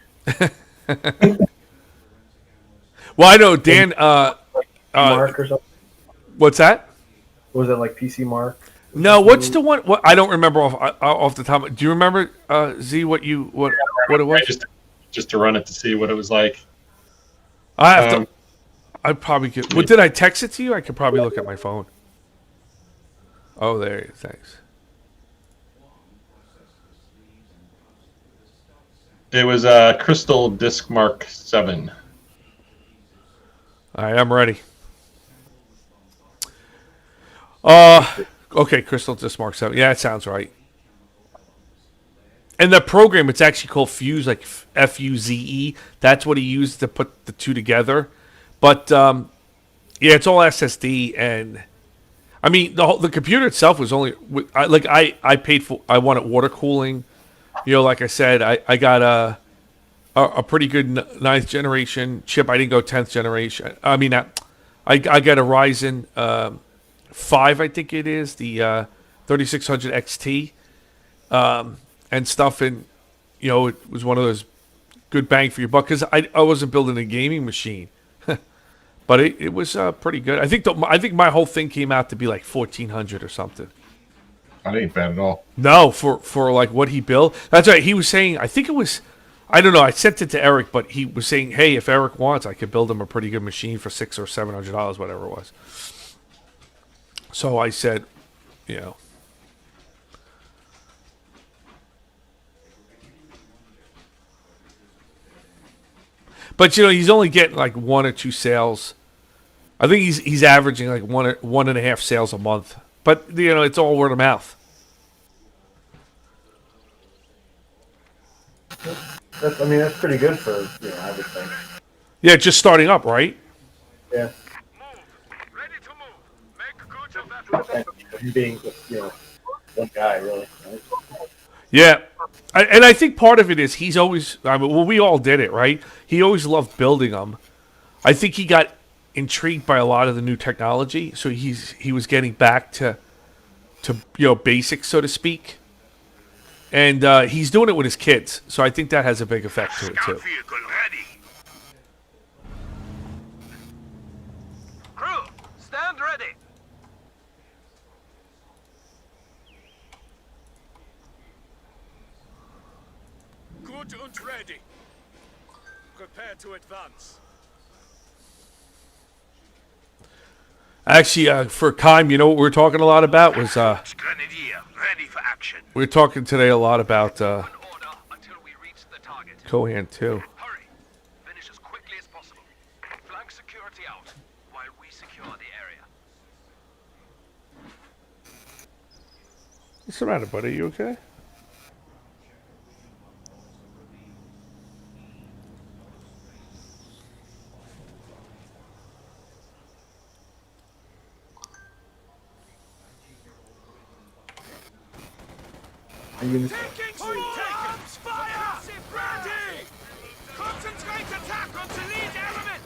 Well, I know Dan. Mark or something. What's that? Was it like PC Mark? No. What's the one? What I don't remember off the top. Do you remember Z? What it was? Just to run it to see what it was like. I have to. I probably could. What did I text it to you? I could probably look at my phone. Oh, there you go. Thanks. It was Crystal Disk Mark 7. All right, I'm ready. Okay, Crystal Disk Mark 7. Yeah, that sounds right. And the program, it's actually called Fuse, like F-U-Z-E. That's what he used to put the two together. But yeah, it's all SSD, and I mean the computer itself was only I paid for. I wanted water cooling. Like I said, I got a pretty good 9th generation chip. I didn't go 10th generation. I mean, I got a Ryzen 5, I think it is, the 3600 XT, and stuff. And it was one of those good bang for your buck because I wasn't building a gaming machine, but it was pretty good. I think my whole thing came out to be like 1400 or something. That ain't bad at all. No, for like what he built. That's right. He was saying, I think it was, I don't know. I sent it to Eric, but he was saying, hey, if Eric wants, I could build him a pretty good machine for $600 or $700, whatever it was. So I said, But he's only getting like 1 or 2 sales. I think he's averaging like 1.5 sales a month. But it's all word of mouth. That's pretty good for I would think. Yeah, just starting up, right? Yeah. Him being one guy, really. Right? Yeah. And I think part of it is he's always, we all did it, right? He always loved building them. I think he got intrigued by a lot of the new technology, so he was getting back to basics, so to speak. And he's doing it with his kids, so I think that has a big effect to it too. Crew, stand ready. Good and ready. Prepare to advance. Actually, for Kime, what we were talking a lot about was Grenadier, ready for action. we were talking today a lot about Kohan too. Hurry. Finish as quickly as possible. Flank security out while we secure the area. What's the matter, buddy? You okay? Taking arms fire! Ready! Concentrate attack onto lead element!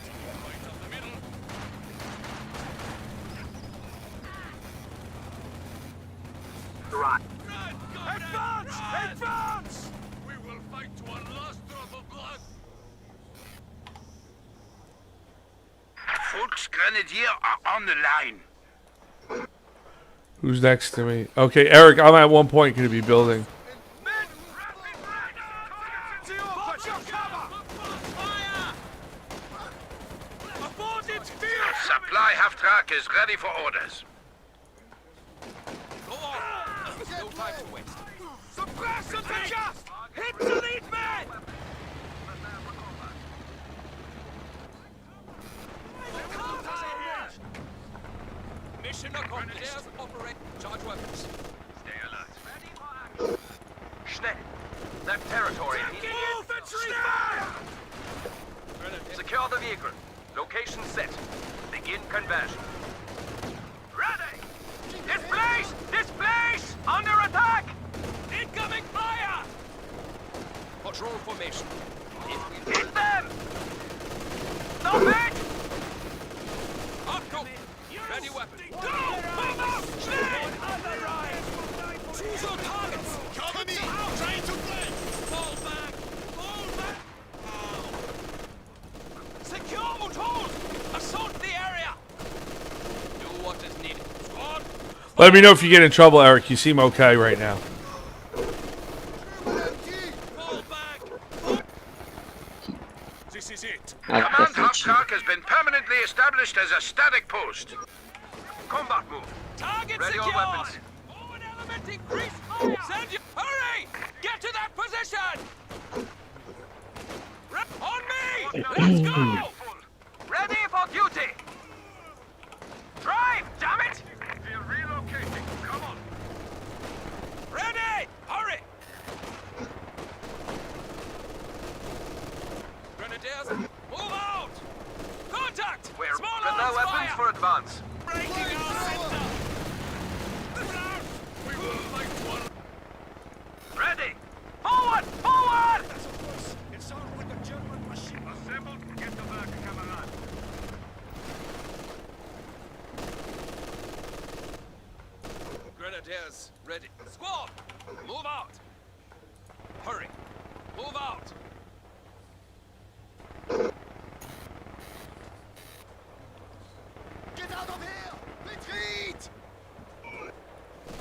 Right. Advance! Advance! We will fight to one last drop of blood! Volksgrenadier are on the line. Who's next to me? Okay, Eric, I'm at one point going to be building. Supply half-track is ready for orders. Go on! There's no time to waste. Suppress and adjust! Hit the lead man! schnell. That territory. Secure the vehicle. Location set. Begin conversion. Ready! Displace! Displace! Under attack! Incoming fire! Patrol formation. Hit them! Stop it! Up, go! Ready weapon. Go! Move out! Schnell! Choose your targets! Cover me! Trying to flank! Fall back! Fall back! Secure and hold! Assault the area! Do what is needed. Squad! Let me know if you get in trouble, Eric. You seem okay right now. Fall back! This is it. I'll Command definitely half-track has been permanently established as a static post. Combat move. Target ready secured. All weapons. Forward element increase fire. Send you. Hurry! Get to that position. On me. Let's go. Ready for duty. Drive, damn it! We're relocating. Come on. Ready. Hurry. Grenadiers, move out. Contact. We're small arms weapons fire. For advance. Breaking our center! We will fight one. Ready! Forward! Forward! It sounds like a German machine. Assembled, get the back, Kamerad. Grenadiers, ready. Squad! Move out! Hurry! Move out! Get out of here! Retreat!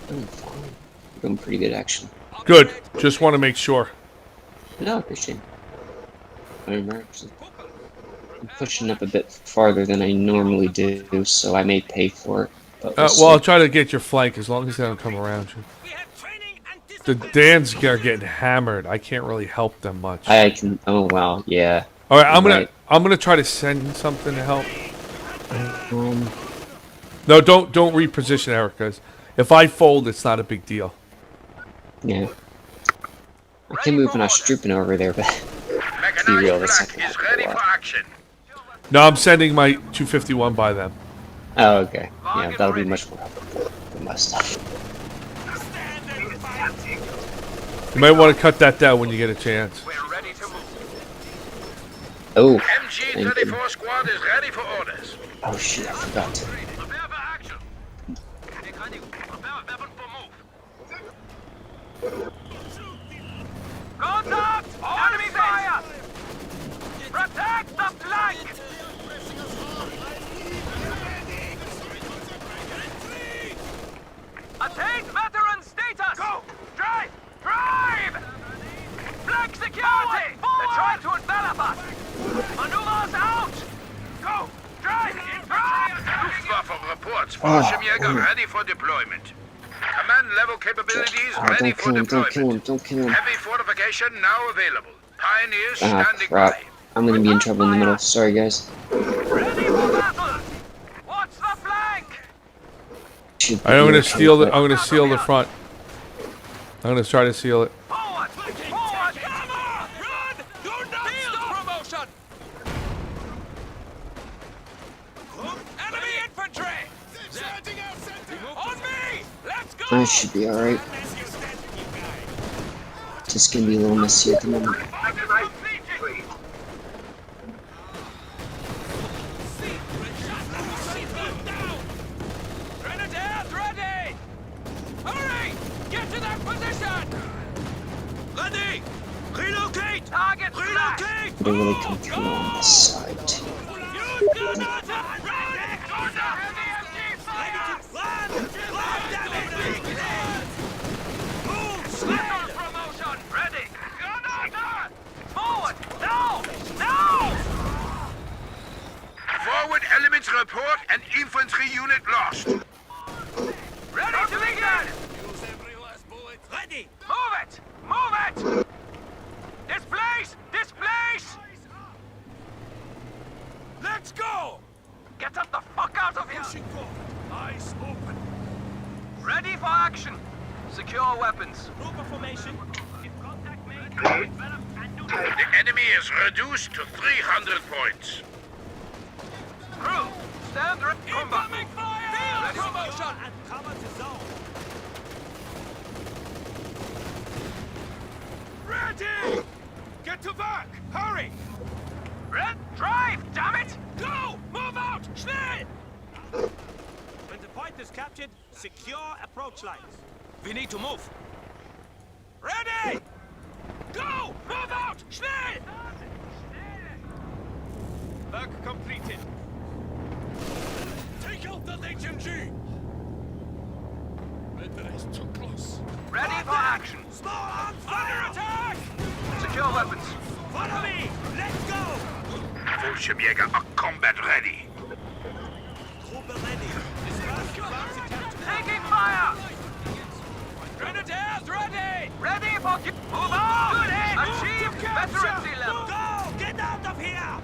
I'm fine. I'm doing pretty good, actually. Good. Just want to make sure. No, I appreciate it. I'm actually pushing up a bit farther than I normally do, so I may pay for it. But Well, I'll try to get your flank as long as they don't come around you. The Dans are getting hammered. I can't really help them much. I can. Oh wow, yeah. All right, I'm gonna try to send something to help. No, don't reposition, Eric, 'cause if I fold, it's not a big deal. Yeah. I can move an Austrupen over there, but to be real, that's not gonna happen a lot. No, I'm sending my 251 by them. Oh, okay. Yeah, that'll be much more helpful than my stuff. You might want to cut that down when you get a chance. Oh. MG-34 squad is ready for orders. Oh shit, I forgot to. Contact! Enemy fire! Protect the flank! Attain veteran status! Go! Drive! Drive! Flank security! They're trying to envelop us! Maneuvers out! Go! Drive! Drive! Luftwaffe reports. Fallschirmjäger ready for deployment. Command level capabilities ready for deployment. Don't kill him. Heavy fortification now available. Pioneers Ah, standing crap. by. I'm gonna be in trouble in the middle. Sorry, guys. Ready for battle! Watch the flank! I'm gonna steal the. I'm gonna seal the front. I'm gonna try to seal it. Forward! Forward! Hammer! Run! Do not stop! Promotion! Enemy infantry! On me! Let's go! I should be alright. Just gonna be a little messy at the moment. Grenadiers ready! Hurry! Get to that position! Ready! Relocate! Target relocate! They really come through on this side too. Forward elements report an infantry unit lost. Ready to begin! Use every last bullet. Ready! Move it! Move it! Displace! Displace! Let's go! Get up the fuck out of here! Eyes open. Ready for action. Secure weapons. Group formation. The enemy is reduced to 300 points. Crew, stand ready. Incoming fire! Field promotion! And cover the zone. Ready! Get to work! Hurry! Red, drive! Damn it! Go! Move out! Schnell! When the point is captured, secure approach lines. We need to move. Ready! Go! Move out! Schnell! Work completed. Take out that HMG! Weather is too close. Ready for action! Small arms under attack! Secure weapons. Follow me! Let's go! Fallschirmjäger are combat ready. Gruppe ready. Taking fire! Grenadiers ready! Ready for... Move on! Good aim! Achieve veterancy level! Go! Get out of here!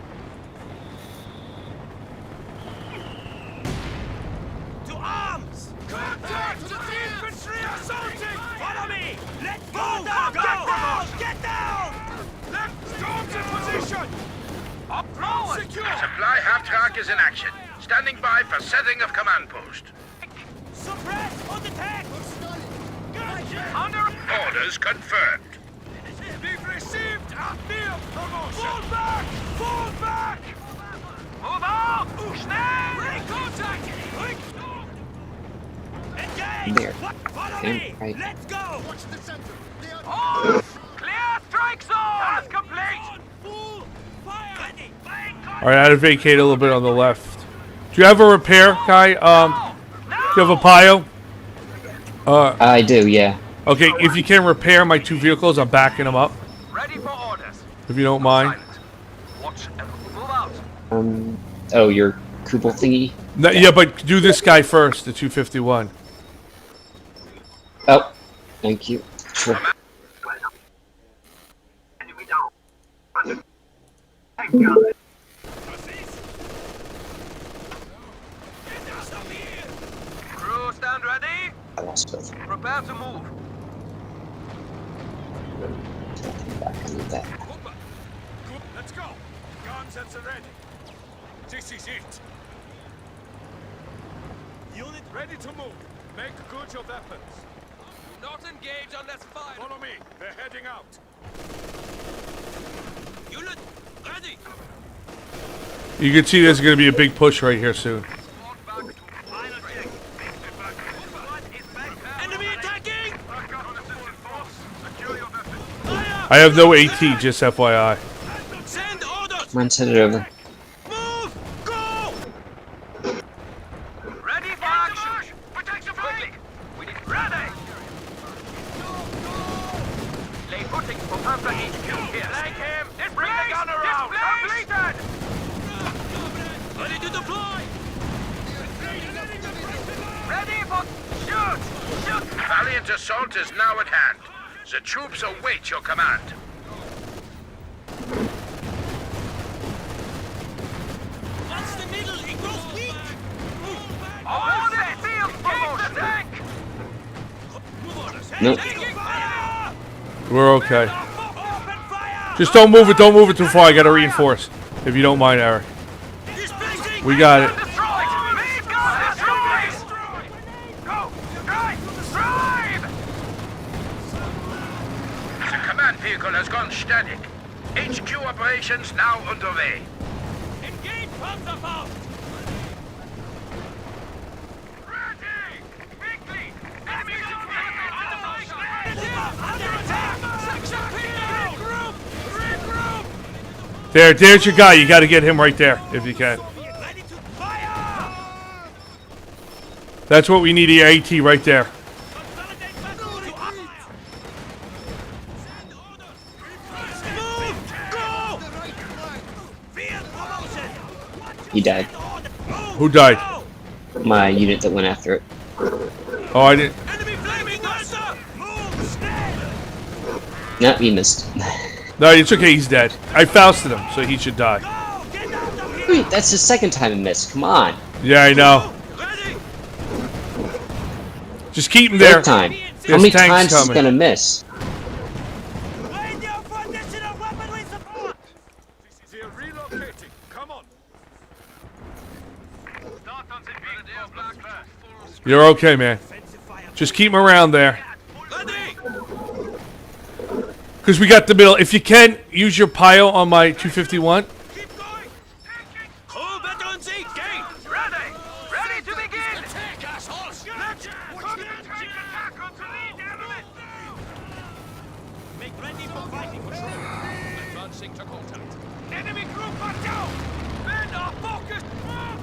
To arms! Contact! The infantry assaulting! Follow me! Let's go! Down! Get down! Get down! Left storms in position! Up forward! Secure! Supply half-track is in action. Standing by for setting of command post. Suppress on the tank! Under Orders confirmed. We've received a field promotion! Fall back! Fall back! Move out! Schnell! Break contact! Engage! There. Follow Okay, me! right. Let's go! Watch the center! Oh! Clear strike zone! That's complete! Full fire! Ready! All right, I had to vacate a little bit on the left. Do you have a repair guy? Do you have a Pio? I do, yeah. Okay, if you can repair my 2 vehicles, I'm backing them up. Ready for orders. If you don't mind. Watch and move out. Oh, your Kubel thingy? No, yeah, but do this guy first, the 251. Oh, thank you. Sure. Crew, stand ready. I lost both. Prepare to move. Back to that. Let's go. Guns at the ready. This is it. Unit ready to move. Make good your weapons. Do not engage unless fired. Follow me. They're heading out. Unit ready. You can see there's going to be a big push right here soon. Enemy attacking! I have no AT, just FYI. Send orders! Come on, send it over. Move! Go! Ready for action! Protect the flank! We need ready! Lay footing for Panther HQ here. Flank him! Bring the gun around! Completed! Ready to deploy! Ready for... Shoot! Shoot! Valiant assault is now at hand. The troops await your command. Watch the middle! It grows weak! On the field! Keep the tank! Nope. Taking fire! We're okay. Just don't move it too far. I got to reinforce. If you don't mind, Eric. We got it. The command vehicle has gone static. HQ operations now underway. Engage Panzerfaust! Ready! Quickly! Enemies under attack! Section P! Regroup! Regroup! There's your guy. You got to get him right there if you can. Ready to fire! That's what we need. The AT right there. Consolidate battle to arms! Send orders! Move! Go! Field promotion! He died. Who died? My unit that went after it. Oh, I didn't. Enemy flaming laser! Move! Stay! Nah, he missed. No, it's okay. He's dead. I Fausted him, so he should die. Wait, that's the second time I missed. Come on. Yeah, I know. Just keep him there. Third time. How There's many tanks times is coming. gonna miss? You're okay, man. Just keep him around there. Because we got the middle. If you can, use your pile on my 251. Ready to begin! Attack, assholes! Let's attack until Make ready for fighting. Advancing to contact. enemy group are down! Men are focused! Move!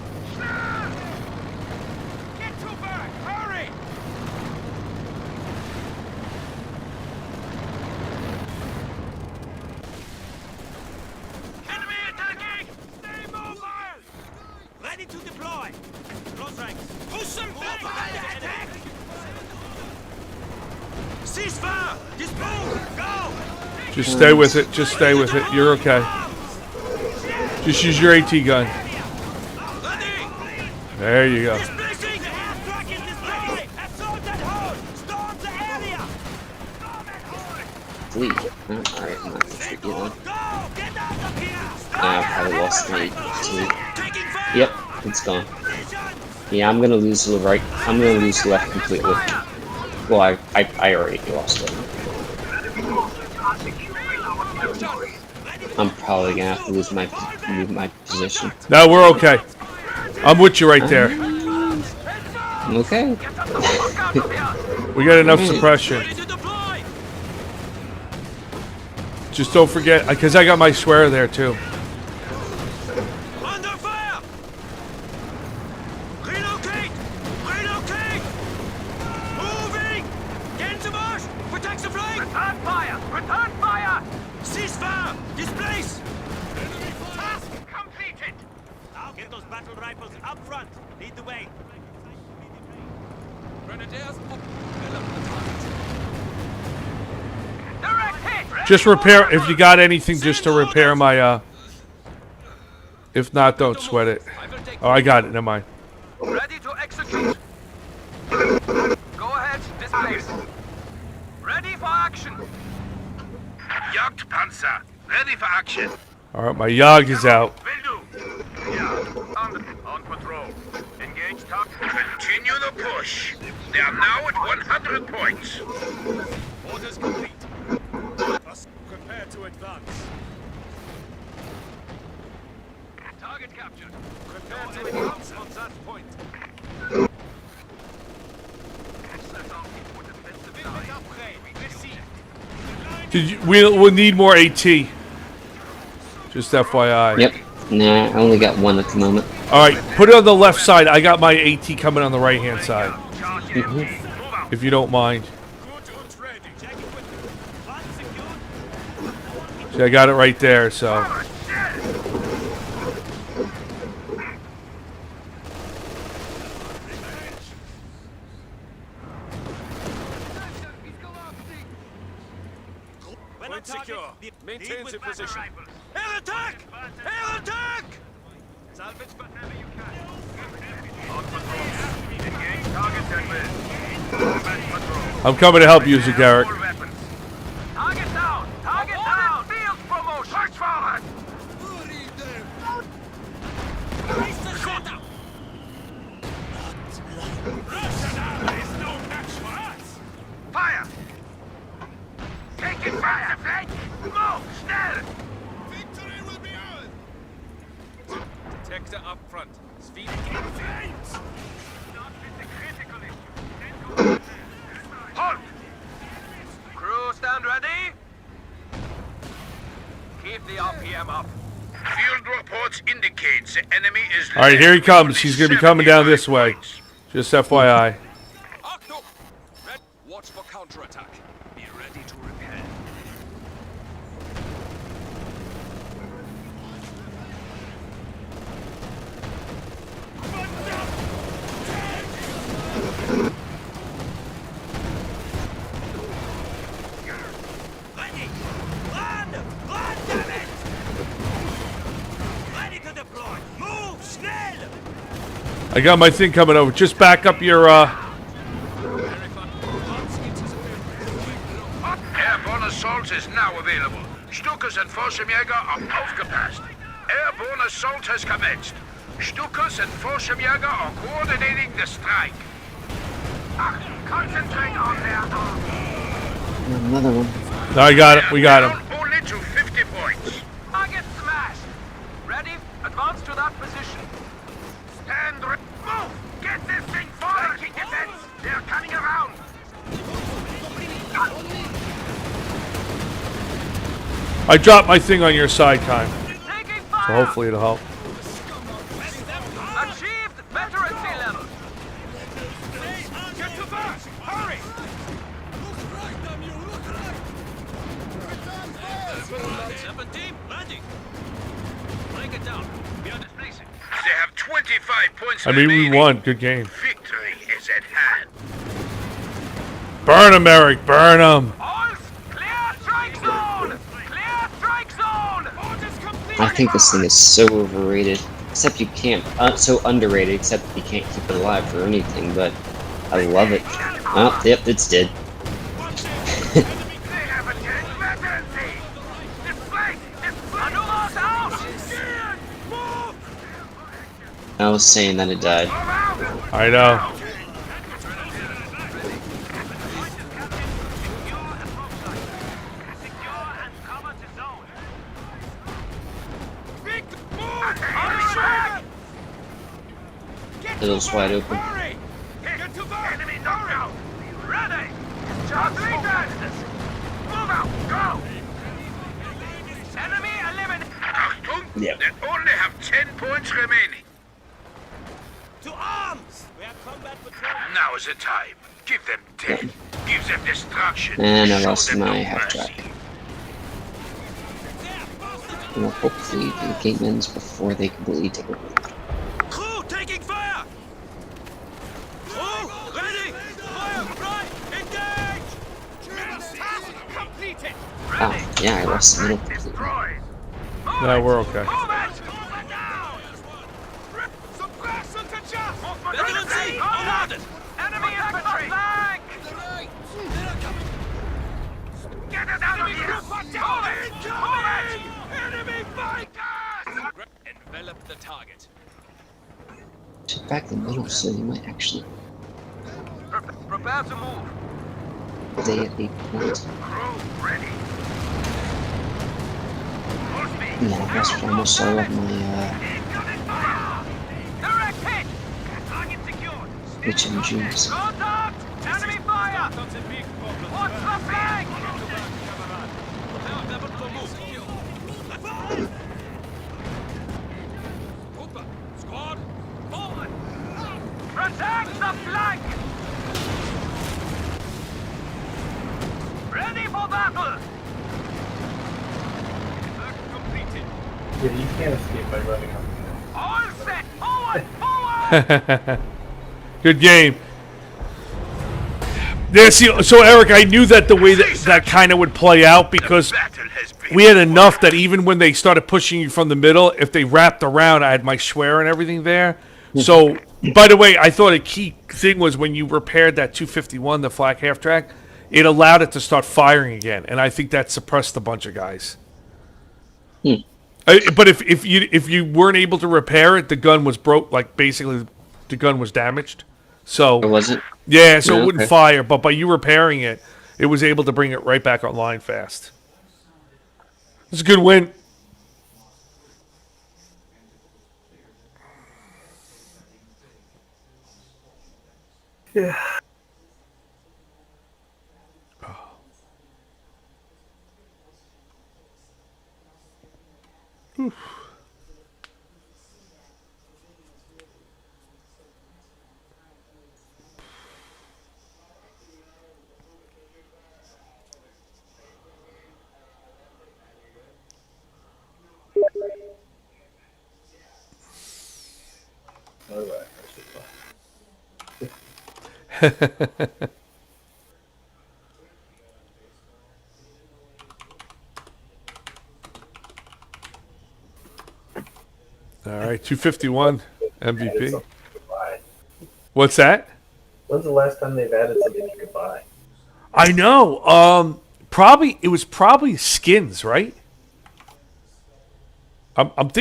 Get to back! Hurry! Enemy attacking! Stay mobile! Ready to deploy. Close ranks. Push them back! Attack! Ceasefire! Dispose! Go! Just stay with it. Just stay with it. You're okay. Just use your AT gun. There you go. Displacing! Air truck is destroyed! Assault that hold! Storm the area! Fleet. Alright, I'm not gonna shoot you then. Go! Get out of here! I probably lost my AT. Yep, it's gone. Yeah, I'm gonna lose the right. I'm gonna lose the left completely. Well, I already lost it. I'm probably gonna have to lose my position. No, we're okay. I'm with you right there. Okay. We got enough suppression. Just don't forget, because I got my swear there too. Under fire! Relocate! Relocate! Moving! Get into marsh! Protect the flank! Return fire! Return fire! Ceasefire! Displace! Task completed! Now get those battle rifles up front. Lead the way. Grenadiers, direct hit! Just repair, if you got anything just to repair my, if not, don't sweat it. Oh, I got it, never mind. Ready to execute. Go ahead, displace. Ready for action. Jagdpanzer, ready for action. Alright, my Yag is out. Will do. Yeah, on patrol. Engage target. Continue the push. They are now at 100 points. Orders complete. Prepare to advance. Target captured. Prepare to advance on that point. We'll need more AT. Just FYI. Yep. Nah, I only got one at the moment. Alright, put it on the left side. I got my AT coming on the right hand side. If you don't mind. See, I got it right there, so. Point secure. Maintains in position. Air attack! Air attack! Salvage whatever you can. On patrol. Engage target deadlift. I'm coming to help you, Zagaric. Target down! Target down! Field promotion! Push forward! Raise the setup! Russia is no match for us! Fire! Taking fire! Flank! Move! Schnell! Victory will be ours! Detector up front. Speed Flames! Not with the critical issue. Halt! Crew stand ready? Keep the RPM up. Field reports indicate the enemy is. Alright, here he comes. He's going to be coming down this way. Just FYI. Octo! Watch for counterattack. Be ready to repair. Ready! Run! Run, damn it! Ready to deploy! Move! Schnell! I got my thing coming over. Just back up your, Airborne assault is now available. Stukas and Fallschirmjäger are aufgepasst. Airborne assault has commenced. Stukas and Fallschirmjäger are coordinating the strike. Concentrate on their arms. Another one. No, I got it. We got him. Only to 50 points. Target smashed. Ready? Advance to that position. Stand ready. Move! Get this thing forward! Keep defense! They're coming around! I dropped my thing on your side, Kyle. So hopefully it'll help. Achieved veterancy level. Get to back! Hurry! 17, landing. Break it down. We are displacing. They have 25 points I mean, we remaining. won. Good game. Victory is at hand. Burn him, Eric. Burn him. Clear strike zone! Clear strike zone! Orders complete. I think this thing is so overrated. Except you can't. So underrated, except you can't keep it alive for anything, but I love it. Oh, yep, it's dead. They have attained veterancy. Displace! Maneuvers out! Move! I was saying that it died. I know. Middle's wide open. Get to back! Enemy knockdown! Ready! Charge leaders! Move out! Go! Enemy eliminated! Achtung! Yep. They only have 10 points remaining. To arms! We have combat patrol. Now is the time. Give them death. Give them destruction. And I Show lost them my no half mercy. track. Well, hopefully the game ends before they completely take over. Crew taking fire! Crew ready! Fire right! Engage! Task completed! Ah, yeah, I lost the middle completely. No, we're okay. Suppression to just! Veterancy unloaded! Enemy infantry! Flank! Get it out of here! Move it! Enemy fighters! Envelop the target. Took back the middle, so they might actually. Prepare to move. They at 8 points. Crew ready. Yeah, I lost almost all of my Direct hit! Target secured. HMGs. Contact! Enemy fire! What's the flank? Squad, forward! Protect the flank! Ready for battle! Completed. Yeah, you can't escape by running up. All set! Forward! Forward! Good game. Yeah, see, so Eric, I knew that the way that kind of would play out because we had enough that even when they started pushing you from the middle, if they wrapped around, I had my schwer and everything there. So, by the way, I thought a key thing was when you repaired that 251, the flak half track, it allowed it to start firing again, and I think that suppressed a bunch of guys. But if you weren't able to repair it, the gun was broke. Like basically, the gun was damaged. So was it? Yeah, so Yeah, it wouldn't okay. fire. But by you repairing it, it was able to bring it right back online fast. It's a good win. Yeah. All right. All right, 251 MVP. What's that? When's the last time they've added something you could buy? I know. It was probably skins, right? I'm thinking.